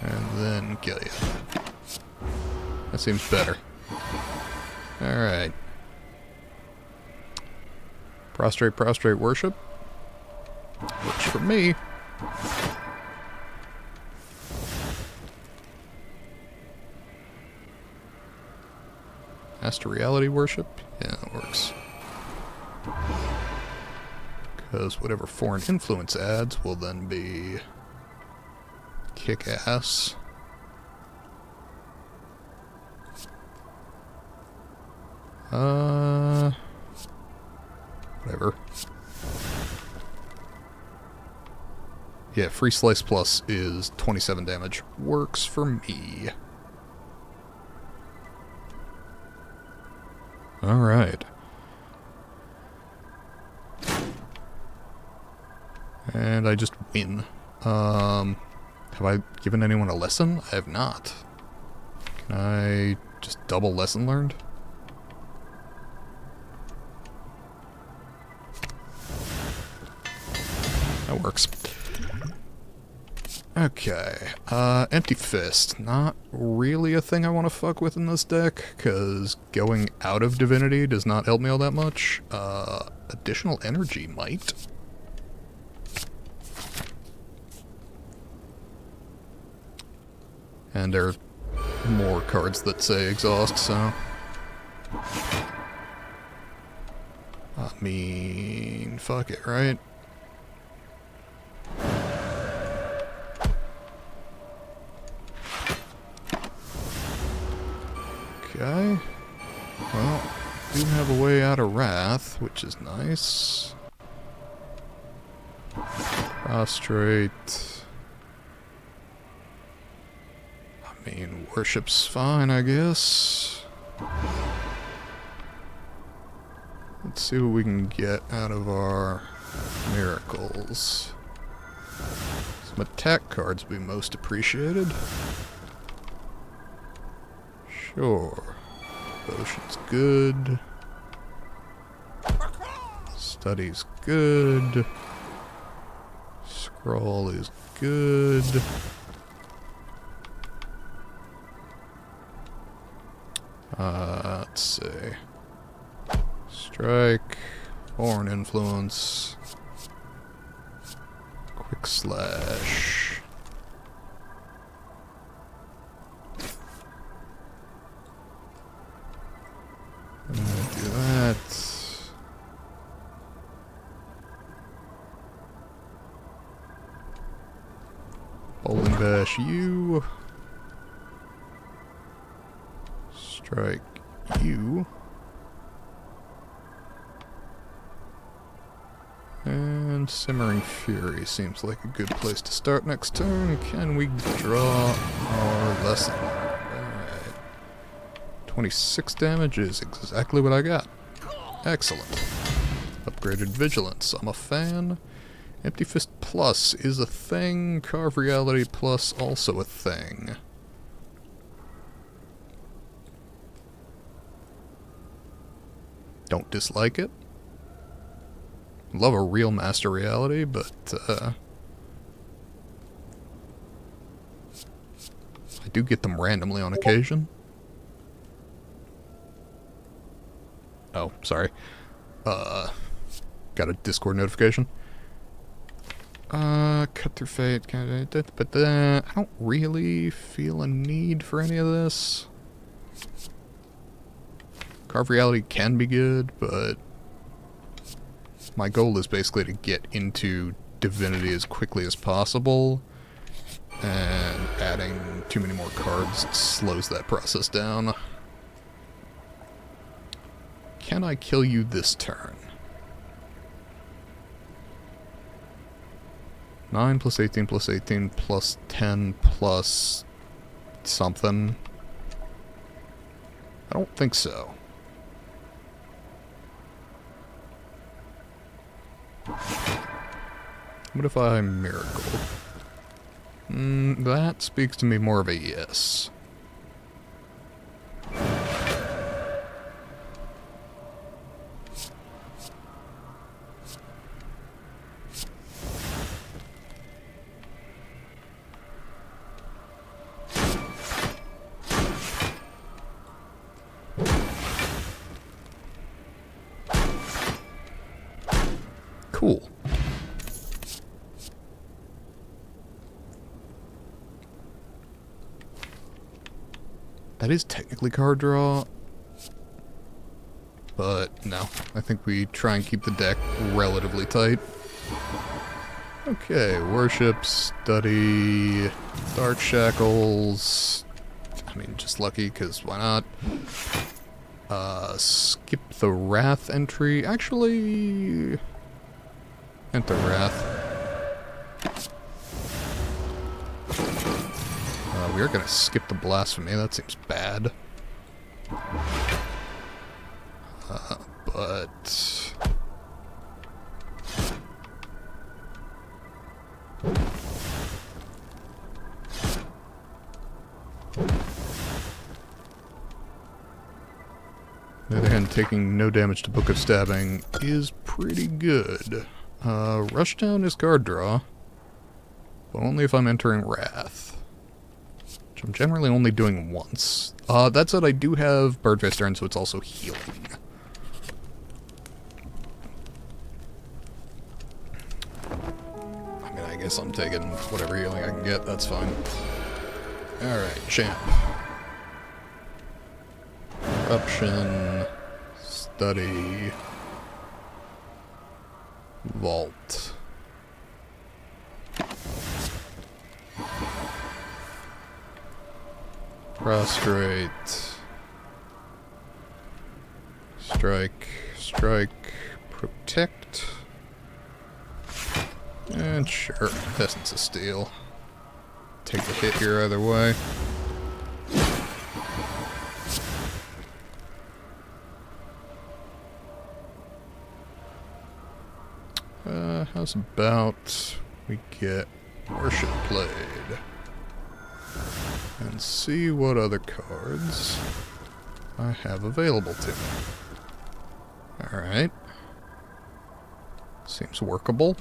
and then kill you? That seems better. Alright. Prostrate worship. Works for me. Master reality worship? Yeah, that works. Because whatever foreign influence adds will then be kick-ass. Whatever. Yeah, free slice plus is 27 damage. Works for me. Alright. And I just win. Have I given anyone a lesson? I have not. Can I Just double lesson learned? That works. Okay, Empty Fist. Not really a thing I want to fuck with in this deck, because going out of Divinity does not help me all that much. Additional Energy might. And there are more cards that say Exhaust, so... I mean, fuck it, right? Okay. Well, do have a way out of Wrath, which is nice. Prostrate. I mean, Worship's fine, I guess. Let's see what we can get out of our miracles. Some attack cards would be most appreciated. Sure. Potion's good. Study's good. Scroll is good. Let's see. Strike. Foreign influence. Quick slash. I'm gonna do that. Bowling bash you. Strike you. And Simmering Fury seems like a good place to start next turn. Can we draw our lesson? Alright. 26 damage is exactly what I got. Excellent. Upgraded Vigilance. I'm a fan. Empty Fist Plus is a thing. Carve Reality Plus also a thing. Don't dislike it. Love a real Master Reality, but I do get them randomly on occasion. Oh, sorry. Got a Discord notification. Cut Through Fate, but I don't really feel a need for any of this. Carve Reality can be good, but my goal is basically to get into Divinity as quickly as possible, and adding too many more cards slows that process down. Can I kill you this turn? 9 plus 18 plus 18 plus 10 plus something? I don't think so. What if I miracle? That speaks to me more of a yes. Cool. That is technically card draw, but no. I think we try and keep the deck relatively tight. Okay, Worship, Study, Dark Shackles. I mean, just lucky, because why not? Skip the Wrath entry. Actually, enter Wrath. We are going to skip the Blasphemy. That seems bad. But... taking no damage to Book of Stabbing is pretty good. Rushdown is card draw, but only if I'm entering Wrath, which I'm generally only doing once. That said, I do have Birdface Turn, so it's also healing. I mean, I guess I'm taking whatever healing I can get, that's fine. Alright, Champ. Corruption, Study, Vault. Prostrate. Strike, strike, protect. And sure, Essence of Steel. Take the hit here either way. How's about we get Worship played and see what other cards I have available to me. Alright. Seems workable.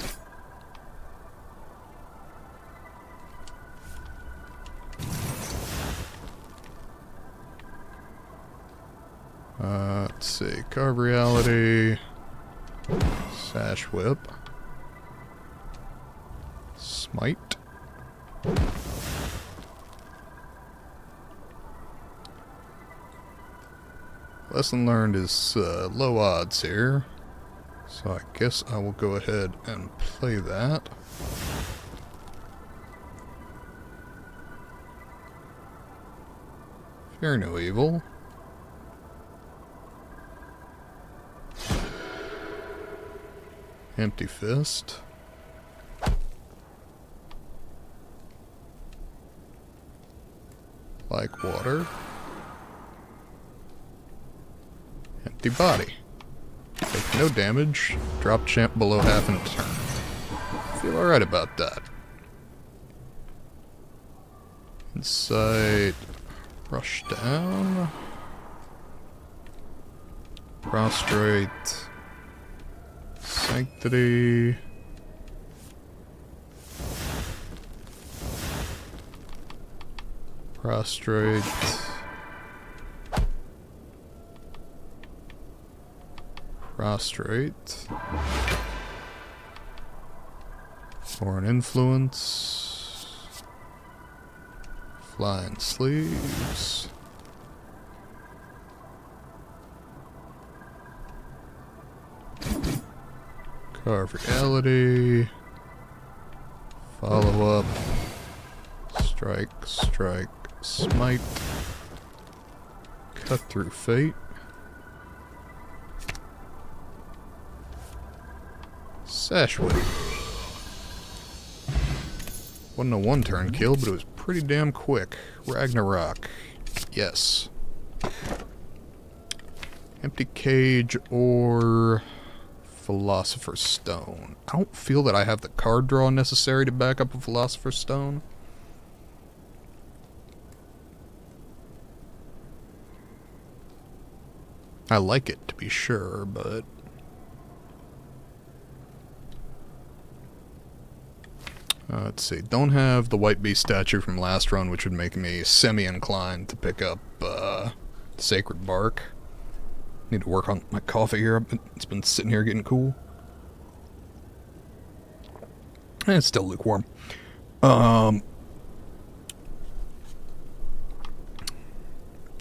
Let's see. Carve Reality. Sash Whip. Smite. Lesson learned is low odds here, so I guess I will go ahead and play that. Fear no evil. Empty Fist. Like water. Empty Body. Take no damage. Drop Champ below half in a turn. Feel alright about that. Insight. Rush down. Prostrate. Sanctity. Prostrate. Prostrate. Foreign Influence. Flying Sleeves. Carve Reality. Follow up. Strike, strike, smite. Cut through Fate. Sash Whip. Wasn't a one-turn kill, but it was pretty damn quick. Ragnarok. Yes. Empty Cage or Philosopher's Stone. I don't feel that I have the card draw necessary to back up a Philosopher's Stone. I like it, to be sure, but... let's see. Don't have the White Beast statue from last run, which would make me semi-inclined to pick up Sacred Bark. Need to work on my coffee here. It's been sitting here getting cool. And it's still lukewarm.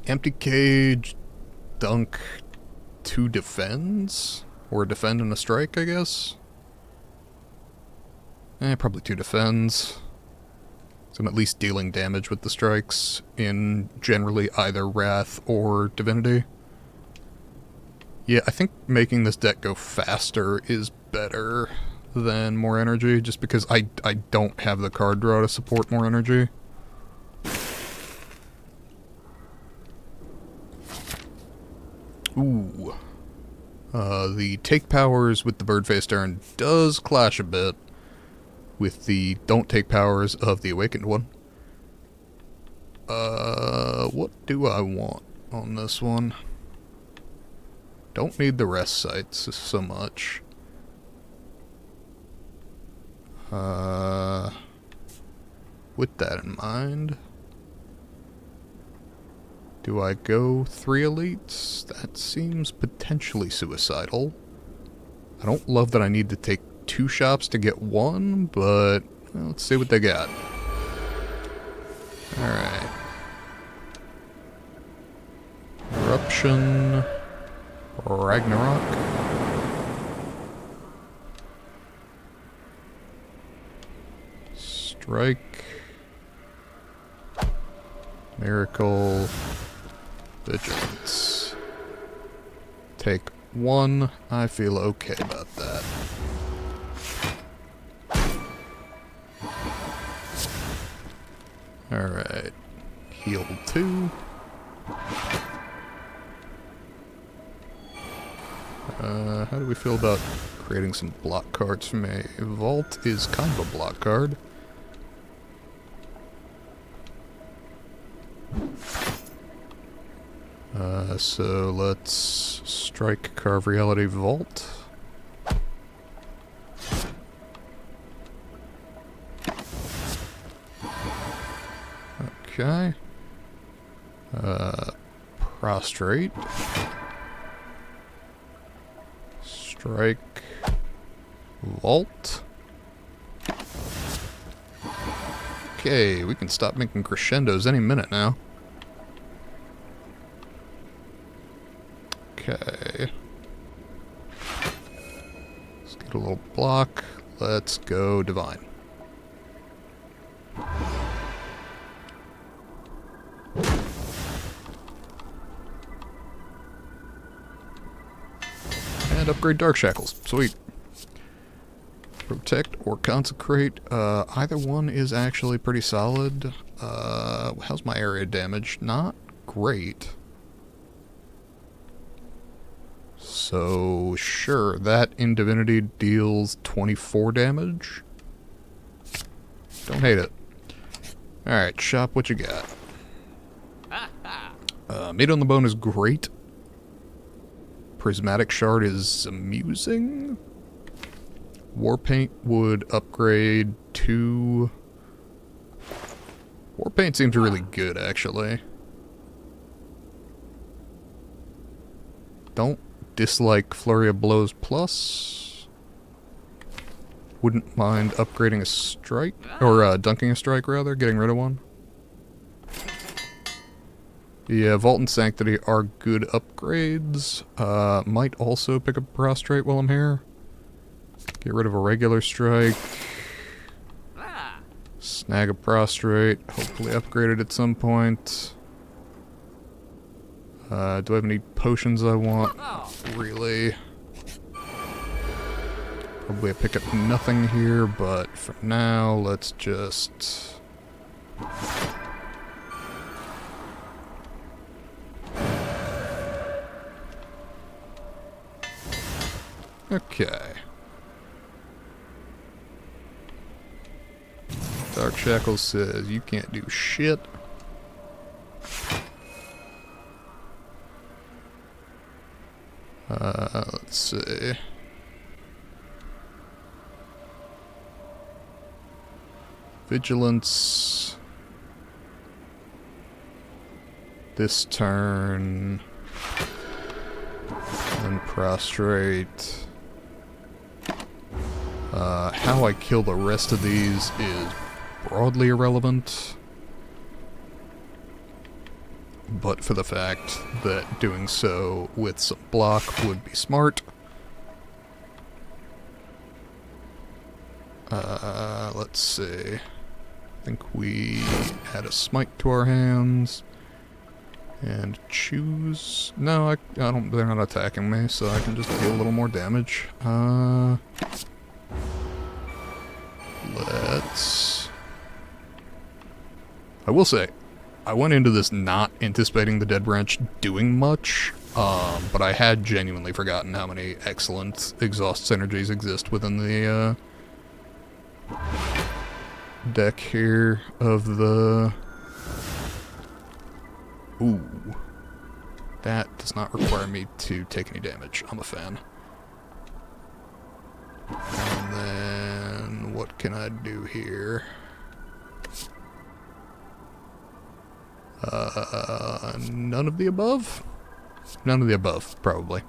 Empty Cage, Dunk, 2 defends? Or defend and a strike, I guess? Probably 2 defends. So I'm at least dealing damage with the strikes in generally either Wrath or Divinity. Yeah, I think making this deck go faster is better than more energy, just because I don't have the card draw to support more energy. Ooh. The take powers with the Birdface turn does clash a bit with the don't take powers of the Awakened one. What do I want on this one? Don't need the rest sites so much. With that in mind, do I go 3 elites? That seems potentially suicidal. I don't love that I need to take 2 shops to get 1, but well, let's see what they got. Alright. Eruption. Ragnarok. Strike. Miracle. Vigilance. Take 1. I feel okay about that. Alright. Heal 2. How do we feel about creating some block cards from a vault? Is kind of a block card. So let's strike Carve Reality Vault. Okay. Prostrate. Strike. Vault. Okay, we can stop making crescendos any minute now. Okay. Let's get a little block. Let's go Divine. And upgrade Dark Shackles. Sweet. Protect or Consecrate. Either one is actually pretty solid. How's my area damage? Not great. So, sure, that in Divinity deals 24 damage. Don't hate it. Alright, shop, what you got? Meat on the Bone is great. Prismatic Shard is amusing. Warpaint would upgrade to... Warpaint seems really good, actually. Don't dislike Flurry of Blows Plus. Wouldn't mind upgrading a strike, or dunking a strike rather, getting rid of one. Yeah, Vault and Sanctity are good upgrades. Might also pick up Prostrate while I'm here. Get rid of a regular strike. Snag a Prostrate, hopefully upgrade it at some point. Do I have any potions I want? Really? Probably I pick up nothing here, but for now, let's just... Okay. Dark Shackles says you can't do shit. Let's see. Vigilance. This turn. And Prostrate. How I kill the rest of these is broadly irrelevant. But for the fact that doing so with some block would be smart. Let's see. I think we add a smite to our hands. And choose... No, I don't... They're not attacking me, so I can just deal a little more damage. Let's... I will say, I went into this not anticipating the Dead Branch doing much, but I had genuinely forgotten how many excellent exhaust synergies exist within the deck here of the... Ooh. That does not require me to take any damage. I'm a fan. And then, what can I do here? None of the above? None of the above, probably.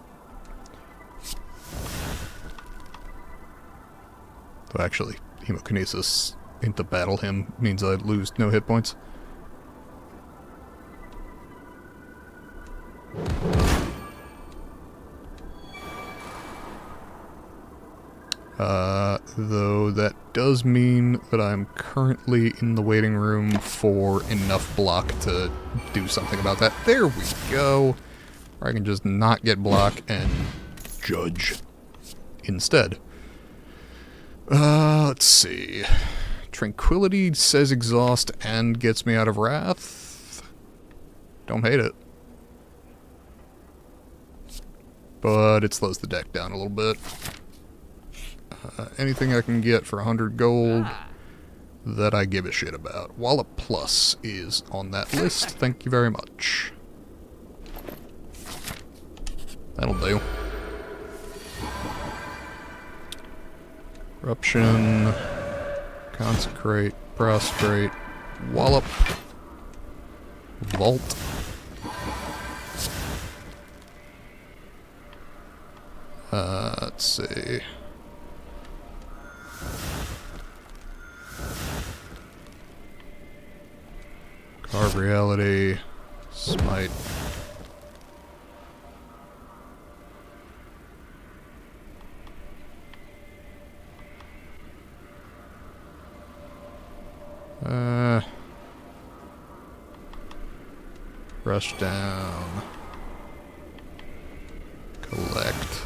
Though actually, hemokinesis into battle him means I lose no hit points. Though that does mean that I'm currently in the waiting room for enough block to do something about that. There we go! Or I can just not get block and judge instead. Let's see. Tranquility says exhaust and gets me out of wrath. Don't hate it. But it slows the deck down a little bit. Anything I can get for 100 gold that I give a shit about. Wallop Plus is on that list. Thank you very much. That'll do. Eruption. Consecrate. Prostrate. Wallop. Vault. Let's see. Carve Reality. Smite. Rush down. Collect.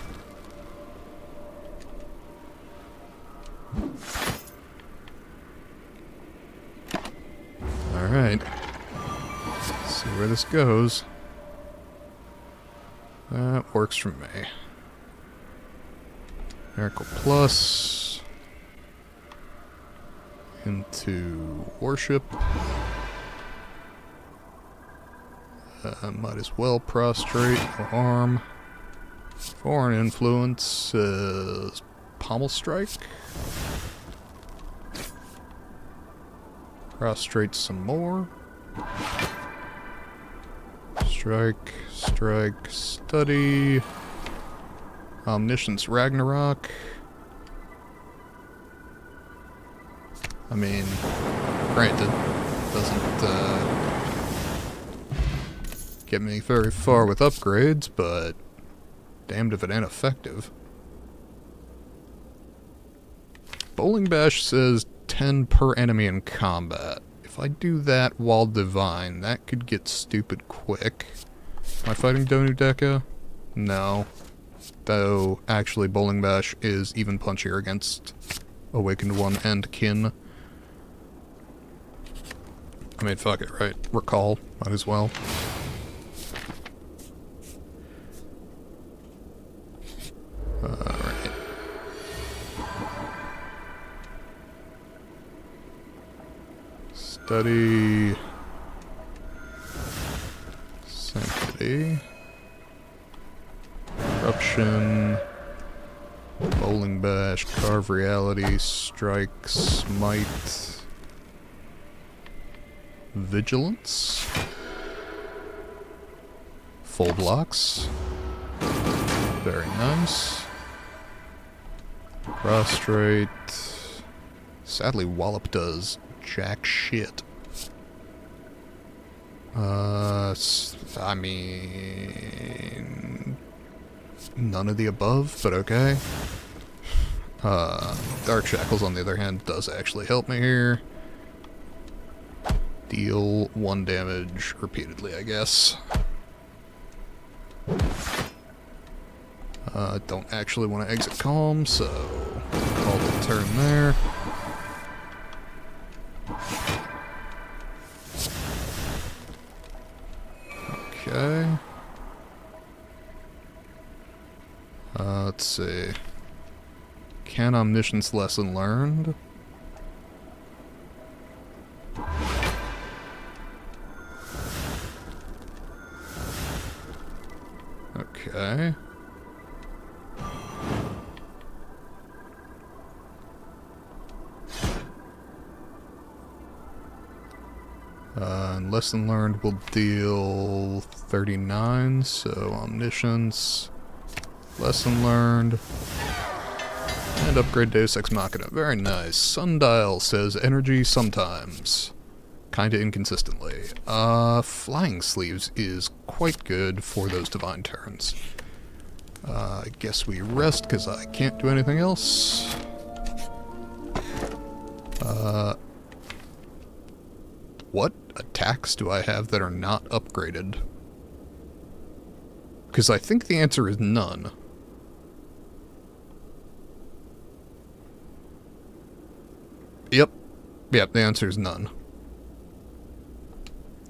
Alright. Let's see where this goes. That works for me. Miracle Plus. Into Worship. Might as well prostrate or harm. Foreign Influence is Pommel Strike. Prostrate some more. Strike, strike, study. Omniscience Ragnarok. I mean, granted, doesn't get me very far with upgrades, but damned if it ain't effective. Bowling Bash says 10 per enemy in combat. If I do that while divine, that could get stupid quick. Am I fighting Donu Deka? No. Though, actually, Bowling Bash is even punchier against Awakened One and Kin. I mean, fuck it, right? Recall, might as well. Alright. Study. Sanctity. Corruption. Bowling Bash. Carve Reality. Strike. Smite. Vigilance. Full blocks. Very nice. Prostrate. Sadly, Wallop does jack shit. I mean... none of the above, but okay. Dark Shackles, on the other hand, does actually help me here. Deal 1 damage repeatedly, I guess. Don't actually want to exit Calm, so call the turn there. Okay. Let's see. Can Omniscience lesson learned? And lesson learned will deal 39, so omniscience, lesson learned, and upgrade Deus Ex Machina. Very nice. Sundial says energy sometimes. Kinda inconsistently. Flying Sleeves is quite good for those divine turns. I guess we rest because I can't do anything else. What attacks do I have that are not upgraded? Because I think the answer is none. Yep, the answer is none.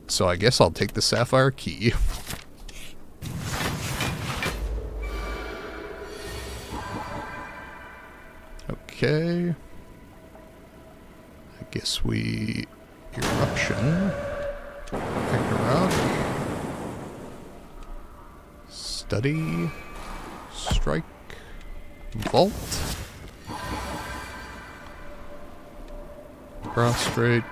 So I guess I'll take the Sapphire Key. Okay. I guess we... Eruption. Ragnarok. Study. Strike. Vault. Prostrate.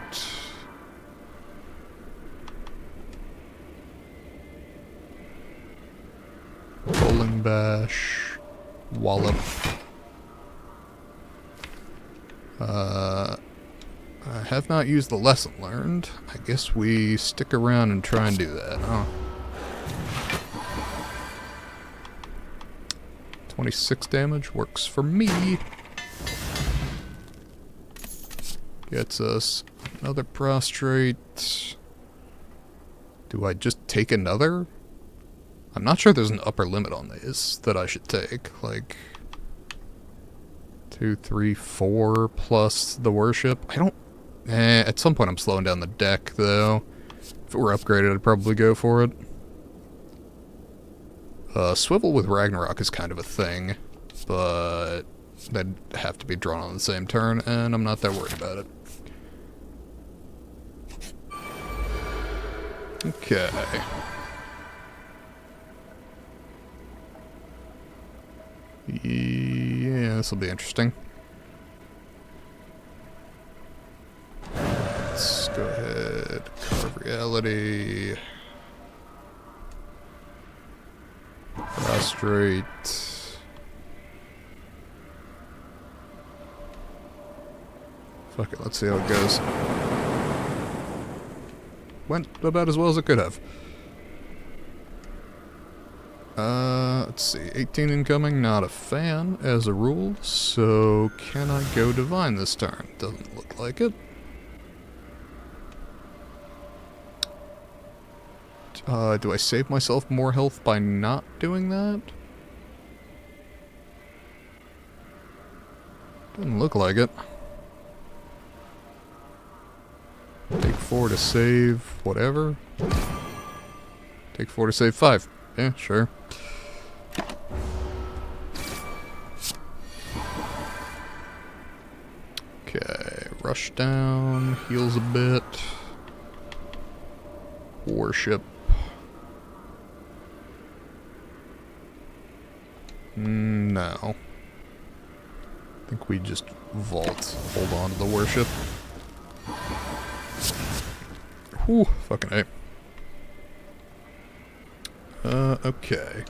Bowling Bash. Wallop. I have not used the lesson learned. I guess we stick around and try and do that, huh? 26 damage works for me. Gets us another prostrate. Do I just take another? I'm not sure there's an upper limit on these that I should take. Like 2, 3, 4 plus the worship. I don't... at some point I'm slowing down the deck, though. If it were upgraded, I'd probably go for it. Swivel with Ragnarok is kind of a thing, but they'd have to be drawn on the same turn, and I'm not that worried about it. Okay. Yeah, this will be interesting. Let's go ahead, carve reality. Prostrate. Fuck it, let's see how it goes. Went about as well as it could have. Let's see, 18 incoming, not a fan as a rule, so can I go divine this turn? Doesn't look like it. Do I save myself more health by not doing that? Doesn't look like it. Take 4 to save whatever. Take 4 to save 5. Yeah, sure. Okay, rush down, heals a bit. Worship. No. I think we just vault. Hold on to the worship. Whew, fucking A. Okay.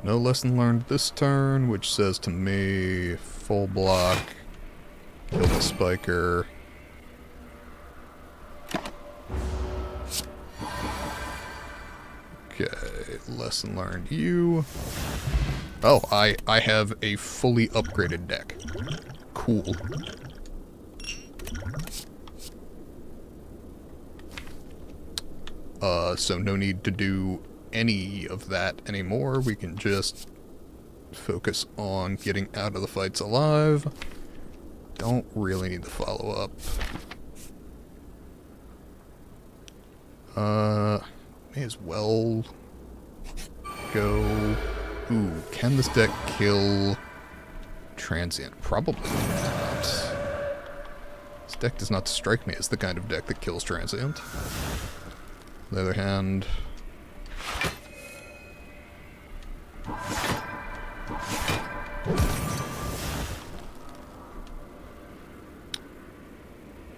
No lesson learned this turn, which says to me, full block, kill the spiker. Okay, lesson learned you. Oh, I have a fully upgraded deck. Cool. So no need to do any of that anymore. We can just focus on getting out of the fights alive. Don't really need to follow up. May as well go... Ooh, can this deck kill Transient? Probably not. This deck does not strike me as the kind of deck that kills Transient. On the other hand...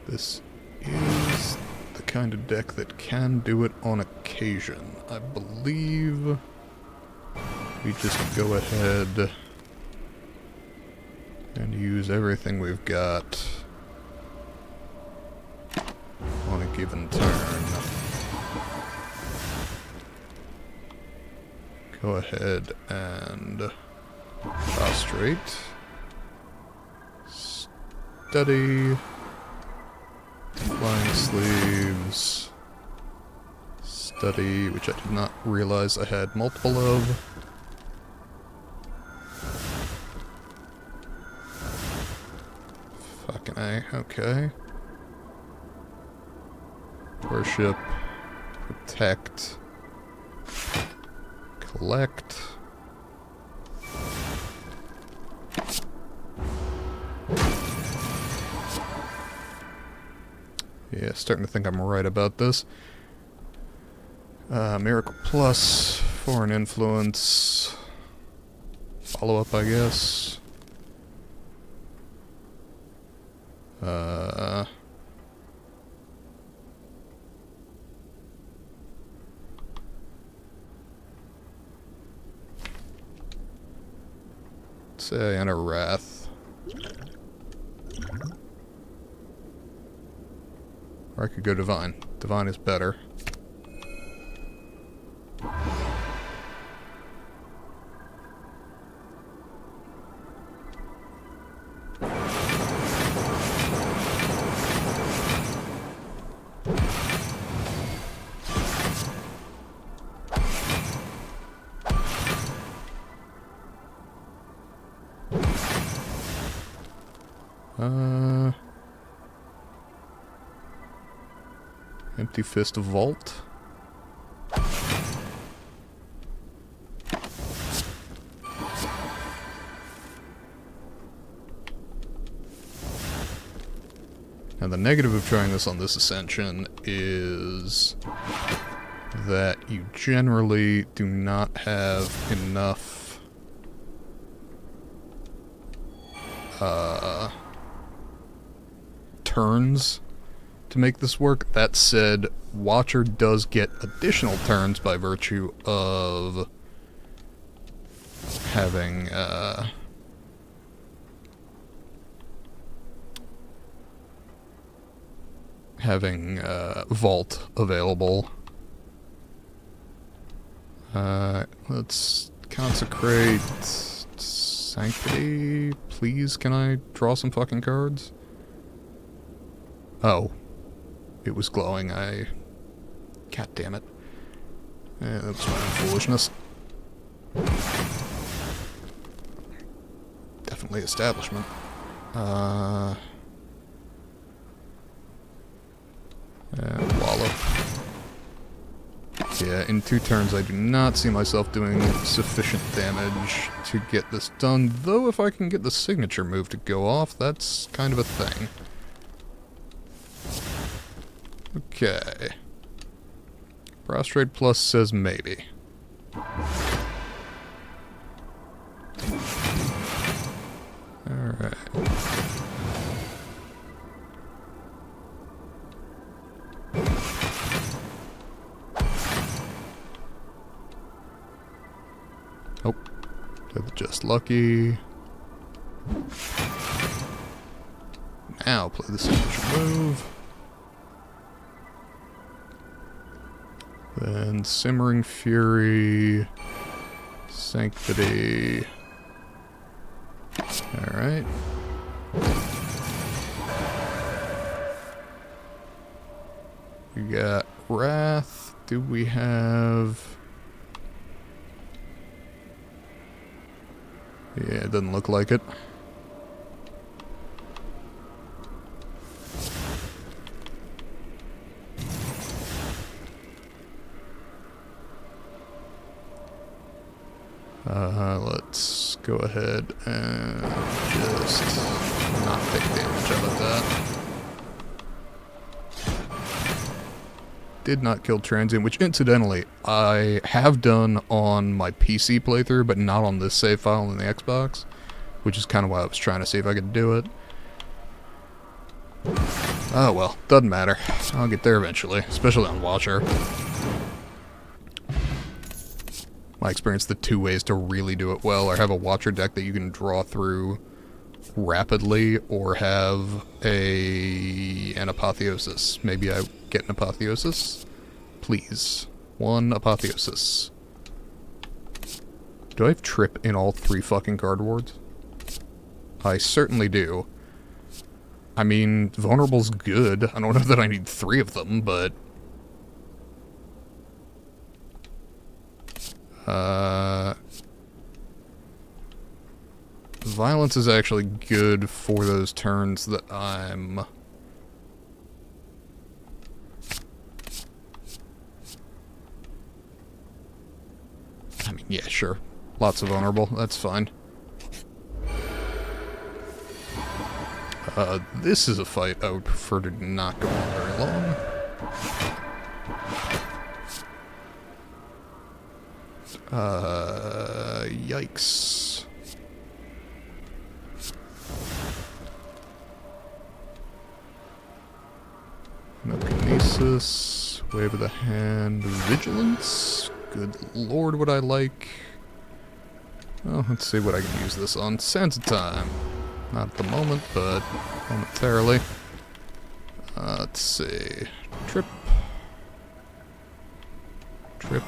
This is the kind of deck that can do it on occasion. I believe we just go ahead and use everything we've got on a given turn. Go ahead and prostrate. Study. Flying sleeves. Study, which I did not realize I had multiple of. Fucking A, okay. Worship. Protect. Collect. Yeah, starting to think I'm right about this. Miracle Plus, Foreign Influence. Follow-up, I guess. Say, and a Wrath. Or I could go Divine. Divine is better. Empty Fist Vault. Now the negative of trying this on this Ascension is that you generally do not have enough turns to make this work. That said, Watcher does get additional turns by virtue of having Vault available. Let's consecrate Sanctity. Please, can I draw some fucking cards? Oh. It was glowing. God damn it. Yeah, that was my own foolishness. Definitely establishment. Wallop. Yeah, in 2 turns I do not see myself doing sufficient damage to get this done, though if I can get the signature move to go off, that's kind of a thing. Okay. Prostrate Plus says maybe. Alright. Oh. Play the Just Lucky. Now play the signature move. Then Simmering Fury, Sanctity. Alright. We got Wrath. Do we have... Yeah, it doesn't look like it. Let's go ahead and just not take damage out of that. Did not kill Transient, which incidentally, I have done on my PC playthrough, but not on this save file in the Xbox, which is kind of why I was trying to see if I could do it. Oh well, doesn't matter. I'll get there eventually, especially on Watcher. My experience, the two ways to really do it well are have a Watcher deck that you can draw through rapidly, or have an Apotheosis. Maybe I get an Apotheosis? Please. One Apotheosis. Do I have Trip in all three fucking card wards? I certainly do. I mean, Vulnerable's good. I don't know that I need 3 of them, but... Violence is actually good for those turns that I'm... I mean, yeah, sure. Lots of Vulnerable. That's fine. This is a fight I would prefer to not go on very long. Yikes. No Kinesis, Wave of the Hand, Vigilance. Good lord, what I like. Well, let's see what I can use this on. Sands of Time. Not at the moment, but momentarily. Let's see. Trip. Trip.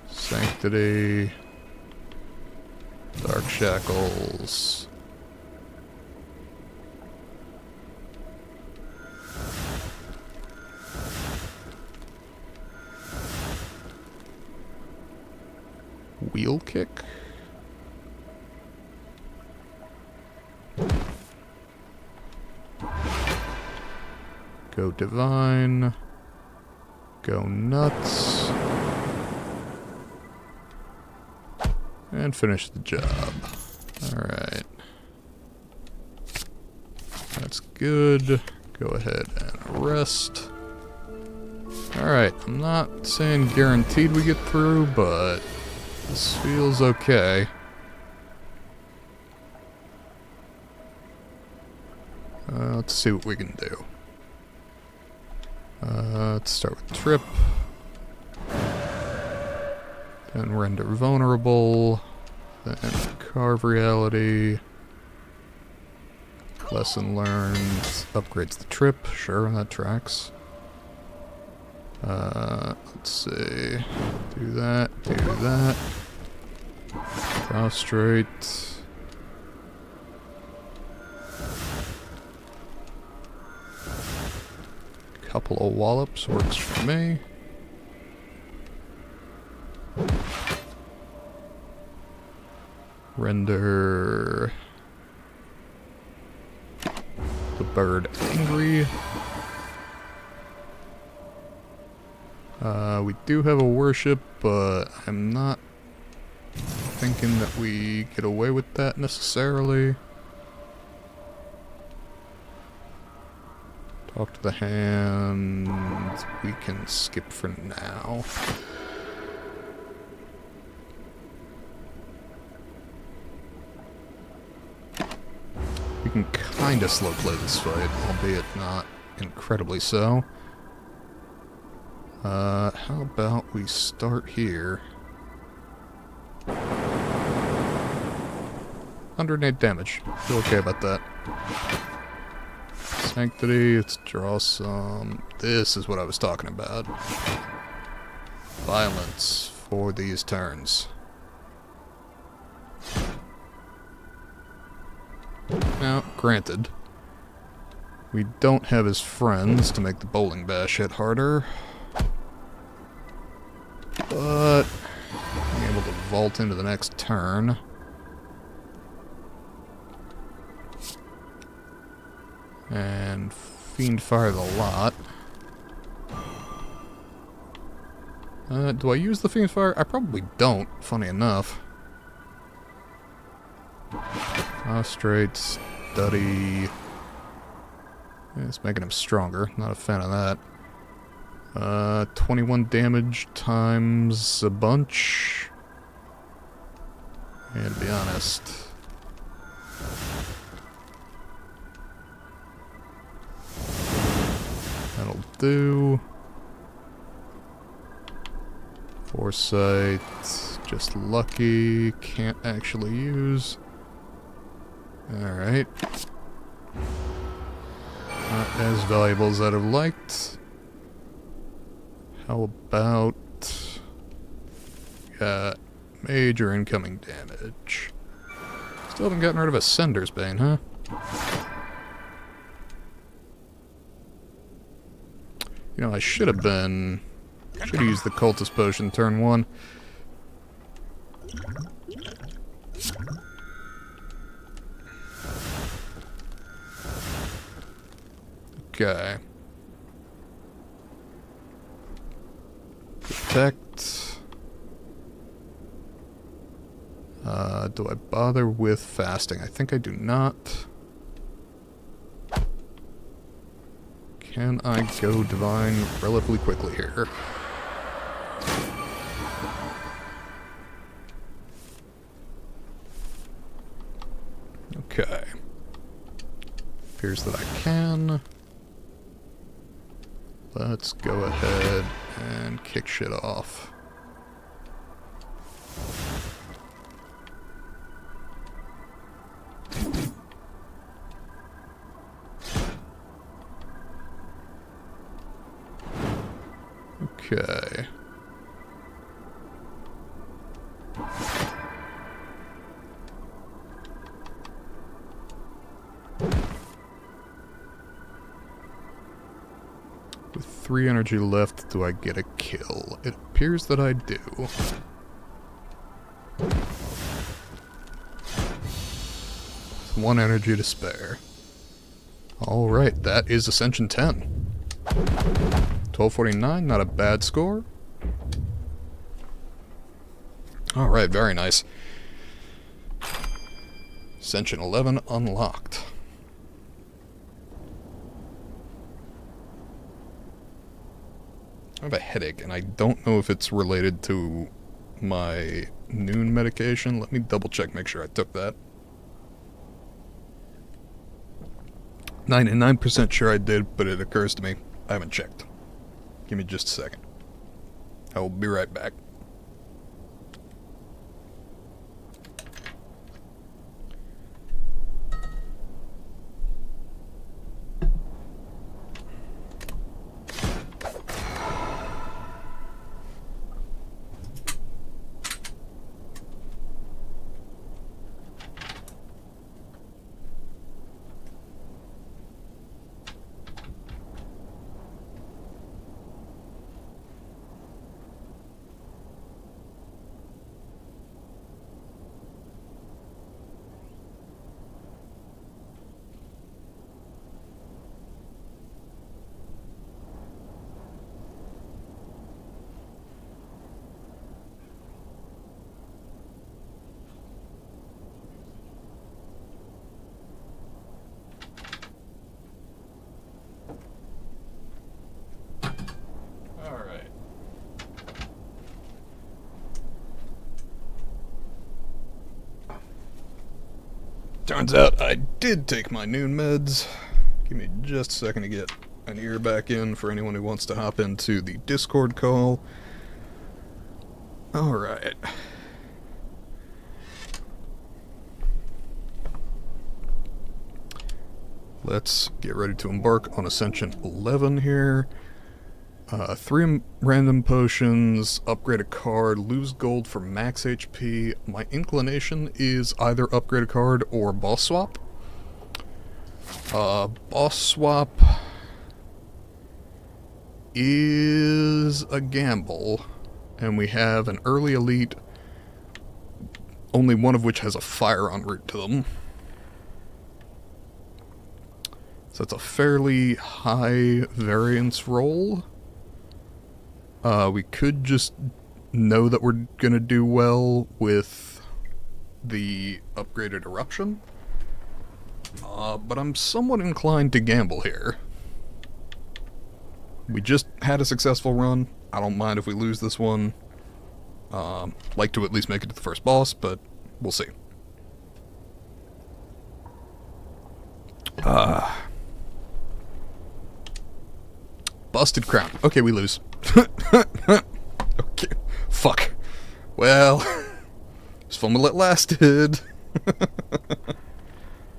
Sanctity. Dark Shackles. Wheel Kick. Go Divine. Go Nuts. And finish the job. Alright. That's good. Go ahead and rest. Alright, I'm not saying guaranteed we get through, but this feels okay. Let's see what we can do. Let's start with Trip. Then Render Vulnerable. Then Carve Reality. Lesson Learned. Upgrades the Trip. Sure, that tracks. Let's see. Do that. Do that. Prostrate. Couple of wallops works for me. Render the bird angry. We do have a worship, but I'm not thinking that we get away with that necessarily. Talk to the hand. We can skip for now. We can kind of slow play this fight, albeit not incredibly so. How about we start here? 108 damage. Feel okay about that. Sanctity, let's draw some... This is what I was talking about. Violence for these turns. Now, granted, we don't have his friends to make the bowling bash hit harder. But being able to vault into the next turn. And Fiend Fire the lot. Do I use the Fiend Fire? I probably don't, funny enough. Prostrate, Study. Yeah, it's making him stronger. Not a fan of that. 21 damage times a bunch. And to be honest, do. Foresight, just lucky, can't actually use. Alright. Not as valuable as I'd have liked. How about... got major incoming damage. Still haven't gotten rid of Ascender's Bane, huh? You know, I should have used the Cultist Potion turn 1. Okay. Protect. Do I bother with fasting? I think I do not. Can I go divine relatively quickly here? Okay. Appears that I can. Let's go ahead and kick shit off. Okay. With 3 energy left, do I get a kill? It appears that I do. With 1 energy to spare. Alright, that is Ascension 10. 1249, not a bad score. Alright, very nice. Ascension 11 unlocked. I have a headache, and I don't know if it's related to my noon medication. Let me double check, make sure I took that. 99% sure I did, but it occurs to me I haven't checked. Give me just a second. I will be right back. Turns out I did take my noon meds. Give me just a second to get an ear back in for anyone who wants to hop into the Discord call. Alright. Let's get ready to embark on Ascension 11 here. 3 random potions, upgrade a card, lose gold for max HP. My inclination is either upgrade a card or boss swap. Boss swap is a gamble, and we have an early elite, only one of which has a fire en route to them. So that's a fairly high variance roll. We could just know that we're gonna do well with the upgraded eruption. But I'm somewhat inclined to gamble here. We just had a successful run. I don't mind if we lose this one. Like to at least make it to the first boss, but we'll see. busted crown. Okay, we lose. Okay. Fuck. Well, it's fun while it lasted.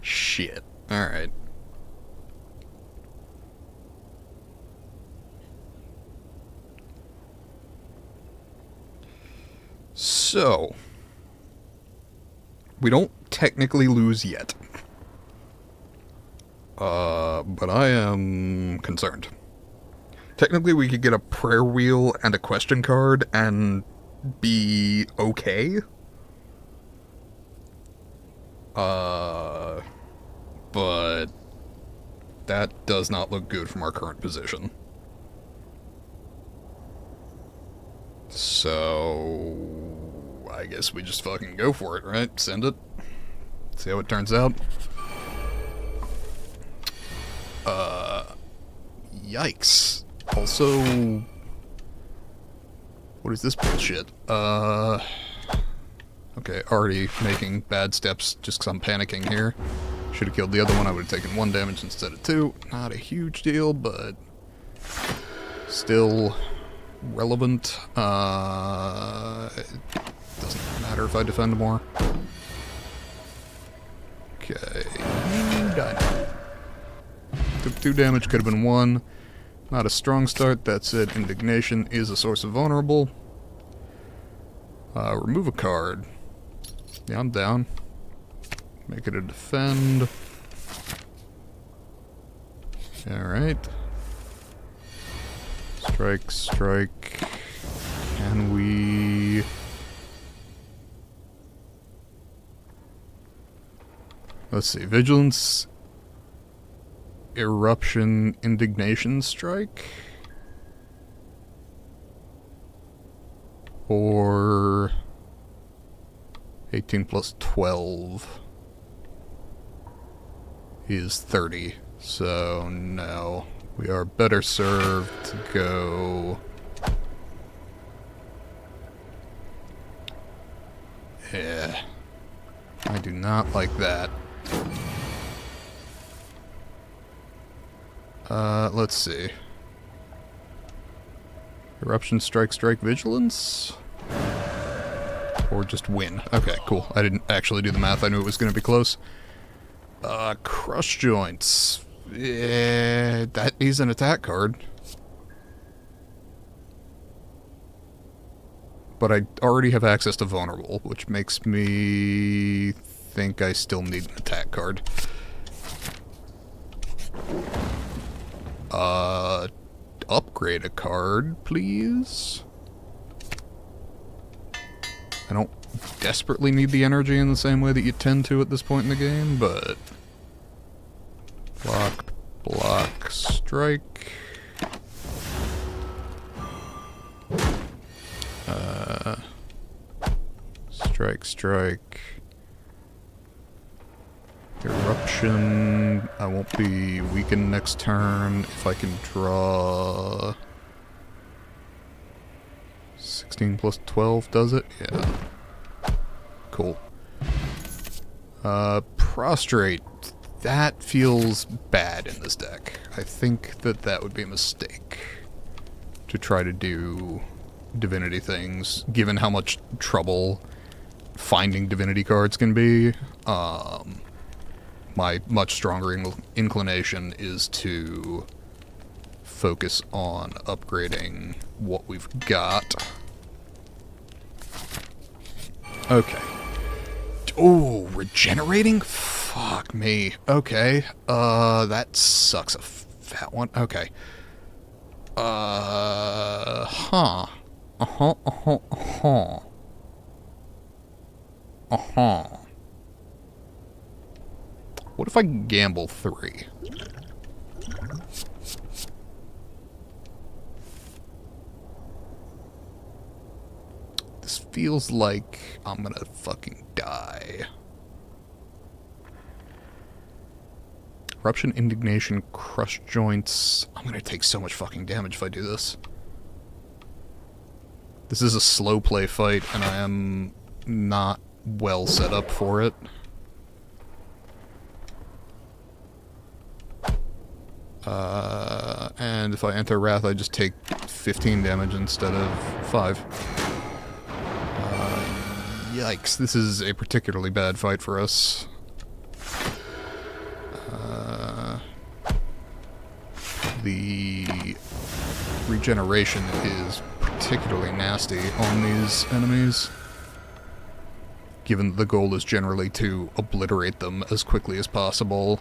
Shit. Alright. So, we don't technically lose yet. But I am concerned. Technically, we could get a prayer wheel and a question card and be okay. But that does not look good from our current position. So, I guess we just fucking go for it, right? Send it. See how it turns out. Yikes. Also, what is this bullshit? Okay, already making bad steps just because I'm panicking here. Should have killed the other one. I would have taken 1 damage instead of 2. Not a huge deal, but still relevant. It doesn't matter if I defend more. Okay, done. Took 2 damage, could have been 1. Not a strong start, that's it. Indignation is a source of vulnerable. Remove a card. Yeah, I'm down. Make it a defend. Alright. Strike, strike. Can we... Let's see, Vigilance, Eruption, Indignation Strike? Or 18 plus 12 is 30, so no. We are better served to go... Yeah. I do not like that. Let's see. Eruption, strike, strike, vigilance? Or just win. Okay, cool. I didn't actually do the math. I knew it was going to be close. Crush joints. Yeah, that is an attack card. But I already have access to vulnerable, which makes me think I still need an attack card. Upgrade a card, please. I don't desperately need the energy in the same way that you tend to at this point in the game, but... Block, block, strike. Strike, strike. Eruption. I won't be weakened next turn if I can draw... 16 plus 12 does it? Yeah. Cool. Prostrate. That feels bad in this deck. I think that that would be a mistake to try to do divinity things, given how much trouble finding divinity cards can be. My much stronger inclination is to focus on upgrading what we've got. Okay. Oh, regenerating? Fuck me. Okay. That sucks a fat one. Okay. Huh. What if I gamble 3? This feels like I'm gonna fucking die. Eruption, Indignation, Crush Joints. I'm gonna take so much fucking damage if I do this. This is a slow play fight, and I am not well set up for it. and if I enter Wrath, I just take 15 damage instead of 5. Yikes, this is a particularly bad fight for us. The regeneration is particularly nasty on these enemies, given that the goal is generally to obliterate them as quickly as possible.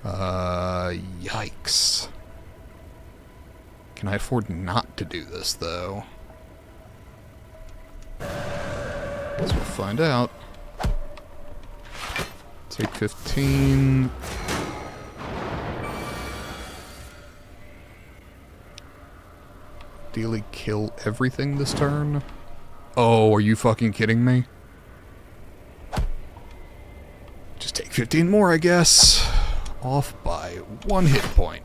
Yikes. Can I afford not to do this, though? Guess we'll find out. Take 15. Ideally kill everything this turn? Oh, are you fucking kidding me? Just take 15 more, I guess. Off by 1 hit point.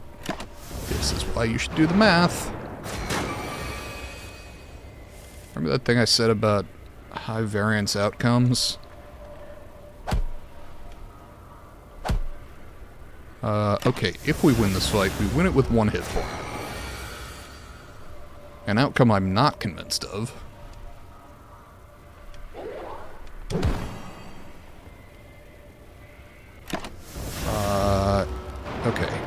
This is why you should do the math. Remember that thing I said about high variance outcomes? Okay, if we win this fight, we win it with 1 hit point. An outcome I'm not convinced of. Okay.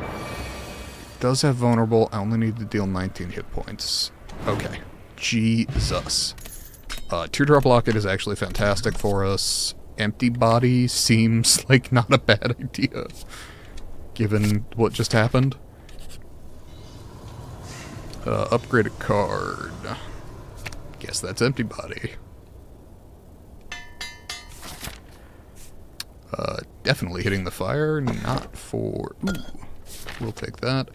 Does have vulnerable. I only need to deal 19 hit points. Okay. Jesus. Teardrop Locket is actually fantastic for us. Empty Body seems like not a bad idea, given what just happened. Upgrade a card. Guess that's Empty Body. Definitely hitting the fire, not for... Ooh, we'll take that.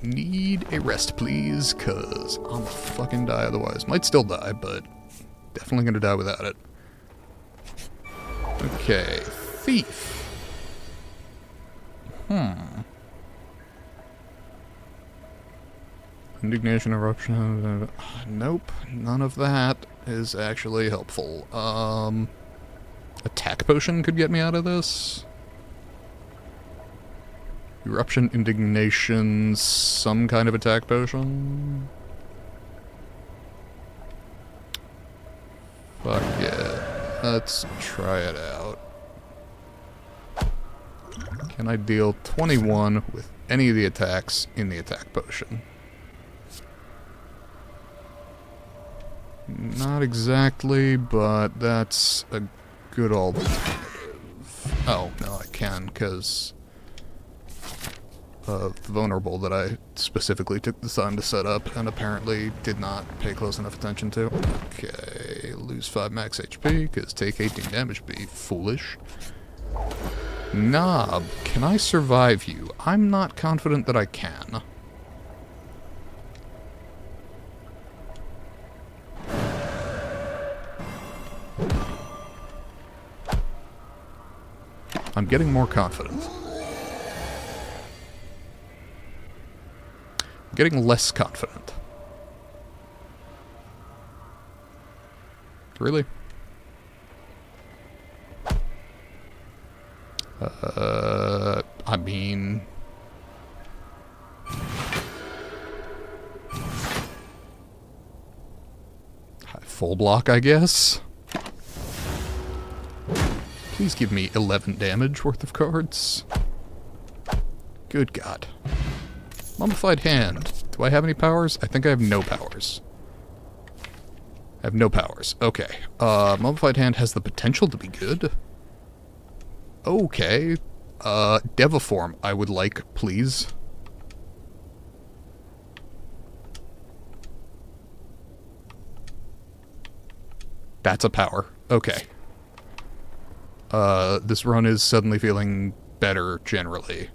Need a rest, please, because I'm gonna fucking die otherwise. Might still die, but definitely gonna die without it. Okay, Thief. Indignation, Eruption... Nope, none of that is actually helpful. Attack Potion could get me out of this. Eruption, Indignation, some kind of Attack Potion. Fuck yeah. Let's try it out. Can I deal 21 with any of the attacks in the Attack Potion? Not exactly, but that's a good alternative. Oh, no, I can, because of the vulnerable that I specifically took the time to set up and apparently did not pay close enough attention to. Okay, lose 5 max HP, because take 18 damage would be foolish. Knob, can I survive you? I'm not confident that I can. I'm getting more confident. I'm getting less confident. Really? I mean... full block, I guess? Please give me 11 damage worth of cards. Good God. Mummified Hand. Do I have any powers? I think I have no powers. I have no powers. Okay. Mummified Hand has the potential to be good. Okay. Deviform, I would like, please. That's a power. Okay. This run is suddenly feeling better, generally.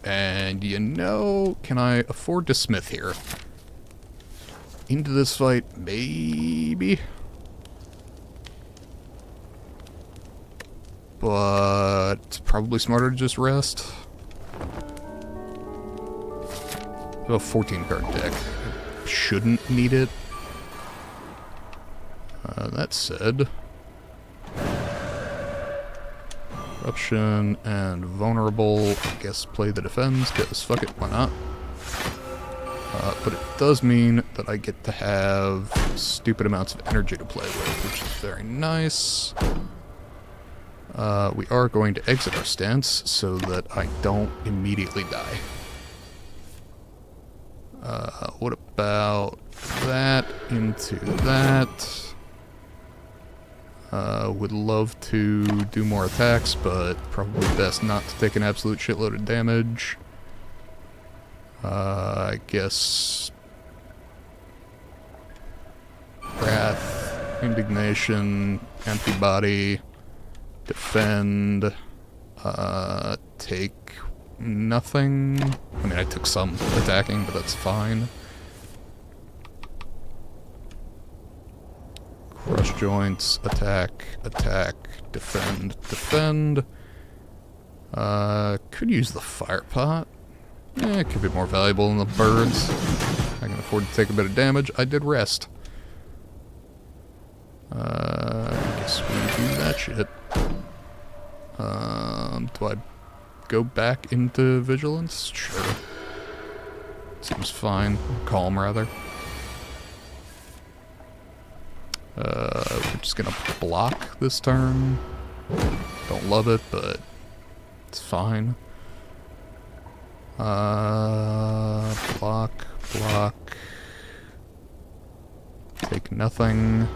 And, you know, can I afford to smith here? Into this fight, maybe? But it's probably smarter to just rest. I have a 14 card deck. I shouldn't need it. That said, Corruption and vulnerable. I guess play the defense, because fuck it, why not? But it does mean that I get to have stupid amounts of energy to play with, which is very nice. We are going to exit our stance so that I don't immediately die. What about that into that? Would love to do more attacks, but probably best not to take an absolute shitload of damage. I guess Wrath, Indignation, Antibody, Defend, take nothing. I mean, I took some attacking, but that's fine. Crush Joints, attack, attack, defend, defend. Could use the Fire Pot. It could be more valuable than the birds. I can afford to take a bit of damage. I did rest. I guess we do that shit. Do I go back into Vigilance? Sure. Seems fine. Calm, rather. We're just gonna block this turn. Don't love it, but it's fine. Block, block. Take nothing.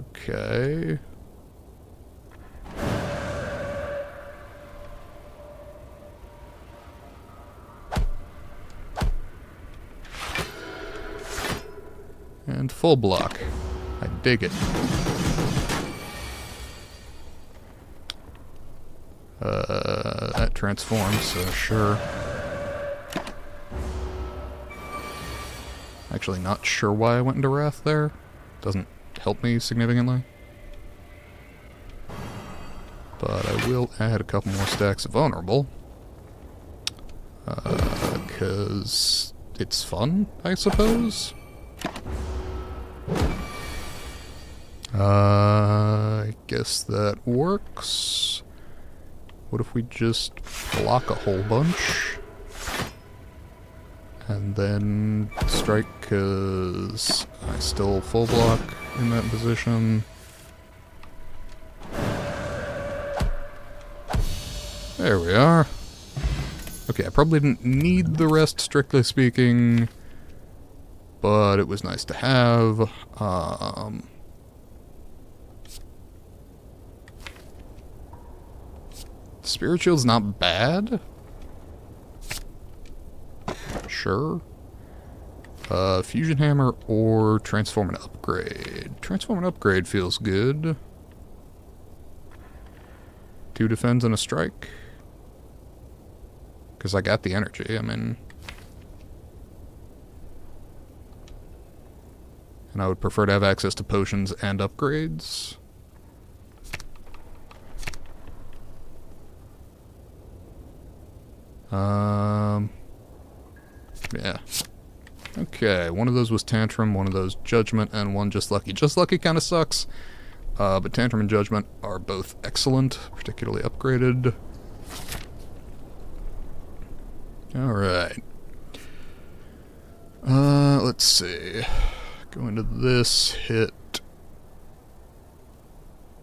Okay. And full block. I dig it. That transforms, so sure. Actually not sure why I went into Wrath there. Doesn't help me significantly. But I will add a couple more stacks of Vulnerable. Because it's fun, I suppose. I guess that works. What if we just block a whole bunch? And then strike, because I still full block in that position. There we are. Okay, I probably didn't need the rest, strictly speaking, but it was nice to have. Spirit Shield's not bad. Sure. Fusion Hammer or Transform and Upgrade. Transform and Upgrade feels good. 2 defends and a strike. Because I got the energy, I mean. And I would prefer to have access to potions and upgrades. Yeah. Okay, one of those was Tantrum, one of those Judgment, and one Just Lucky. Just Lucky kind of sucks, but Tantrum and Judgment are both excellent, particularly upgraded. Alright. Let's see. Go into this, hit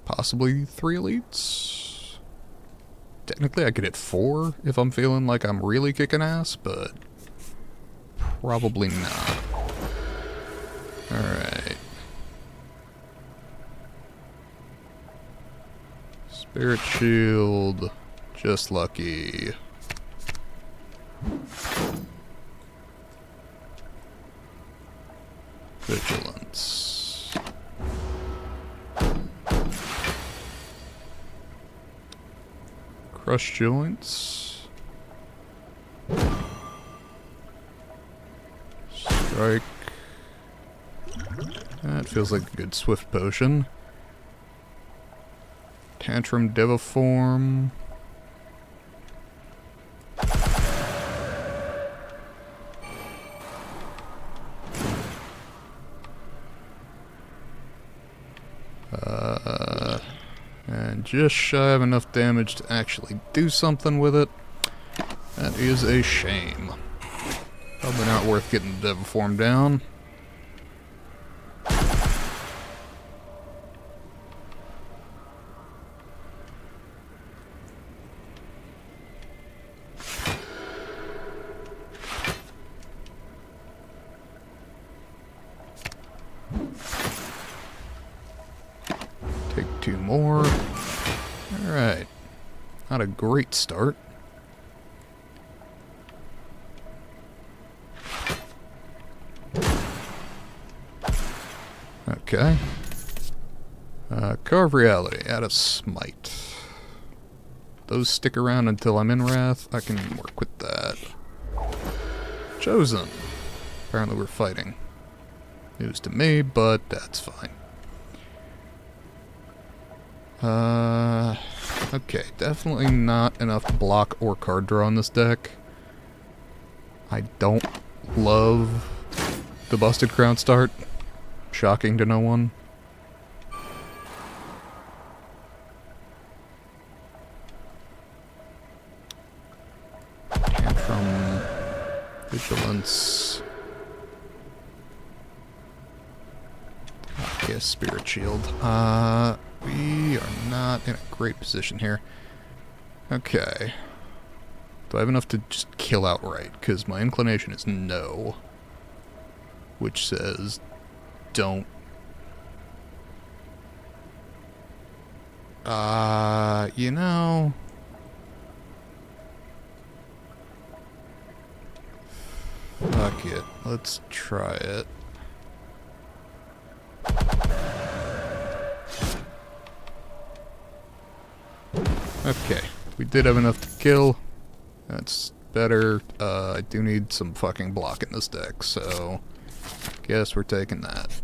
possibly 3 elites. Technically I could hit 4 if I'm feeling like I'm really kicking ass, but probably not. Alright. Spirit Shield, Just Lucky. Vigilance. Crush Joints. Strike. That feels like a good swift potion. Tantrum Deviform. just shy of enough damage to actually do something with it. That is a shame. Probably not worth getting the Devil Form down. Take 2 more. Alright. Not a great start. Okay. Carve Reality, add a Smite. Those stick around until I'm in Wrath. I can work with that. Chosen. Apparently we're fighting. News to me, but that's fine. Okay, definitely not enough block or card draw on this deck. I don't love the Busted Crown start. Shocking to no one. Tantrum, Vigilance. Okay, Spirit Shield. We are not in a great position here. Okay. Do I have enough to just kill outright? Because my inclination is no. Which says, don't. You know. Fuck it. Let's try it. Okay, we did have enough to kill. That's better. I do need some fucking block in this deck, so guess we're taking that.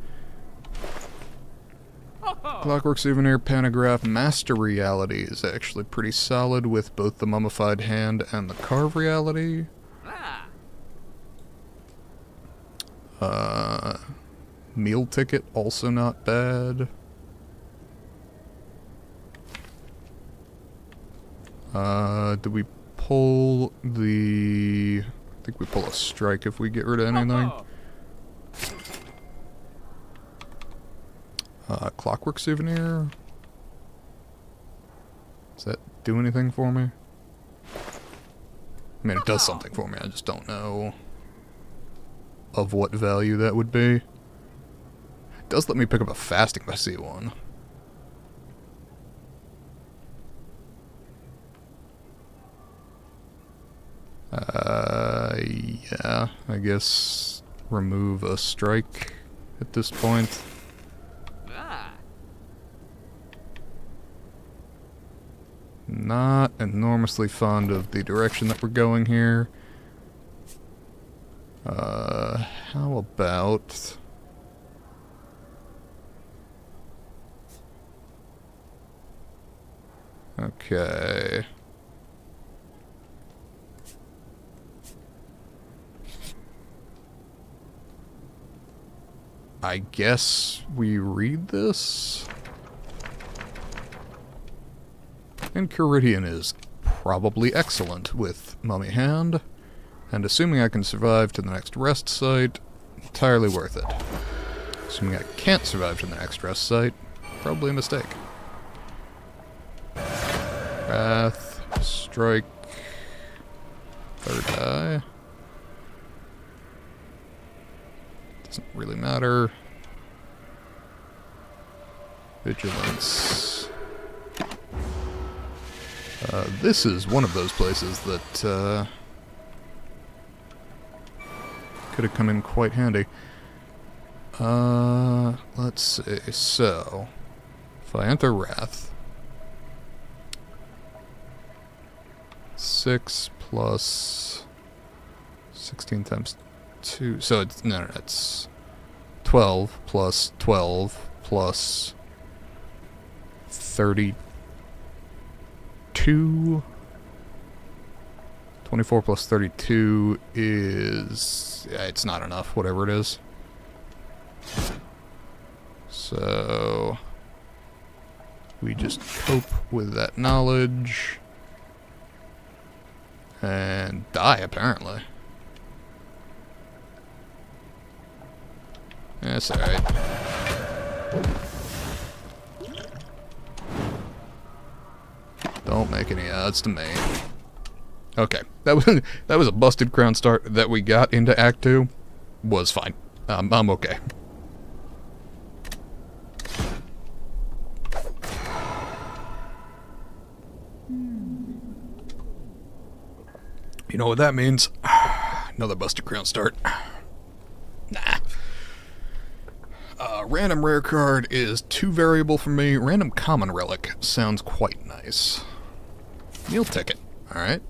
Clockwork Souvenir, Pantograph, Master Reality is actually pretty solid with both the Mummified Hand and the Carve Reality. Meal Ticket, also not bad. Do we pull the... I think we pull a strike if we get rid of anything. Clockwork Souvenir? Does that do anything for me? I mean, it does something for me, I just don't know of what value that would be. It does let me pick up a fasting if I see one. Yeah, I guess remove a strike at this point. Not enormously fond of the direction that we're going here. How about... Okay... I guess we read this? And Caridian is probably excellent with Mummy Hand, and assuming I can survive to the next rest site, entirely worth it. Assuming I can't survive to the next rest site, probably a mistake. Wrath, Strike, Third Eye. Doesn't really matter. Vigilance. This is one of those places that could have come in quite handy. Let's see. So, if I enter Wrath, 6 plus 16 times 2. So it's no, it's 12 plus 12 plus 32. 24 plus 32 is... yeah, it's not enough, whatever it is. So... We just cope with that knowledge. And die, apparently. That's alright. Don't make any odds to me. Okay, that was a busted crown start that we got into Act 2. Was fine. I'm okay. You know what that means? Another busted crown start. Nah. Random rare card is too variable for me. Random common relic sounds quite nice. Meal ticket. Alright.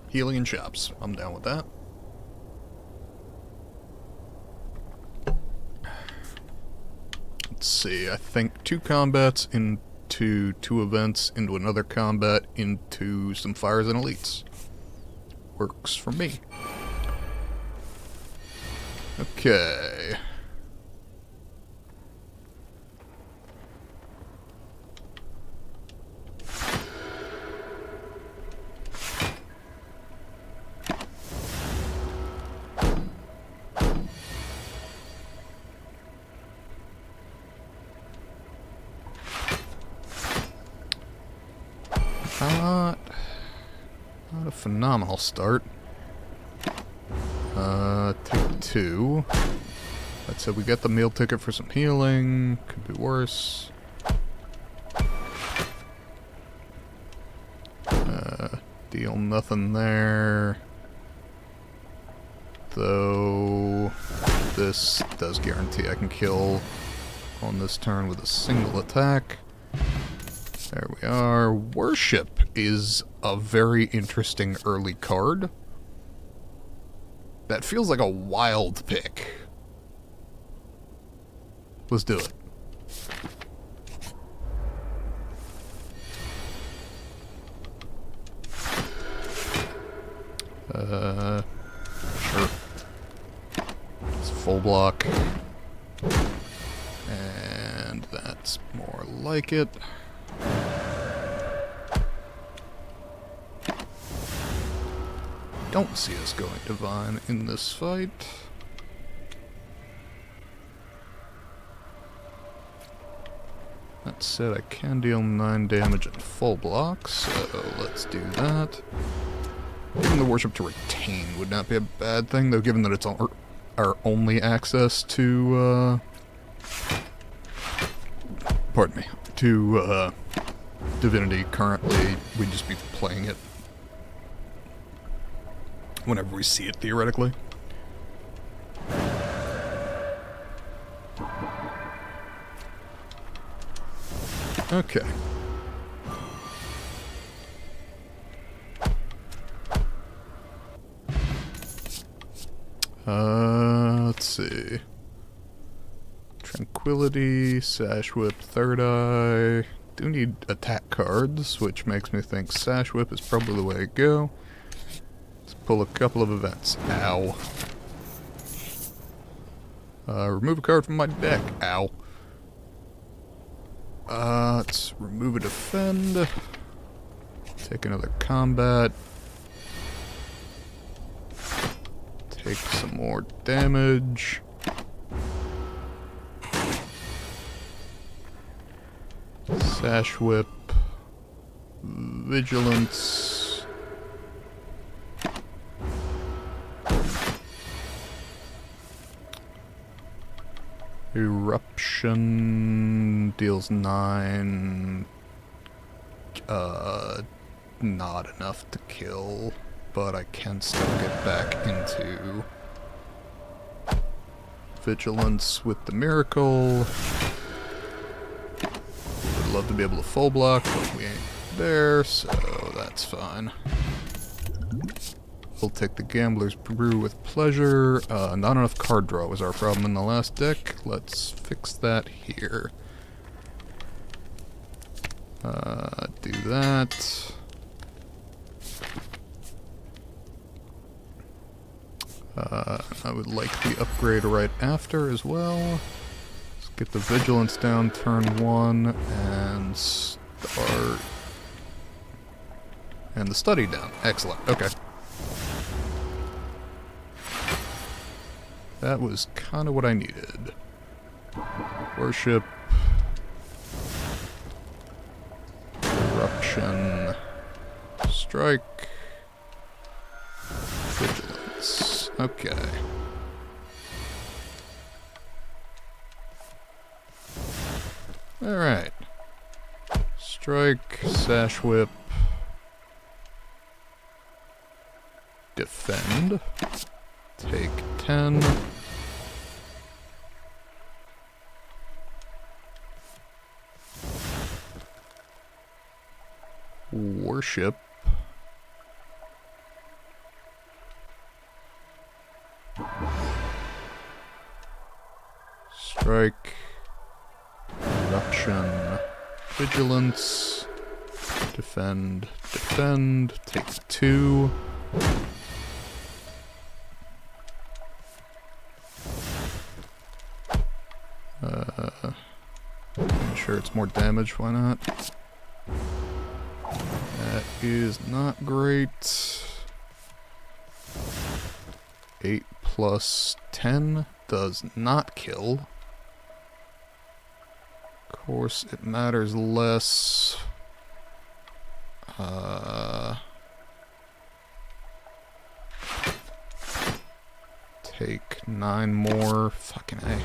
Healing and shops. I'm down with that. Let's see. I think 2 combats into 2 events into another combat into some fires and elites. Works for me. Okay. Not a phenomenal start. Take 2. That said, we got the meal ticket for some healing. Could be worse. Deal nothing there. Though this does guarantee I can kill on this turn with a single attack. There we are. Worship is a very interesting early card. That feels like a wild pick. Let's do it. Sure. It's full block. And that's more like it. Don't see us going divine in this fight. That said, I can deal 9 damage in full block, so let's do that. Giving the worship to retain would not be a bad thing, though, given that it's our only access to, pardon me, to, divinity currently. We'd just be playing it whenever we see it, theoretically. Okay. Let's see. Tranquility, Sash Whip, Third Eye. Do need attack cards, which makes me think Sash Whip is probably the way to go. Let's pull a couple of events. Ow. Remove a card from my deck. Ow. Let's remove a defend. Take another combat. Take some more damage. Sash Whip. Vigilance. Eruption deals 9. Not enough to kill, but I can still get back into Vigilance with the Miracle. Would love to be able to full block, but we ain't there, so that's fine. We'll take the Gambler's Brew with pleasure. Not enough card draw was our problem in the last deck. Let's fix that here. Do that. I would like the upgrade right after as well. Let's Get the vigilance down turn 1 and start. And the study down. Excellent. Okay. That was kind of what I needed. Worship. Eruption. Strike. Vigilance. Okay. Alright. Strike, Sash Whip. Defend. Take 10. Worship. Strike. Eruption. Vigilance. Defend. Defend. Take 2. I'm sure it's more damage, why not? That is not great. 8 plus 10 does not kill. Of course, it matters less. Take 9 more. Fucking A.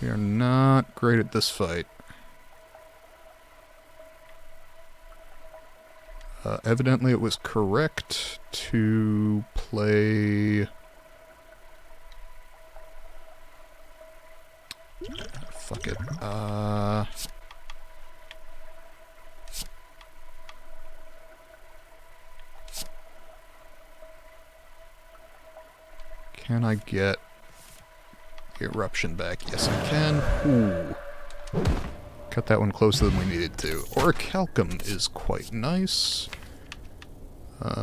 We are not great at this fight. Evidently it was correct to play... Fuck it. Can I get the eruption back? Yes, I can. Ooh. Cut that one closer than we needed to. Orichalcum is quite nice.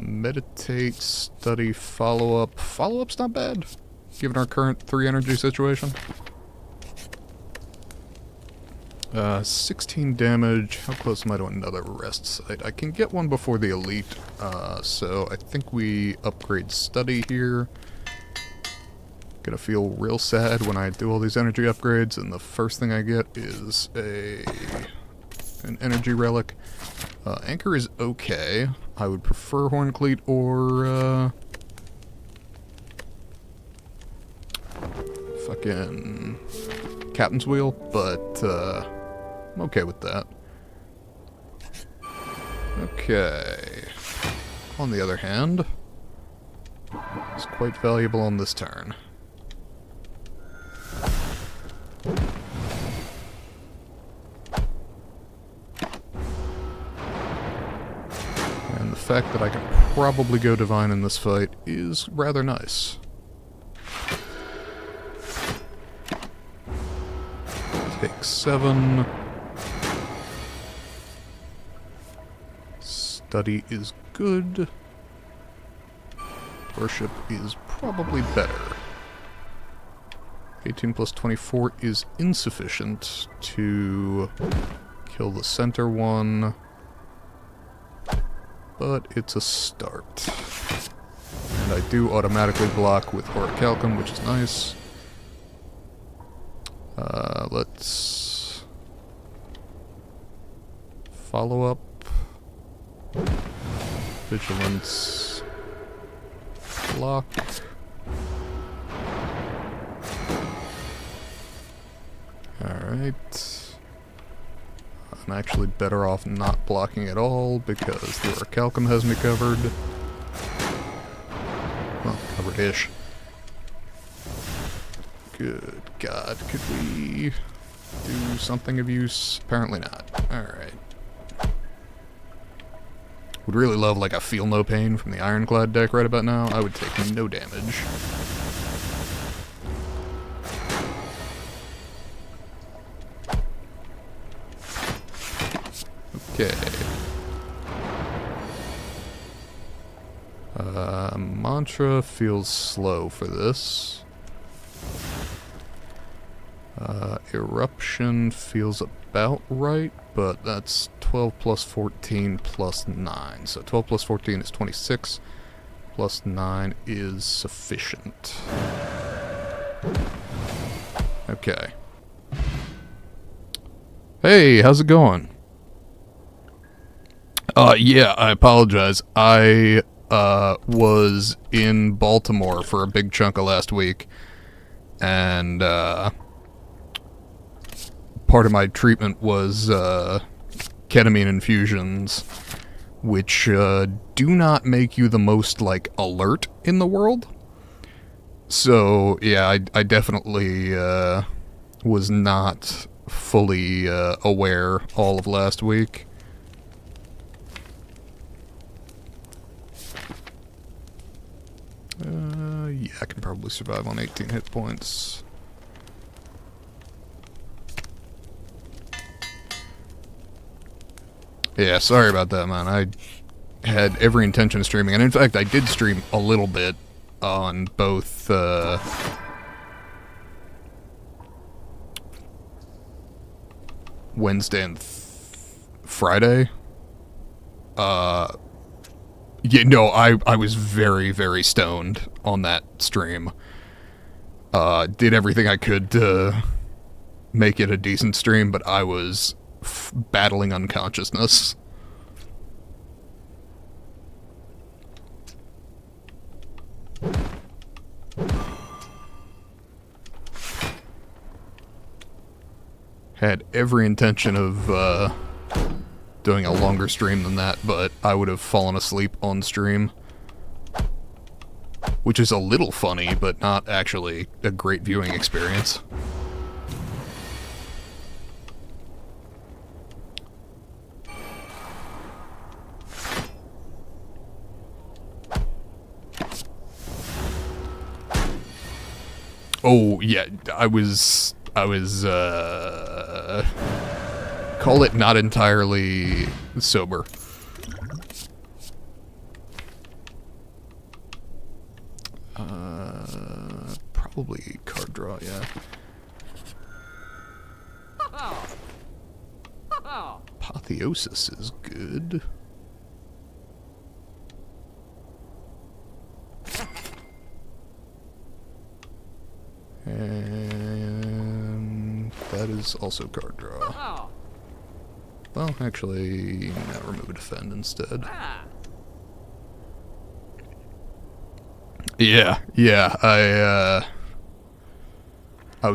Meditate, study, follow-up. Follow-up's not bad, given our current 3 energy situation. 16 damage. How close am I to another rest site? I can get one before the elite, so I think we upgrade study here. Gonna feel real sad when I do all these energy upgrades and the first thing I get is an energy relic. Anchor is okay. I would prefer Horncleat or fucking Captain's Wheel, but I'm okay with that. Okay. On the other hand, it's quite valuable on this turn. And the fact that I can probably go Divine in this fight is rather nice. Take 7. Study is good. Worship is probably better. 18 plus 24 is insufficient to kill the center one, but it's a start. And I do automatically block with Orichalcum, which is nice. Let's follow up. Vigilance. Block. Alright. I'm actually better off not blocking at all because the Orichalcum has me covered. Well, covered-ish. Good God, could we do something of use? Apparently not. Alright. Would really love like a Feel No Pain from the Ironclad deck right about now. I would take no damage. Okay. Mantra feels slow for this. Eruption feels about right, but that's 12 plus 14 plus 9. So 12 plus 14 is 26, plus 9 is sufficient. Okay. Hey, how's it going? Yeah, I apologize. I was in Baltimore for a big chunk of last week, and part of my treatment was ketamine infusions, which do not make you the most, like, alert in the world. So, yeah, I definitely was not fully aware all of last week. Yeah, I can probably survive on 18 hit points. Yeah, sorry about that, man. I had every intention of streaming, and in fact, I did stream a little bit on both, Wednesday and Friday. Yeah, no, I was very, very stoned on that stream. Did everything I could to make it a decent stream, but I was battling unconsciousness. Had every intention of doing a longer stream than that, but I would have fallen asleep on stream. Which is a little funny, but not actually a great viewing experience. Oh, yeah, I was, call it not entirely sober. Probably card draw, yeah. Apotheosis is good. And that is also card draw. Well, actually, now remove a defend instead. Yeah, I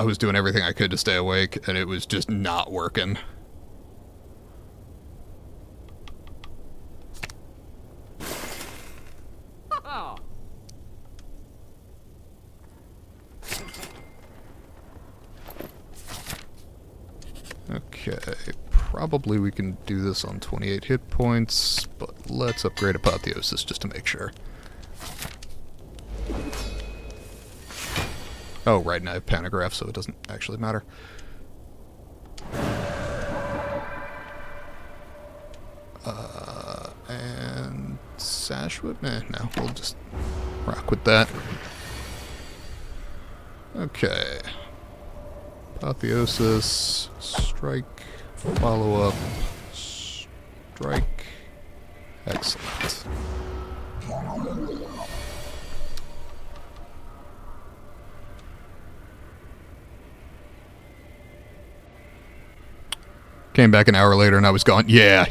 was doing everything I could to stay awake, and it was just not working. Okay, probably we can do this on 28 hit points, but let's upgrade Apotheosis just to make sure. Oh, right, and I have Panagraph, so it doesn't actually matter. And Sash Whip? No, we'll just rock with that. Okay. Apotheosis, strike, follow up, strike. Excellent. Came back an hour later and I was gone. Yeah.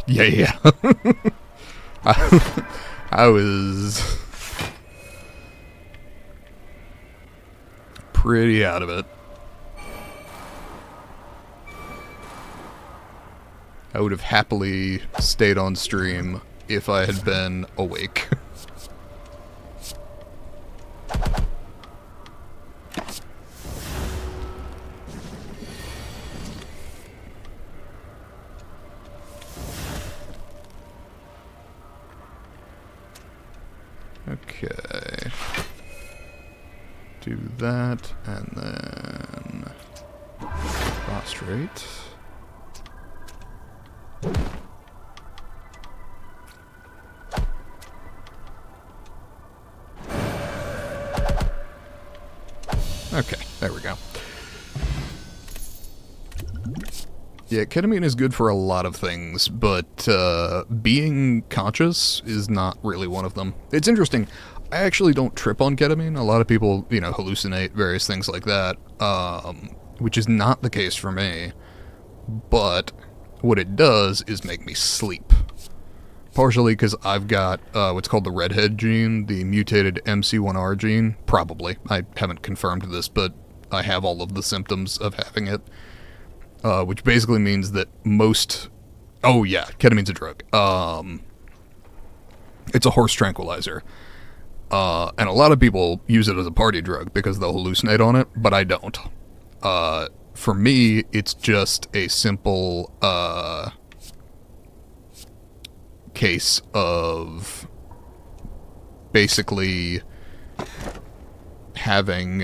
I was pretty out of it. I would have happily stayed on stream if I had been awake. Okay. Do that, and then prostrate. Okay, there we go. Yeah, ketamine is good for a lot of things, but being conscious is not really one of them. It's interesting. I actually don't trip on ketamine. A lot of people, hallucinate, various things like that, which is not the case for me. But what it does is make me sleep. Partially because I've got what's called the redhead gene, the mutated MC1R gene. Probably. I haven't confirmed this, but I have all of the symptoms of having it. Which basically means that most... Oh yeah, ketamine's a drug. It's a horse tranquilizer. And a lot of people use it as a party drug because they'll hallucinate on it, but I don't. For me, it's just a simple case of basically having...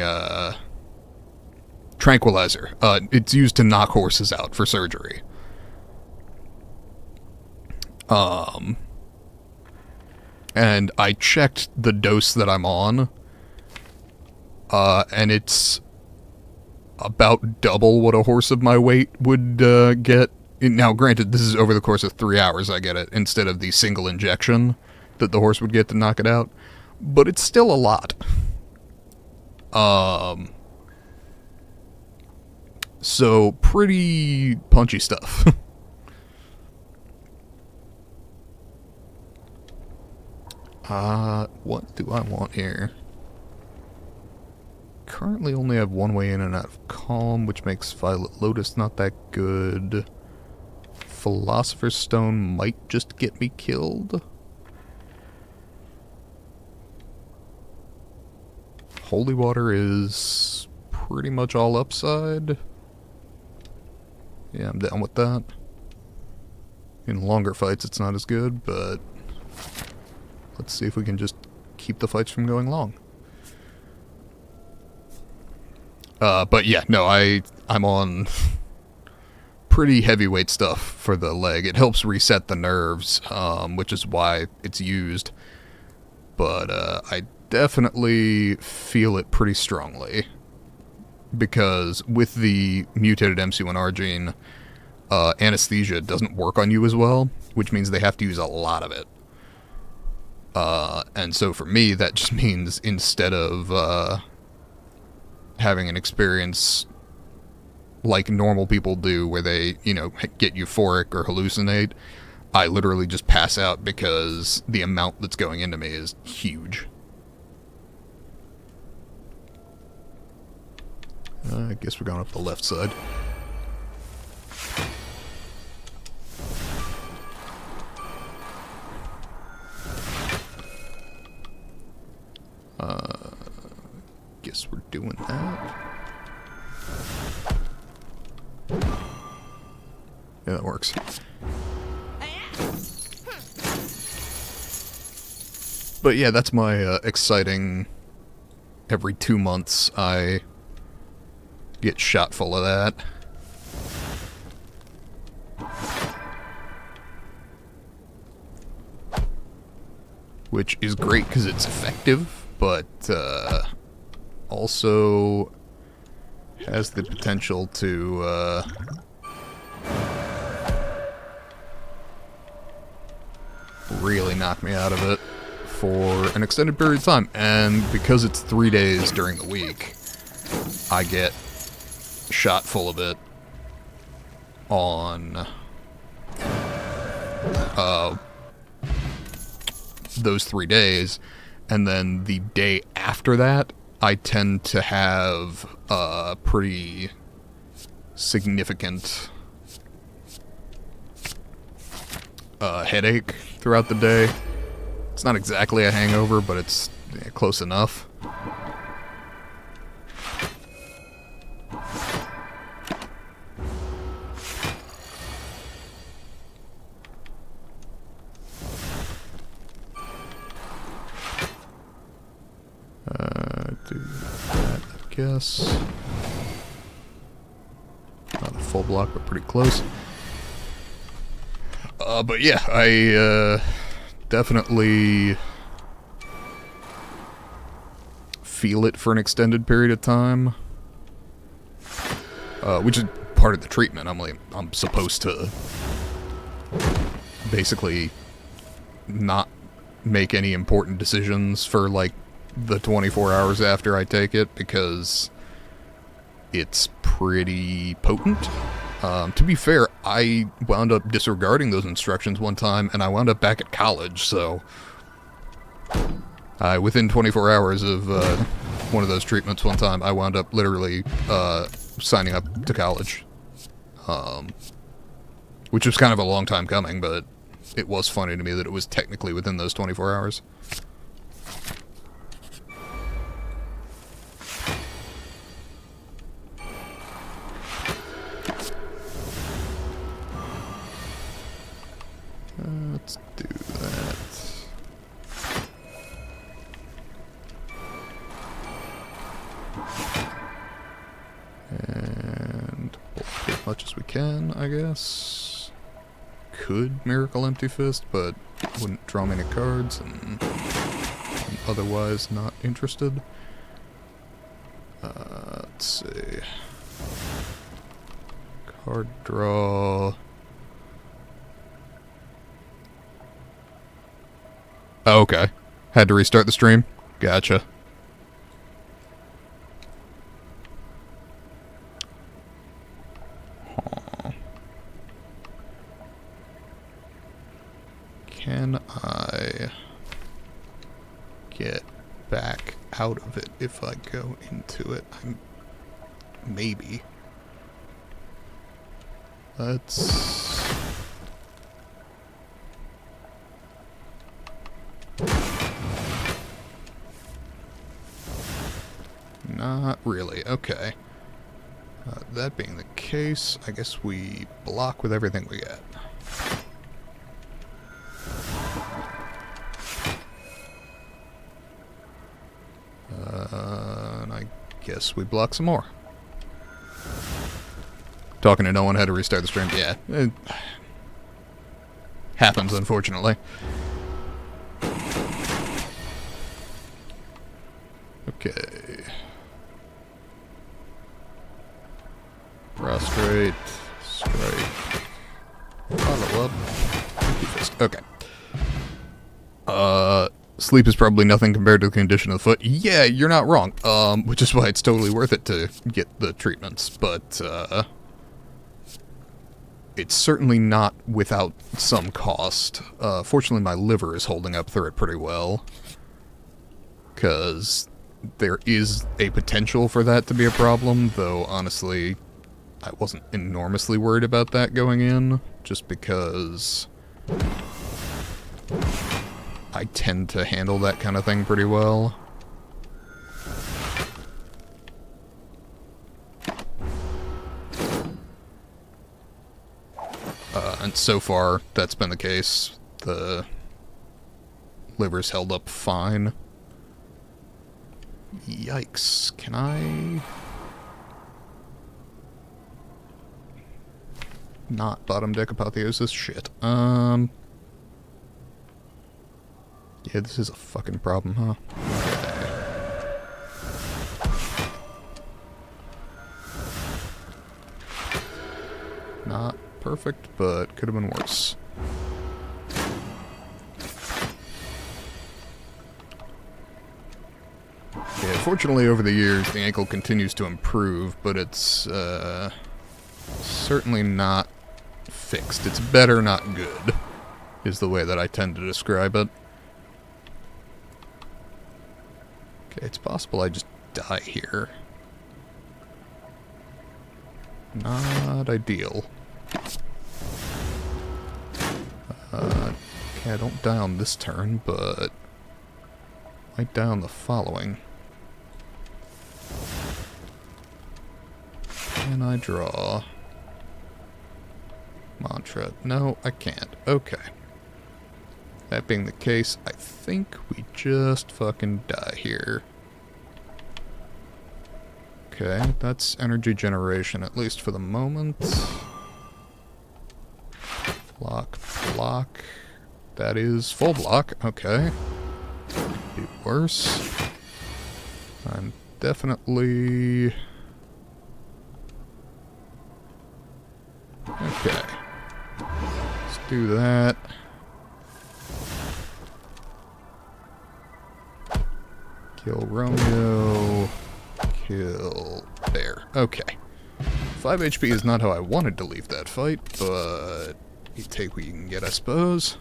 tranquilizer. It's used to knock horses out for surgery. And I checked the dose that I'm on, and it's about double what a horse of my weight would get. Now, granted, this is over the course of 3 hours I get it, instead of the single injection that the horse would get to knock it out. But it's still a lot. So, pretty punchy stuff. What do I want here? Currently only have one way in and out of Calm, which makes Violet Lotus not that good. Philosopher's Stone might just get me killed. Holy Water is pretty much all upside. Yeah, I'm down with that. In longer fights, it's not as good, but let's see if we can just keep the fights from going long. But yeah, no, I'm on pretty heavyweight stuff for the leg. It helps reset the nerves, which is why it's used. But I definitely feel it pretty strongly. Because with the mutated MC1R gene, anesthesia doesn't work on you as well, which means they have to use a lot of it. And so for me, that just means instead of having an experience like normal people do where they, get euphoric or hallucinate, I literally just pass out because the amount that's going into me is huge. I guess we're going up the left side. Guess we're doing that. Yeah, that works. But yeah, that's my exciting... Every 2 months I get shot full of that. Which is great because it's effective, but also has the potential to really knock me out of it for an extended period of time. And because it's 3 days during the week, I get shot full of it on those 3 days, and then the day after that I tend to have a pretty significant headache throughout the day. It's not exactly a hangover, but it's close enough. Do that, I guess. Not a full block, but pretty close. But yeah, I definitely feel it for an extended period of time. Which is part of the treatment. I'm supposed to basically not make any important decisions for, like, the 24 hours after I take it, because it's pretty potent. To be fair, I wound up disregarding those instructions one time, and I wound up back at college, so within 24 hours of one of those treatments one time, I wound up literally signing up to college. Which was kind of a long time coming, but it was funny to me that it was technically within those 24 hours. Let's do that. And block as much as we can, I guess. Could Miracle Empty Fist, but wouldn't draw many cards, and I'm otherwise not interested. Let's see. Card draw. Oh, okay. Had to restart the stream? Gotcha. Huh. Can I get back out of it if I go into it? Maybe. Let's... Not really. Okay. That being the case, I guess we block with everything we got. And I guess we block some more. Talking to no one, had to restart the stream. Yeah. It happens, unfortunately. Okay. Prostrate. Strike. Follow up. Okay. Sleep is probably nothing compared to the condition of the foot. Yeah, you're not wrong. Which is why it's totally worth it to get the treatments, but, it's certainly not without some cost. Fortunately, my liver is holding up through it pretty well. Because there is a potential for that to be a problem, though honestly, I wasn't enormously worried about that going in, just because I tend to handle that kind of thing pretty well. And so far, that's been the case. The liver's held up fine. Yikes. Can I... not bottom deck apotheosis? Shit. Yeah, this is a fucking problem, huh? Okay. Not perfect, but could have been worse. Yeah, fortunately over the years the ankle continues to improve, but it's certainly not fixed. It's better, not good, is the way that I tend to describe it. Okay, it's possible I just die here. Not ideal. Okay, I don't die on this turn, but might die on the following. Can I draw? Mantra. No, I can't. Okay. That being the case, I think we just fucking die here. Okay, that's energy generation, at least for the moment. Block, block. That is full block. Okay. Could be worse. I'm definitely... Do that. Kill Romeo. Kill Bear. Okay. 5 HP is not how I wanted to leave that fight, but you take what you can get, I suppose.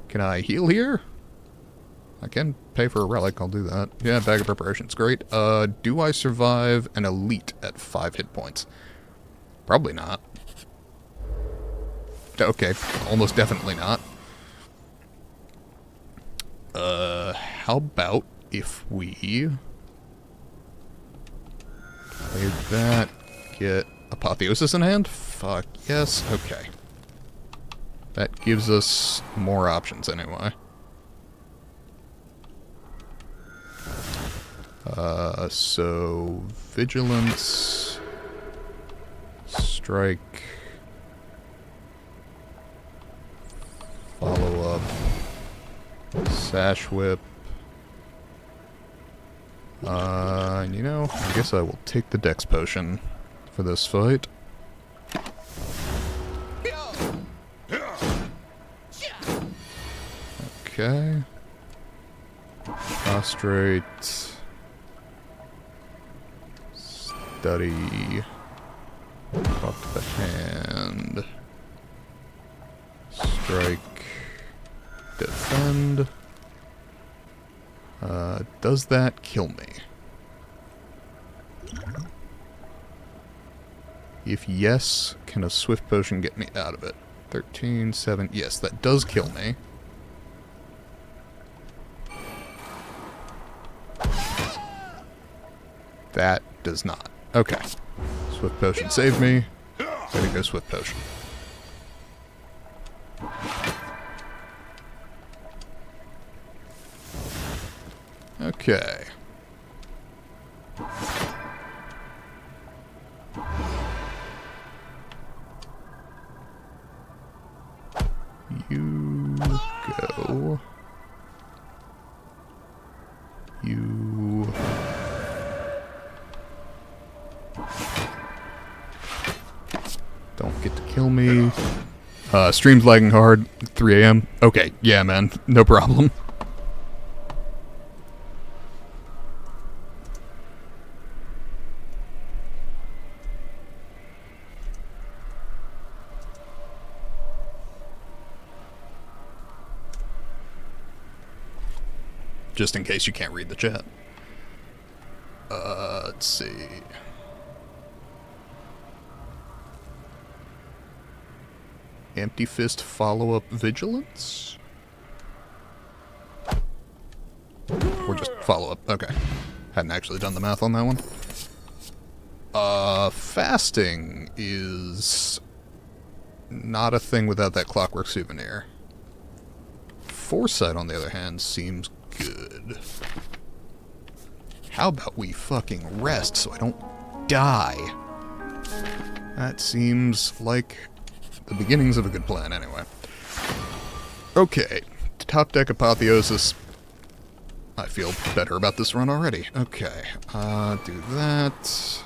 Can I heal here? I can pay for a relic, I'll do that. Yeah, bag of preparations, great. Do I survive an elite at 5 hit points? Probably not. Okay, almost definitely not. How about if we play that, get Apotheosis in hand? Fuck yes, okay. That gives us more options anyway. So Vigilance, Strike, Follow Up, Sash Whip. You know, I guess I will take the Dex Potion for this fight. Okay. Prostrate. Study. Talk to the hand. Strike. Defend. Does that kill me? If yes, can a Swift Potion get me out of it? 13, 7, yes, that does kill me. That does not. Okay. Swift Potion saved me. Way to go, Swift Potion. Okay. You go. You... Don't get to kill me. Stream's lagging hard. 3 AM. Okay, yeah, man. No problem. Just in case you can't read the chat. Let's see. Empty Fist follow-up Vigilance? Or just follow-up, okay. Hadn't actually done the math on that one. Fasting is not a thing without that Clockwork Souvenir. Foresight, on the other hand, seems good. How about we fucking rest so I don't die? That seems like the beginnings of a good plan, anyway. Okay, top deck Apotheosis. I feel better about this run already. Okay, do that.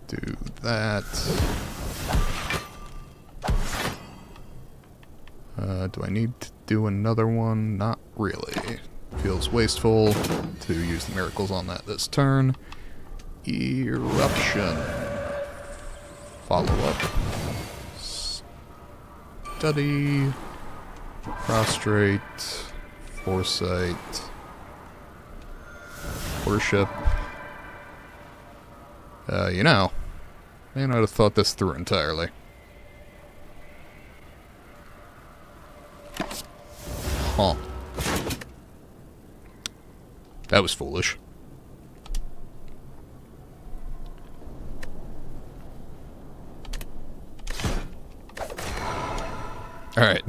Do that. Do I need to do another one? Not really. Feels wasteful to use the miracles on that this turn. Eruption. Follow up. Study. Prostrate. Foresight. Worship. You know, may not have thought this through entirely. Huh. That was foolish. Alright.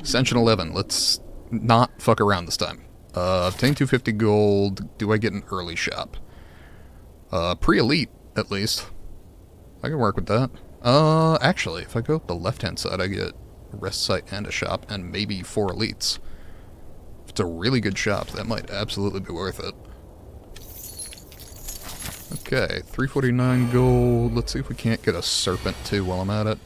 Ascension 11. Let's not fuck around this time. Obtain 250 gold. Do I get an early shop? Pre-elite, at least. I can work with that. Actually, if I go up the left-hand side, I get a rest site and a shop, and maybe 4 elites. If it's a really good shop, that might absolutely be worth it. Okay, 349 gold. Let's see if we can't get a serpent too while I'm at it.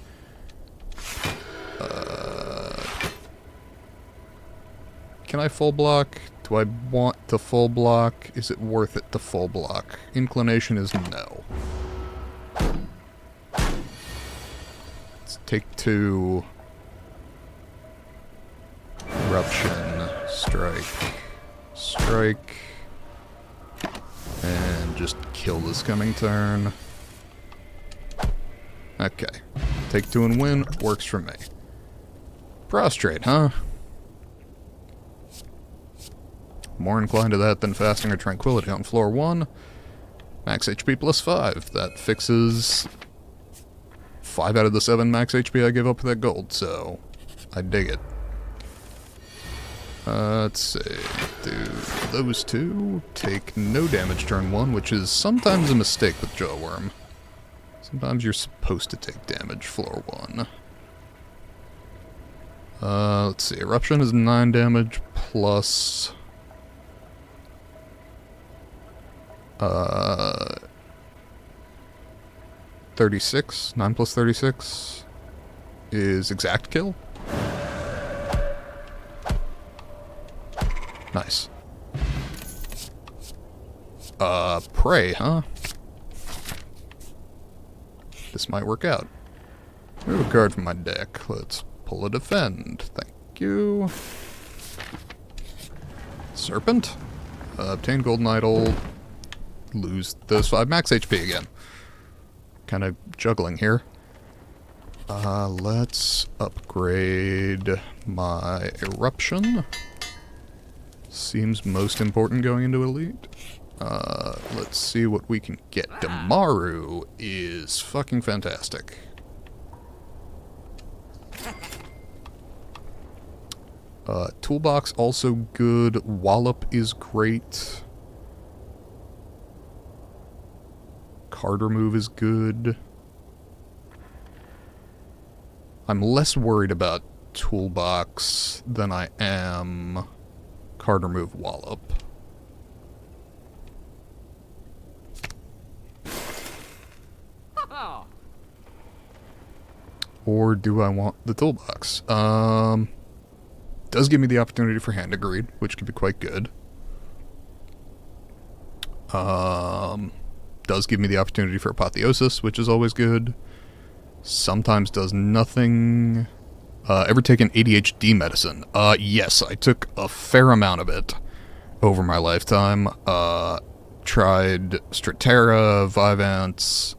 Can I full block? Do I want to full block? Is it worth it to full block? Inclination is no. Let's take 2. Eruption. Strike. Strike. And just kill this coming turn. Okay. Take 2 and win. Works for me. Prostrate, huh? More inclined to that than fasting or tranquility on floor 1. Max HP plus 5. That fixes 5 out of the 7 max HP I gave up for that gold, so I dig it. Let's see. Do those 2. Take no damage turn 1, which is sometimes a mistake with Jawworm. Sometimes you're supposed to take damage floor 1. Let's see. Eruption is 9 damage plus... 36. 9 plus 36 is exact kill. Nice. Prey, huh? This might work out. Move a card from my deck. Let's pull a defend. Thank you. Serpent. Obtain golden idol. Lose those 5 max HP again. Kind of juggling here. Let's upgrade my eruption. Seems most important going into Elite. Let's see what we can get. Damaru is fucking fantastic. Toolbox also good. Wallop is great. Card remove is good. I'm less worried about Toolbox than I am card remove Wallop. Or do I want the Toolbox? Does give me the opportunity for Hand of Greed, which could be quite good. Does give me the opportunity for Apotheosis, which is always good. Sometimes does nothing. Ever taken ADHD medicine? Yes, I took a fair amount of it over my lifetime. Tried Strattera, Vyvanse.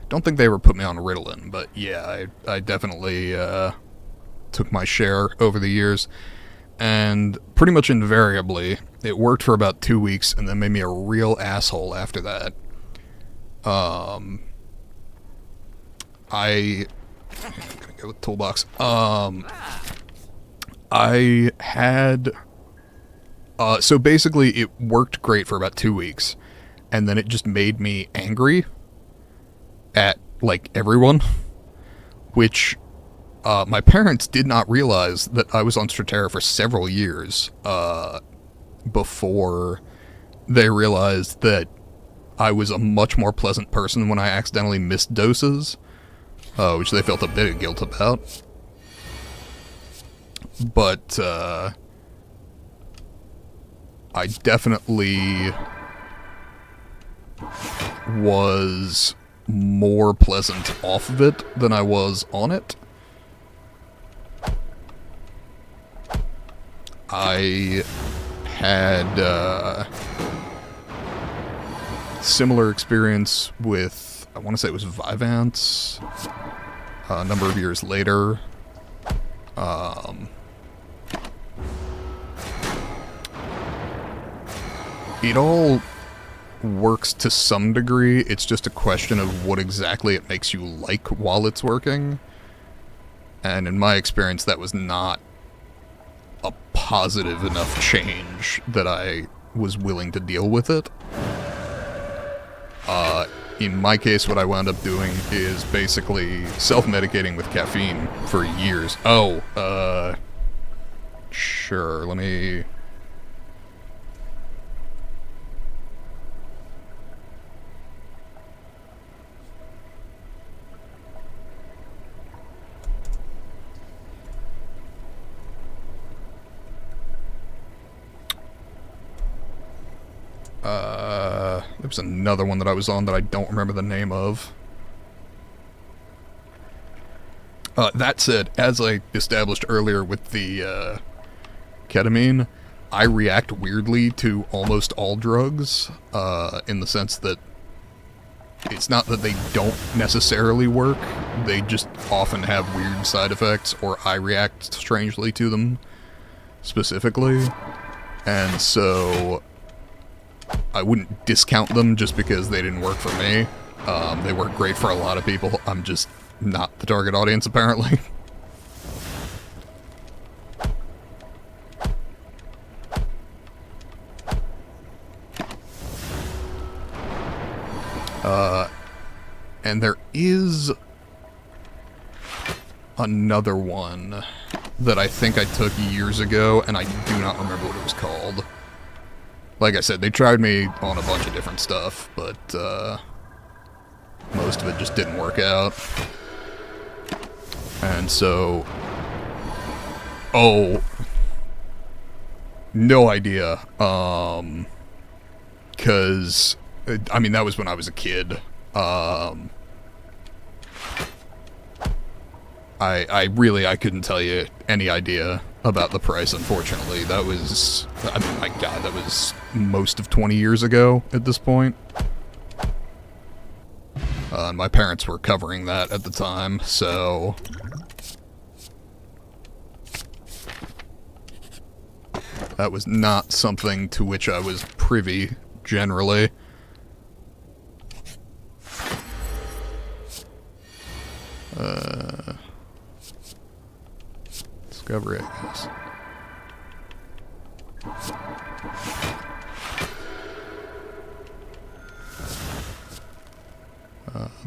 Don't think they ever put me on Ritalin, but yeah, I definitely took my share over the years. And pretty much invariably, it worked for about 2 weeks and then made me a real asshole after that. I'm gonna go with Toolbox. I had... so basically, it worked great for about 2 weeks, and then it just made me angry at, like, everyone, which... my parents did not realize that I was on Strattera for several years, before they realized that I was a much more pleasant person when I accidentally missed doses, which they felt a bit of guilt about. But, I definitely was more pleasant off of it than I was on it. I had similar experience with, I want to say it was Vyvanse, a number of years later. It all works to some degree. It's just a question of what exactly it makes you like while it's working. And in my experience, that was not a positive enough change that I was willing to deal with it. In my case, what I wound up doing is basically self-medicating with caffeine for years. Sure, let me... There was another one that I was on that I don't remember the name of. That said, as I established earlier with the ketamine, I react weirdly to almost all drugs, in the sense that it's not that they don't necessarily work, they just often have weird side effects, or I react strangely to them specifically, and so I wouldn't discount them just because they didn't work for me. They work great for a lot of people. I'm just not the target audience, apparently. And there is another one that I think I took years ago, and I do not remember what it was called. Like I said, they tried me on a bunch of different stuff, but most of it just didn't work out. And so... Oh. No idea. 'Cause... I mean, that was when I was a kid. I couldn't tell you any idea about the price, unfortunately. That was, I mean, my god, that was most of 20 years ago at this point. And my parents were covering that at the time, so... That was not something to which I was privy, generally. Discovery, I guess.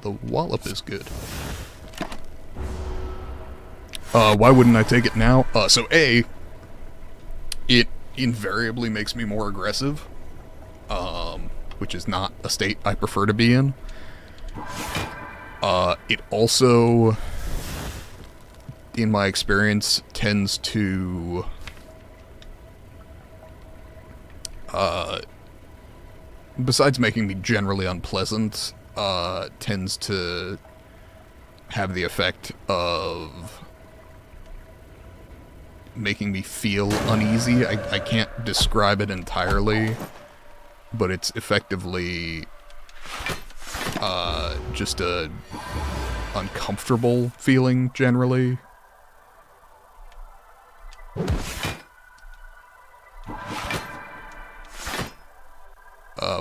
The wallop is good. Why wouldn't I take it now? So A, it invariably makes me more aggressive, which is not a state I prefer to be in. It also, in my experience, tends to, besides making me generally unpleasant, tends to have the effect of making me feel uneasy. I can't describe it entirely, but it's effectively just a uncomfortable feeling generally.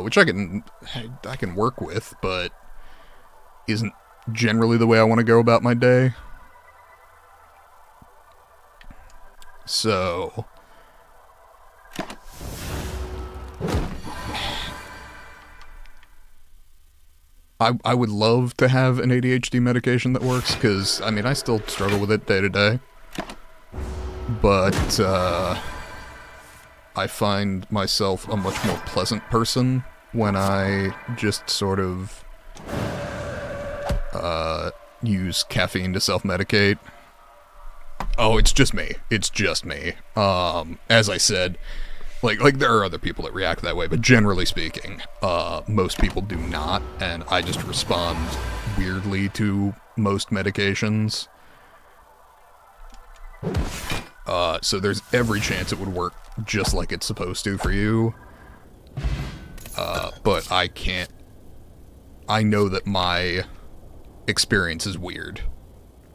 Which I can work with, but isn't generally the way I want to go about my day. So I would love to have an ADHD medication that works, because, I mean, I still struggle with it day to day. But, I find myself a much more pleasant person when I just sort of, use caffeine to self-medicate. Oh, it's just me. It's just me. As I said, like there are other people that react that way, but generally speaking, most people do not, and I just respond weirdly to most medications. So there's every chance it would work just like it's supposed to for you. But I can't... I know that my experience is weird.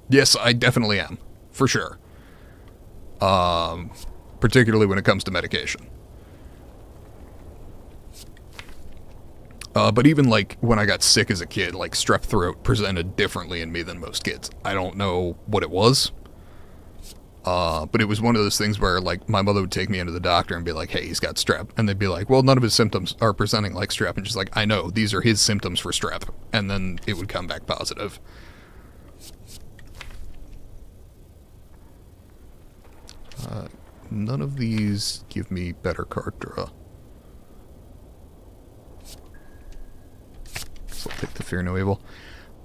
Yes, I definitely am. For sure. Particularly when it comes to medication. But even, like, when I got sick as a kid, like, strep throat presented differently in me than most kids. I don't know what it was. But it was one of those things where, like, my mother would take me into the doctor and be like, hey, he's got strep. And they'd be like, well, none of his symptoms are presenting like strep. And she's like, I know, these are his symptoms for strep. And then it would come back positive. None of these give me better card draw. So I'll take the Fear No Evil.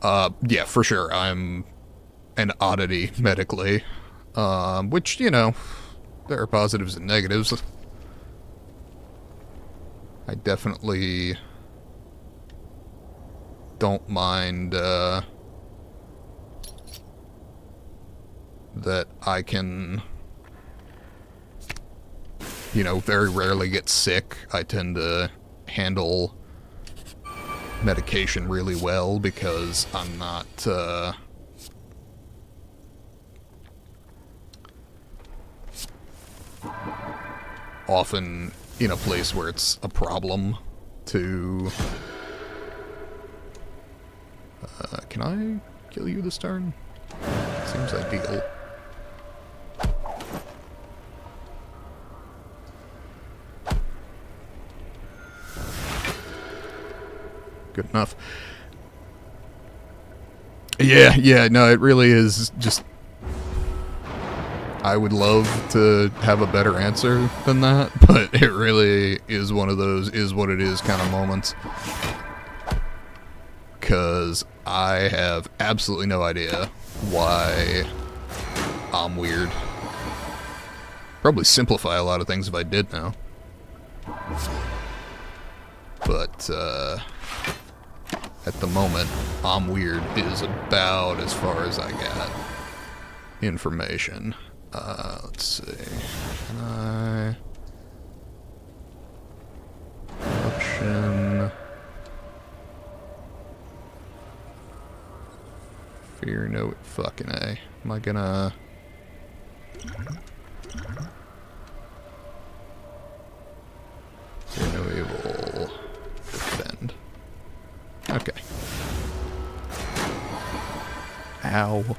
Yeah, for sure, I'm an oddity medically. Which, you know, there are positives and negatives. I definitely don't mind that I can, you know, very rarely get sick. I tend to handle medication really well because I'm not often in a place where it's a problem to... can I kill you this turn? Seems ideal. Good enough. Yeah, no, it really is just... I would love to have a better answer than that, but it really is one of those is what it is kind of moments. Because I have absolutely no idea why I'm weird. Probably simplify a lot of things if I did now. But, at the moment, I'm weird is about as far as I got information. Let's see. Can I... Corruption... Fear no fucking A. Am I gonna... Fear no evil... Defend. Okay. Ow.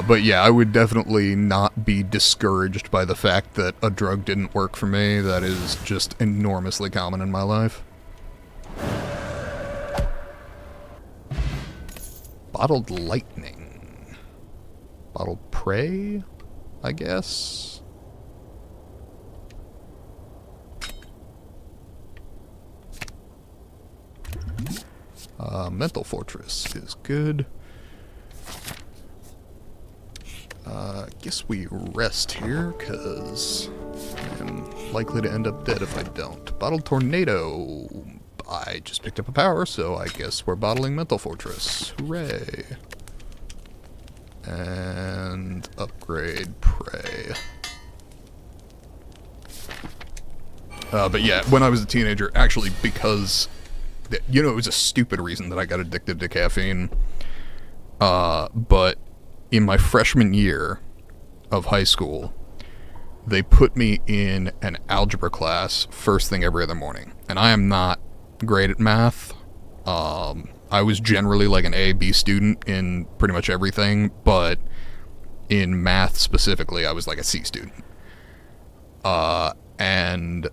But yeah, I would definitely not be discouraged by the fact that a drug didn't work for me. That is just enormously common in my life. Bottled lightning. Bottled prey, I guess? Mental Fortress is good. I guess we rest here, because I'm likely to end up dead if I don't. Bottled Tornado. I just picked up a power, so I guess we're bottling Mental Fortress. Hooray. And upgrade Prey. But yeah, when I was a teenager, actually, because, you know, it was a stupid reason that I got addicted to caffeine. But in my freshman year of high school, they put me in an algebra class first thing every other morning. And I am not great at math. I was generally like an A, B student in pretty much everything, but in math specifically, I was like a C student. And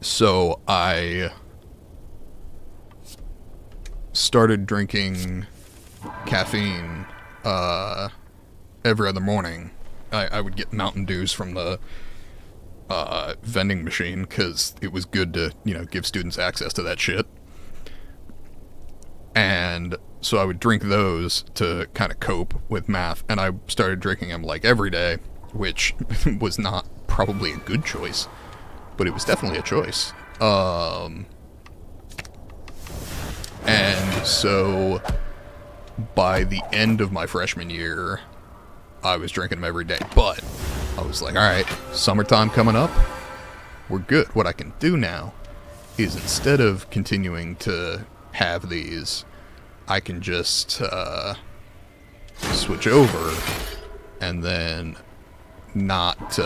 so I started drinking caffeine every other morning. I would get Mountain Dews from the vending machine because it was good to, you know, give students access to that shit. And so I would drink those to kind of cope with math, and I started drinking them like every day, which was not probably a good choice, but it was definitely a choice. And so by the end of my freshman year, I was drinking them every day, but I was like, alright, summertime coming up, we're good. What I can do now is, instead of continuing to have these, I can just switch over and then not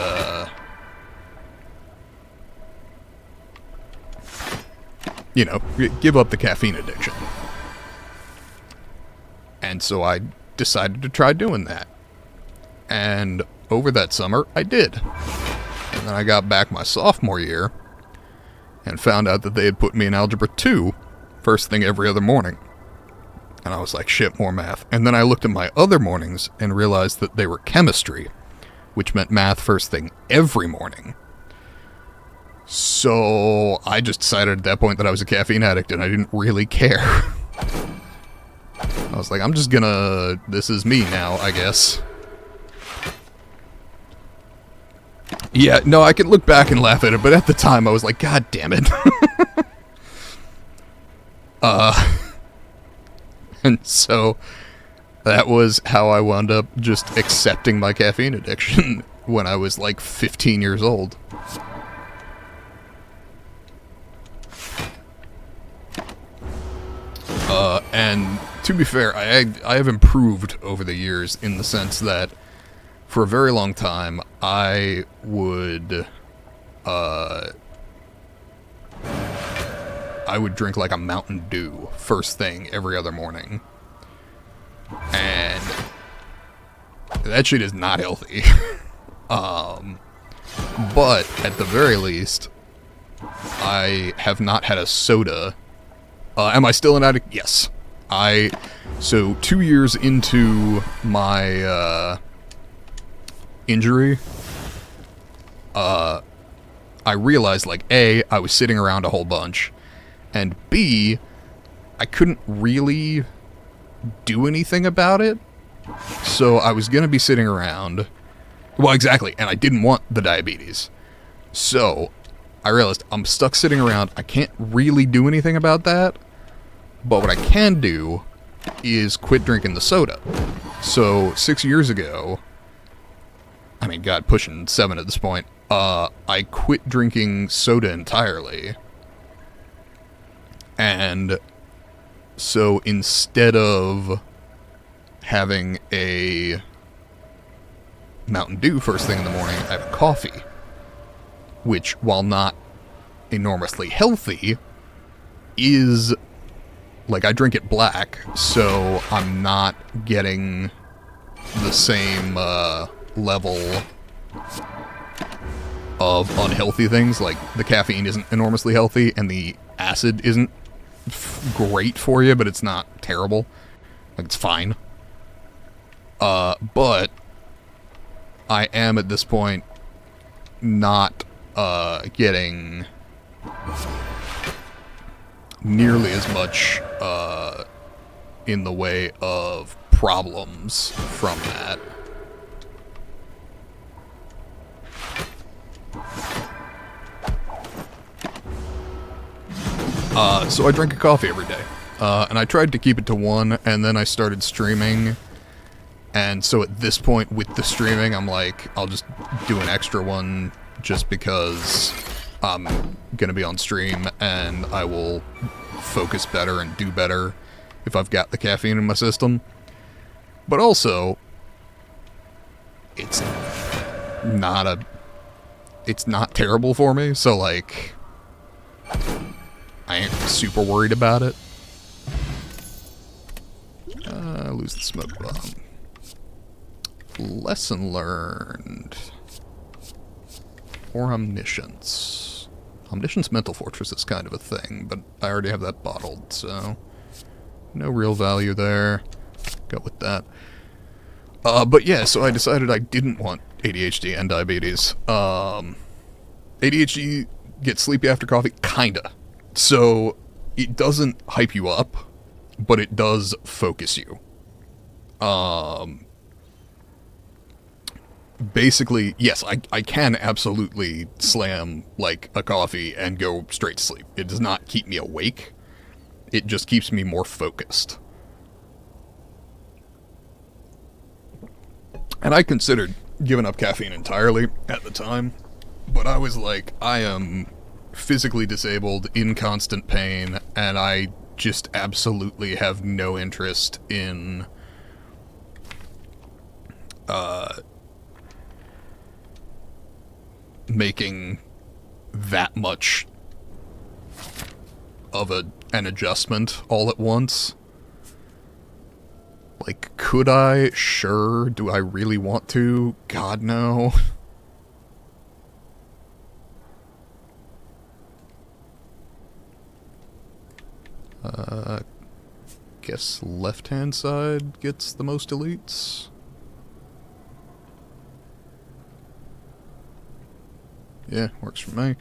you know, give up the caffeine addiction. And so I decided to try doing that. And over that summer, I did. And then I got back my sophomore year and found out that they had put me in Algebra 2 first thing every other morning. And I was like, shit, more math. And then I looked at my other mornings and realized that they were chemistry, which meant math first thing every morning. So I just decided at that point that I was a caffeine addict and I didn't really care. was like, I'm just gonna... This is me now, I guess. Yeah, no, I can look back and laugh at it, but at the time I was like, God damn it. And so that was how I wound up just accepting my caffeine addiction when I was like 15 years old. And to be fair, I have improved over the years in the sense that for a very long time I would drink like a Mountain Dew first thing every other morning. And that shit is not healthy. But at the very least, I have not had a soda. Am I still an addict? Yes. So 2 years into my injury, I realized, like, A, I was sitting around a whole bunch, and B, I couldn't really do anything about it. So I was going to be sitting around. Well, exactly, and I didn't want the diabetes. So I realized I'm stuck sitting around. I can't really do anything about that. But what I can do is quit drinking the soda. So 6 years ago, I mean, God, pushing 7 at this point, I quit drinking soda entirely. And so instead of having a Mountain Dew first thing in the morning, I have coffee. Which, while not enormously healthy, is... Like, I drink it black, so I'm not getting the same level of unhealthy things. Like, the caffeine isn't enormously healthy, and the acid isn't great for you, but it's not terrible. Like, it's fine. But I am, at this point, not getting nearly as much in the way of problems from that. So I drink a coffee every day. And I tried to keep it to 1, and then I started streaming. And so at this point with the streaming, I'm like, I'll just do an extra one just because I'm gonna be on stream, and I will focus better and do better if I've got the caffeine in my system. But also, it's not terrible for me, so like, I ain't super worried about it. Lose the smoke bomb. Lesson learned. Or omniscience. Omniscience Mental Fortress is kind of a thing, but I already have that bottled, so no real value there. Go with that. But yeah, so I decided I didn't want ADHD and diabetes. ADHD gets sleepy after coffee? Kinda. So it doesn't hype you up, but it does focus you. Basically, yes, I can absolutely slam, like, a coffee and go straight to sleep. It does not keep me awake. It just keeps me more focused. And I considered giving up caffeine entirely at the time, but I was like, I am physically disabled, in constant pain, and I just absolutely have no interest in making that much of an adjustment all at once. Like, could I? Sure. Do I really want to? God, no. Guess left-hand side gets the most elites. Yeah, works for me.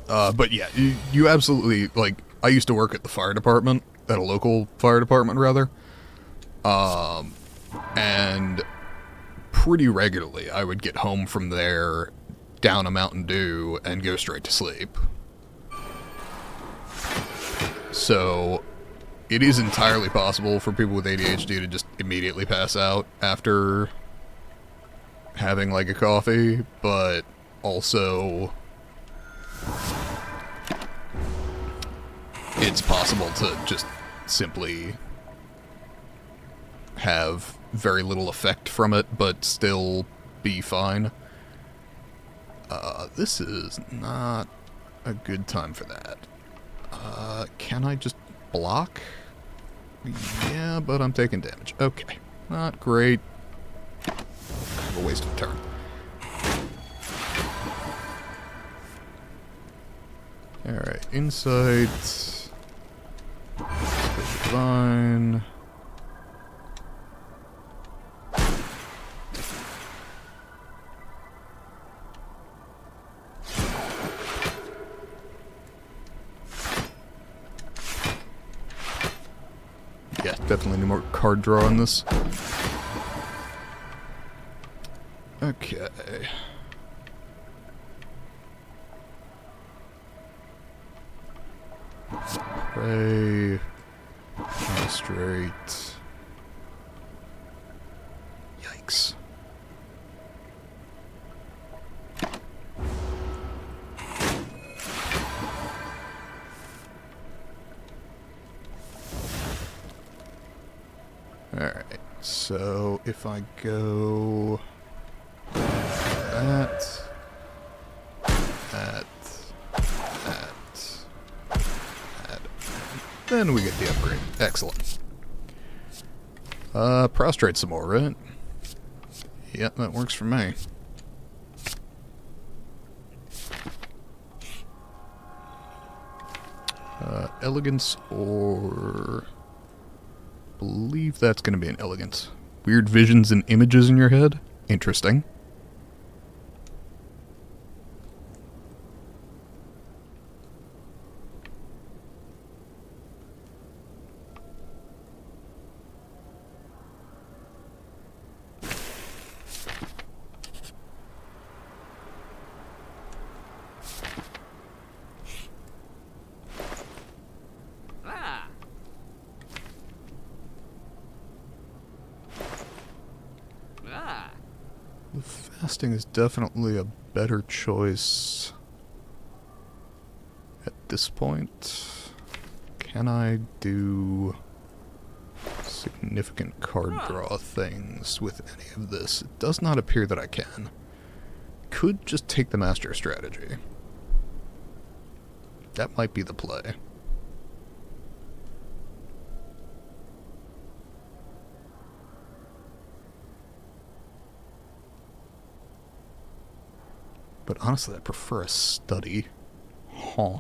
But yeah, you absolutely, like, I used to work at the fire department, at a local fire department, rather. And pretty regularly I would get home from there, down a Mountain Dew, and go straight to sleep. So it is entirely possible for people with ADHD to just immediately pass out after having like a coffee, but also it's possible to just simply have very little effect from it, but still be fine. This is not a good time for that. Can I just block? Yeah, but I'm taking damage. Okay. Not great. Kind of a waste of a turn. Alright, insight. Divine. Yeah, definitely need more card draw in this. Okay. Pray. Straight. Yikes. Alright, so if I go that, then we get the upgrade. Excellent. Prostrate some more, right? Yep, that works for me. Elegance or... believe that's going to be an elegance. Weird visions and images in your head? Interesting. The fasting is definitely a better choice at this point. Can I do significant card draw things with any of this? It does not appear that I can. Could just take the master strategy. That might be the play. But honestly, I prefer a study. Huh.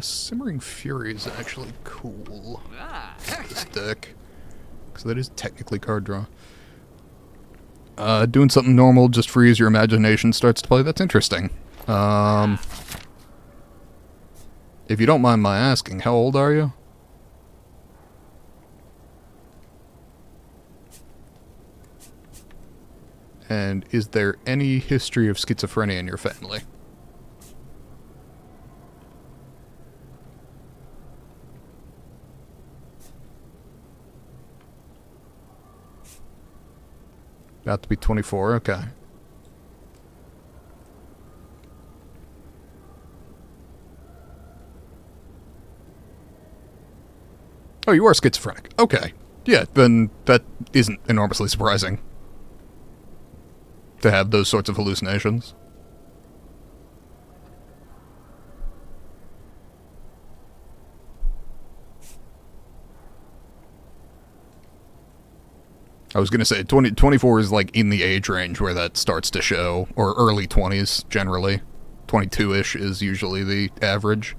Simmering Fury is actually cool. This deck. Because that is technically card draw. Doing something normal just frees your imagination starts to play. That's interesting. If you don't mind my asking, how old are you? And is there any history of schizophrenia in your family? About to be 24, okay. Oh, you are schizophrenic. Okay. Yeah, then that isn't enormously surprising. To have those sorts of hallucinations. I was going to say 24 is like in the age range where that starts to show, or early 20s generally. 22-ish is usually the average.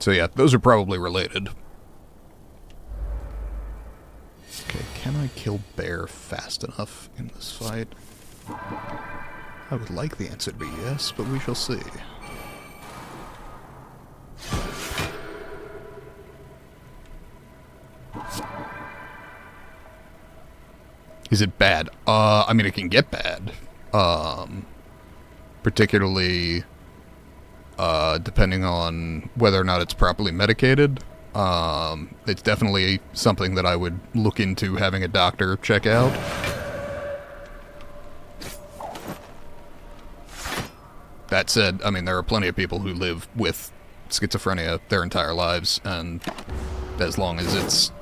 So yeah, those are probably related. Okay, can I kill bear fast enough in this fight? I would like the answer to be yes, but we shall see. Is it bad? I mean, it can get bad. Particularly... depending on whether or not it's properly medicated. It's definitely something that I would look into having a doctor check out. That said, I mean, there are plenty of people who live with schizophrenia their entire lives, and as long as it's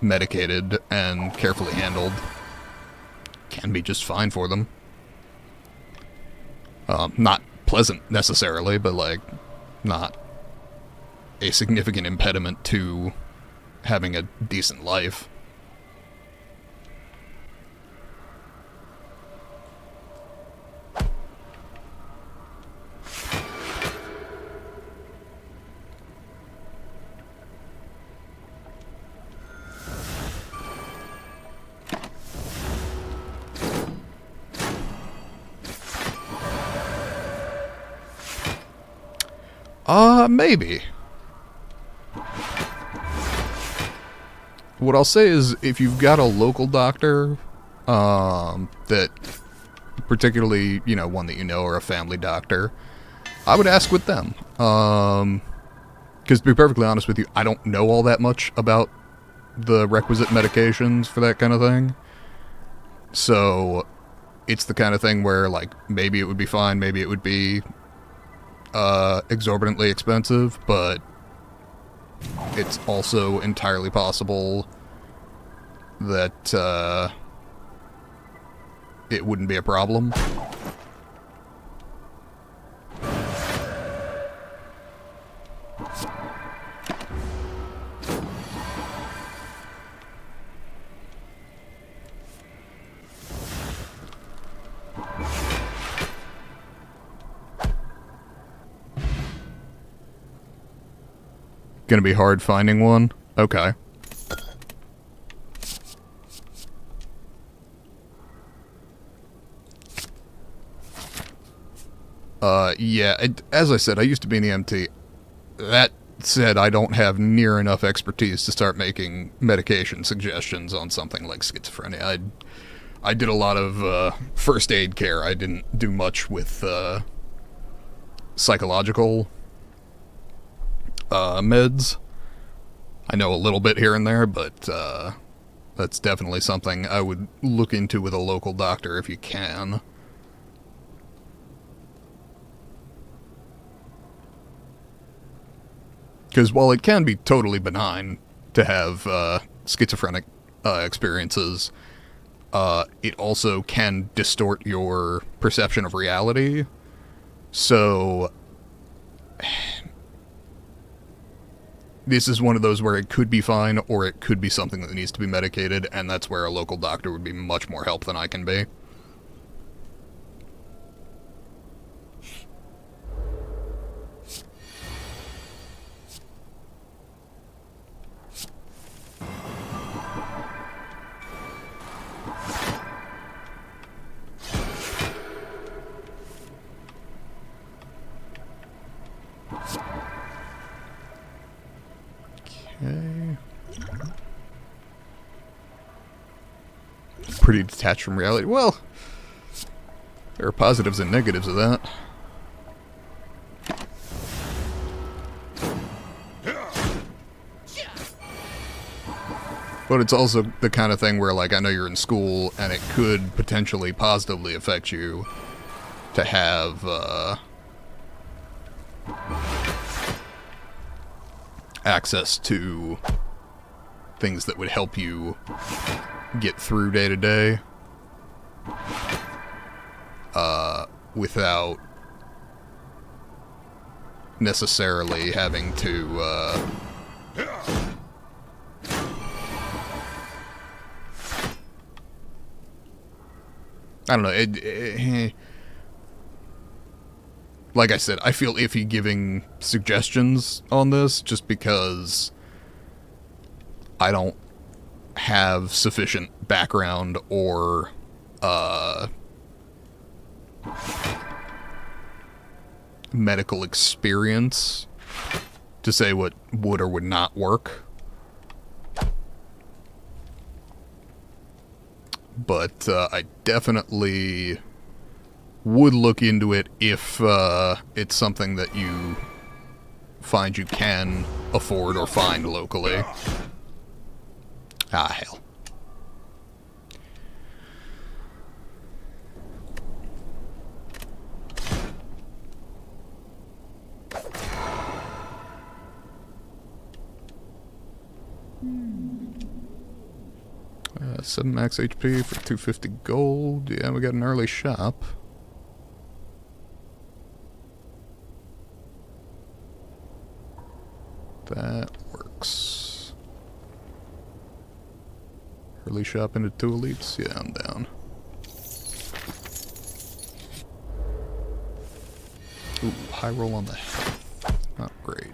medicated and carefully handled, can be just fine for them. Not pleasant necessarily, but like not a significant impediment to having a decent life. Maybe. What I'll say is, if you've got a local doctor, that, particularly, you know, one that you know, or a family doctor, I would ask with them. Because to be perfectly honest with you, I don't know all that much about the requisite medications for that kind of thing. So, it's the kind of thing where, like, maybe it would be fine, maybe it would be exorbitantly expensive, but it's also entirely possible that it wouldn't be a problem. Gonna be hard finding one? Okay. Yeah, as I said, I used to be in the MT. That said, I don't have near enough expertise to start making medication suggestions on something like schizophrenia. I did a lot of first aid care. I didn't do much with psychological meds. I know a little bit here and there, but that's definitely something I would look into with a local doctor if you can. Because while it can be totally benign to have schizophrenic experiences, it also can distort your perception of reality. So this is one of those where it could be fine, or it could be something that needs to be medicated, and that's where a local doctor would be much more help than I can be. Okay. Pretty detached from reality. Well, there are positives and negatives of that. But it's also the kind of thing where, like, I know you're in school, and it could potentially positively affect you to have, access to things that would help you get through day to day, without necessarily having to, I don't know, like I said, I feel iffy giving suggestions on this just because I don't have sufficient background or, medical experience to say what would or would not work. But I definitely would look into it if it's something that you find you can afford or find locally. Ah, hell. Uh, 7 max HP for 250 gold. Yeah, we got an early shop. That works. Early shop into 2 elites? Yeah, I'm down. Ooh, high roll on the health. Not great.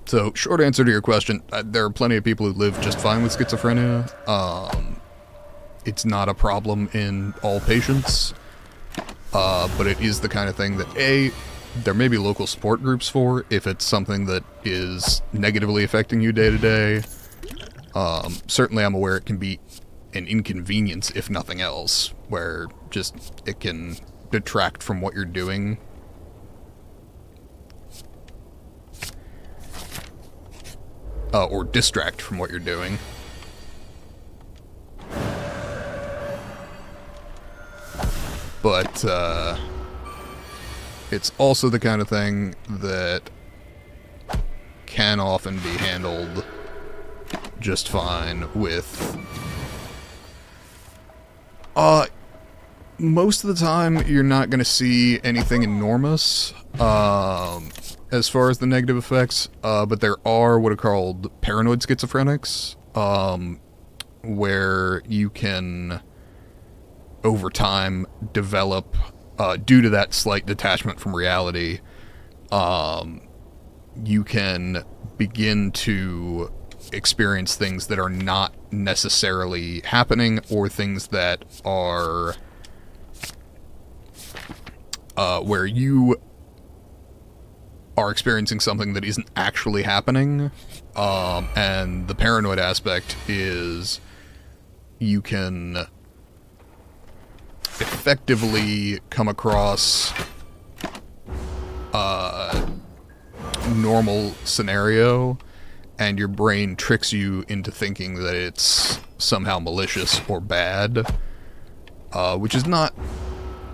So, short answer to your question, there are plenty of people who live just fine with schizophrenia. It's not a problem in all patients, but it is the kind of thing that, A, there may be local support groups for if it's something that is negatively affecting you day to day. Certainly I'm aware it can be an inconvenience, if nothing else, where just it can detract from what you're doing. Or distract from what you're doing. But, it's also the kind of thing that can often be handled just fine with... most of the time, you're not going to see anything enormous, as far as the negative effects, but there are what are called paranoid schizophrenics, where you can, over time, develop, due to that slight detachment from reality, you can begin to experience things that are not necessarily happening, or things that are, where you are experiencing something that isn't actually happening, and the paranoid aspect is you can effectively come across a normal scenario, and your brain tricks you into thinking that it's somehow malicious or bad, which is not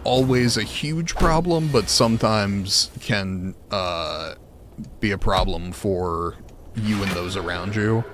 always a huge problem, but sometimes can be a problem for you and those around you.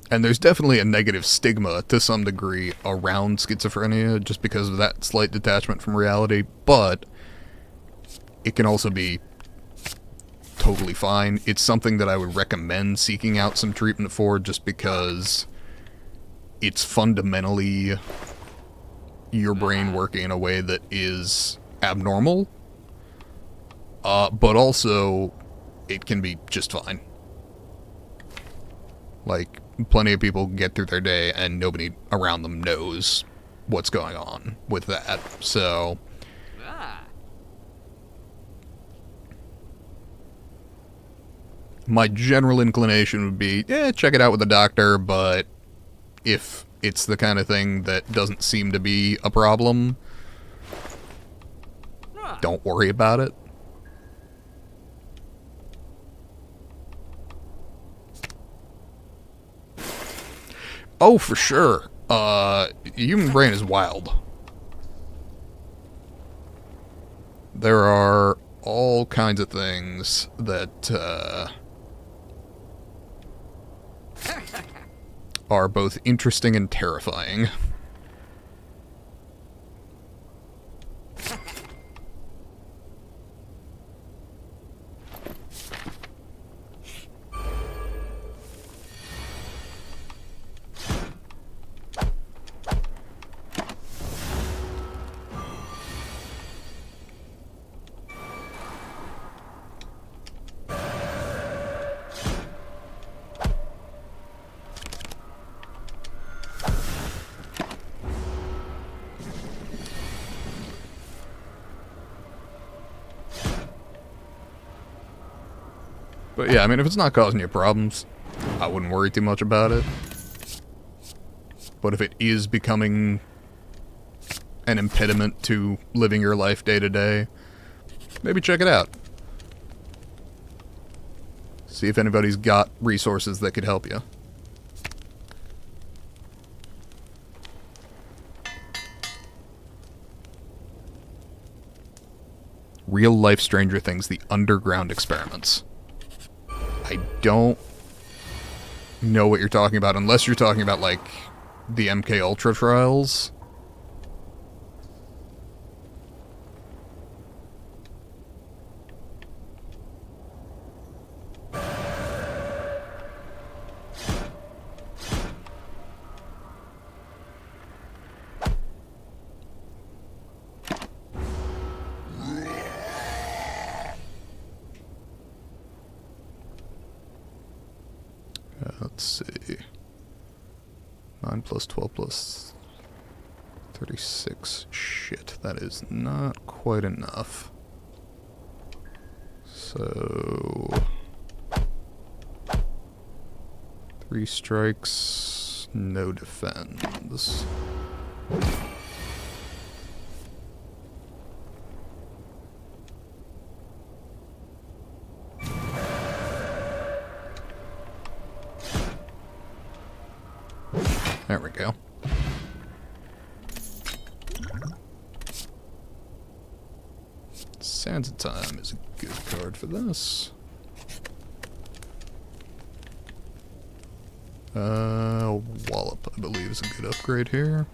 And there's definitely a negative stigma, to some degree, around schizophrenia, just because of that slight detachment from reality, but it can also be totally fine. It's something that I would recommend seeking out some treatment for, just because it's fundamentally your brain working in a way that is abnormal, but also it can be just fine. Like, plenty of people get through their day and nobody around them knows what's going on with that. So, my general inclination would be, check it out with a doctor, but if it's the kind of thing that doesn't seem to be a problem, don't worry about it. Oh, for sure. Human brain is wild. There are all kinds of things that are both interesting and terrifying. But yeah, I mean, if it's not causing you problems, I wouldn't worry too much about it. But if it is becoming an impediment to living your life day to day, maybe check it out. See if anybody's got resources that could help you. Real life Stranger Things, the underground experiments. I don't know what you're talking about, unless you're talking about, like, the MK Ultra trials. Let's see. 9 plus 12 plus 36. Shit, that is not quite enough. So 3 strikes, no defends. There we go. Sands of Time is a good card for this. Wallop, I believe, is a good upgrade here.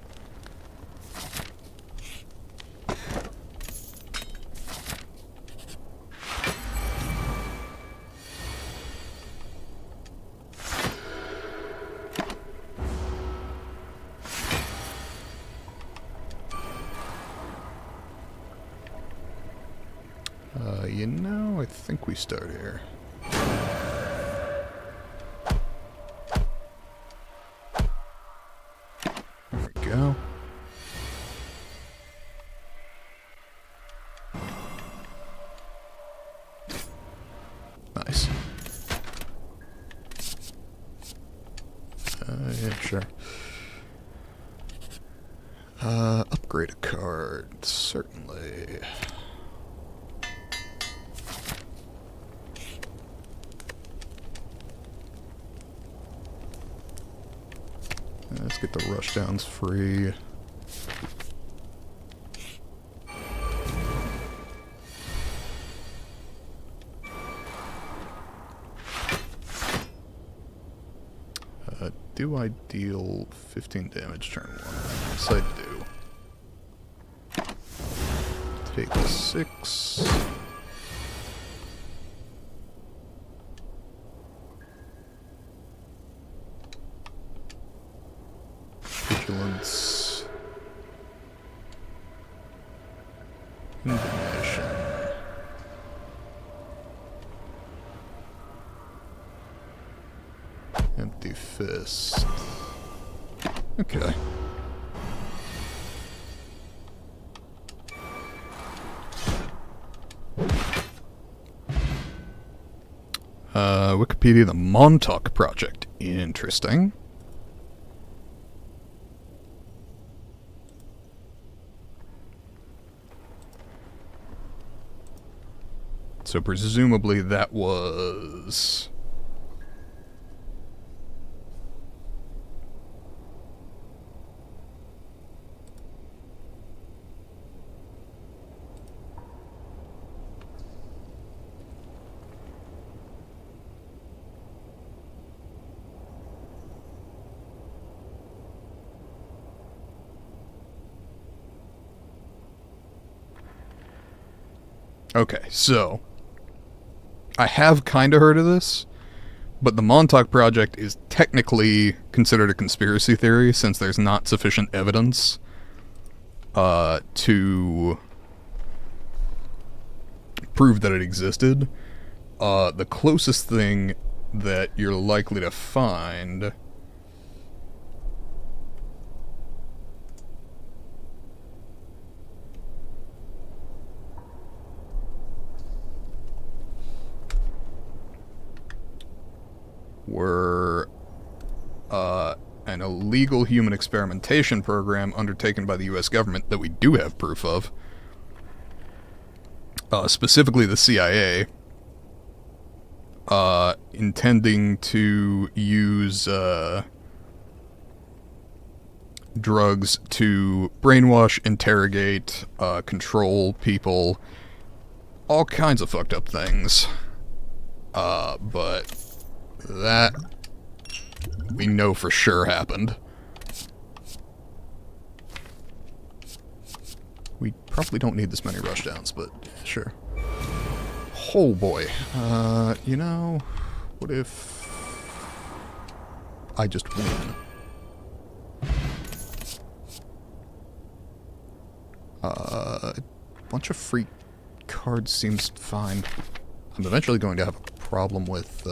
You know, I think we start here. There we go. Nice. Yeah, sure. Upgrade a card, certainly. Let's get the rushdowns free. Do I deal 15 damage turn 1? Yes, I do. Take 6. Vigilance. Indignation. Empty Fist. Okay. Wikipedia, the Montauk Project. Interesting. So presumably that was... Okay, so I have kind of heard of this, but the Montauk Project is technically considered a conspiracy theory since there's not sufficient evidence to prove that it existed. The closest thing that you're likely to find were an illegal human experimentation program undertaken by the U.S. government that we do have proof of, specifically the CIA, intending to use drugs to brainwash, interrogate, control people, all kinds of fucked up things. But that we know for sure happened. We probably don't need this many rushdowns, but sure. Oh boy. You know, what if I just win? Bunch of free cards seems fine. I'm eventually going to have a problem with,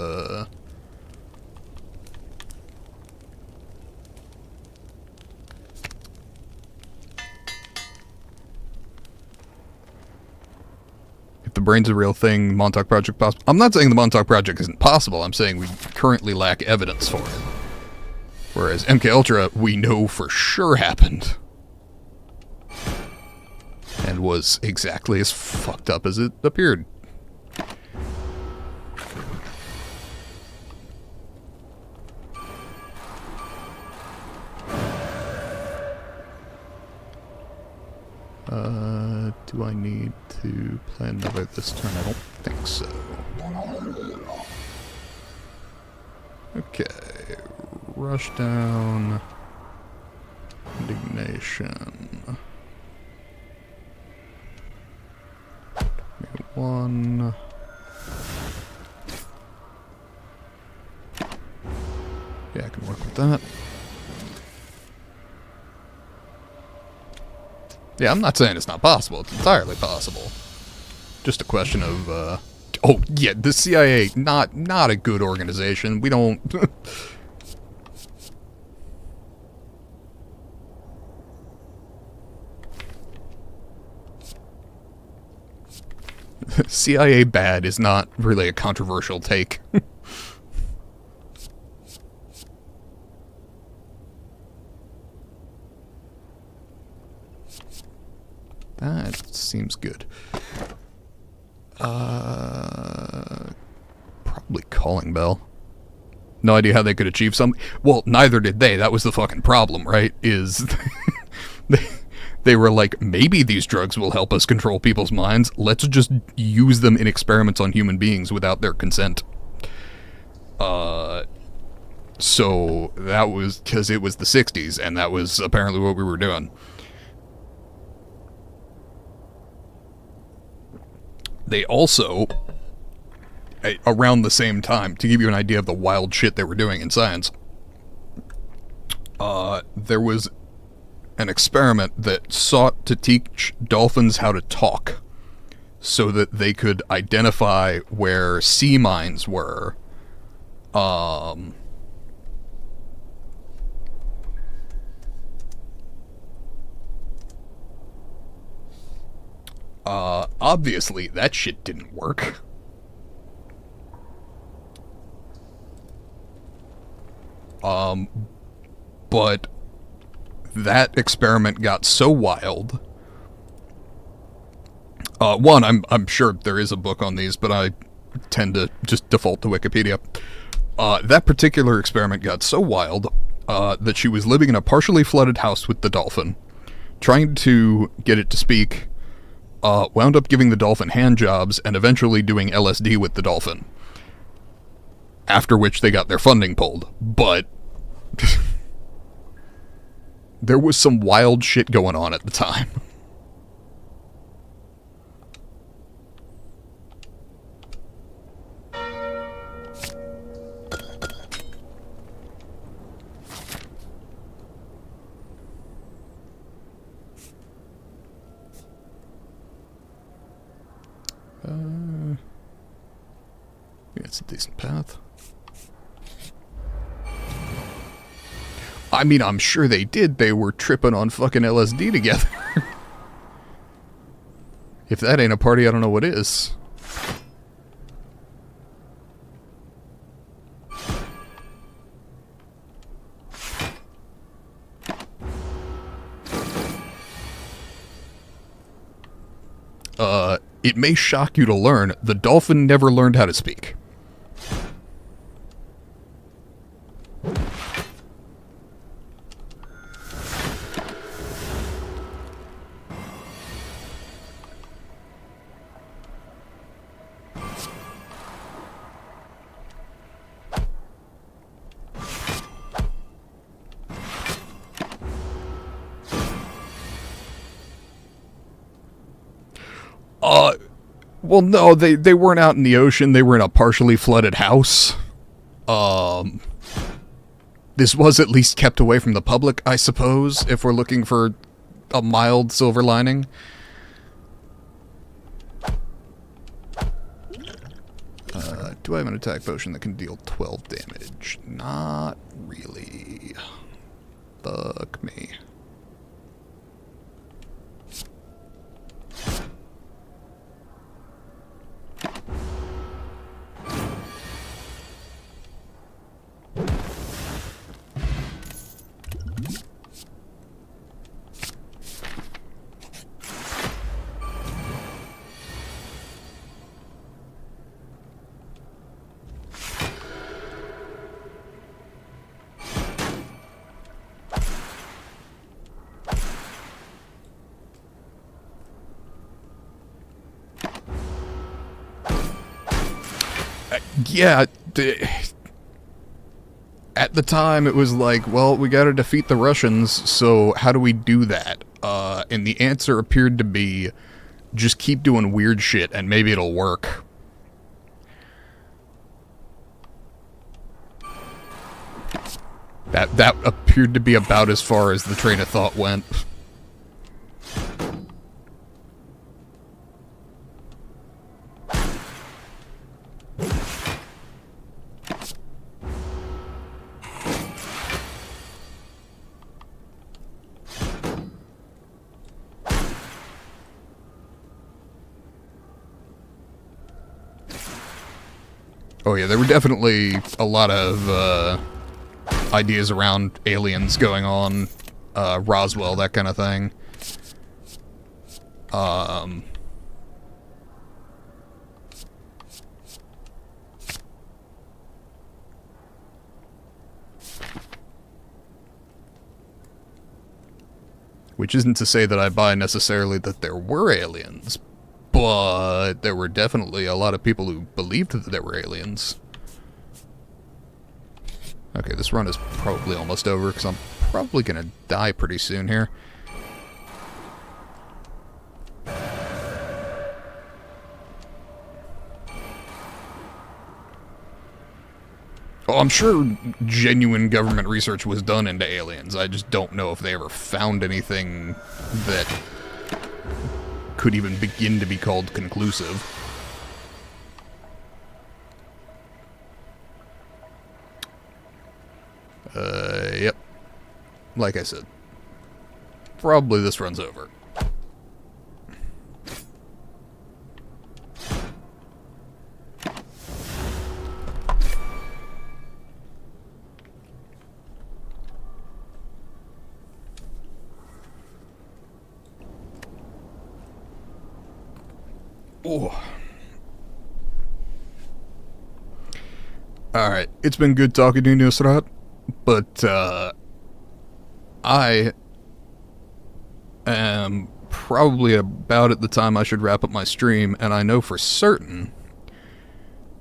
if the brain's a real thing, Montauk Project possible. I'm not saying the Montauk Project isn't possible, I'm saying we currently lack evidence for it. Whereas MKUltra, we know for sure happened. And was exactly as fucked up as it appeared. Do I need to plan another this turn? I don't think so. Okay. Rush down. Indignation. One. Yeah, I can work with that. Yeah, I'm not saying it's not possible. It's entirely possible. Just a question of, oh, yeah, the CIA, not a good organization. We don't... CIA bad is not really a controversial take. That seems good. Probably Calling Bell. No idea how they could achieve something. Well, neither did they. That was the fucking problem, right? Is they were like, maybe these drugs will help us control people's minds. Let's just use them in experiments on human beings without their consent. So that was because it was the 60s, and that was apparently what we were doing. They also, around the same time, to give you an idea of the wild shit they were doing in science, there was an experiment that sought to teach dolphins how to talk so that they could identify where sea mines were. Obviously, that shit didn't work. But that experiment got so wild. One, I'm sure there is a book on these, but I tend to just default to Wikipedia. That particular experiment got so wild that she was living in a partially flooded house with the dolphin, trying to get it to speak, wound up giving the dolphin hand jobs, and eventually doing LSD with the dolphin. After which they got their funding pulled. But there was some wild shit going on at the time. It's a decent path. I mean, I'm sure they did. They were tripping on fucking LSD together. If that ain't a party, I don't know what is. It may shock you to learn, the dolphin never learned how to speak. Well, no, they weren't out in the ocean. They were in a partially flooded house. This was at least kept away from the public, I suppose, if we're looking for a mild silver lining. Do I have an attack potion that can deal 12 damage? Not really. Fuck me. Yeah, at the time it was like, well, we gotta defeat the Russians, so how do we do that? And the answer appeared to be, just keep doing weird shit and maybe it'll work. That appeared to be about as far as the train of thought went. Oh yeah, there were definitely a lot of ideas around aliens going on, Roswell, that kind of thing. Which isn't to say that I buy necessarily that there were aliens, but there were definitely a lot of people who believed that there were aliens. Okay, this run is probably almost over, because I'm probably gonna die pretty soon here. Oh, I'm sure genuine government research was done into aliens. I just don't know if they ever found anything that could even begin to be called conclusive. Yep. Like I said, probably this runs over. Oh. Alright, it's been good talking to you, Nusrat, but I am probably about at the time I should wrap up my stream, and I know for certain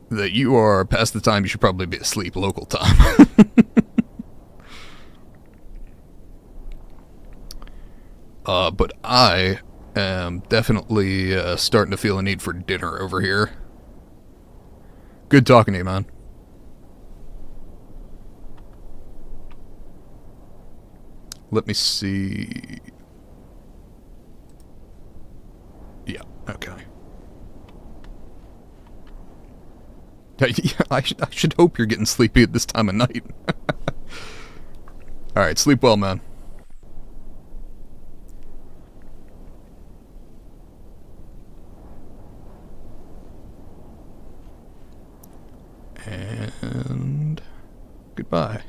that you are past the time you should probably be asleep local time. But I am definitely starting to feel a need for dinner over here. Good talking to you, man. Let me see. Yeah, okay. I should hope you're getting sleepy at this time of night. Alright, sleep well, man. And goodbye.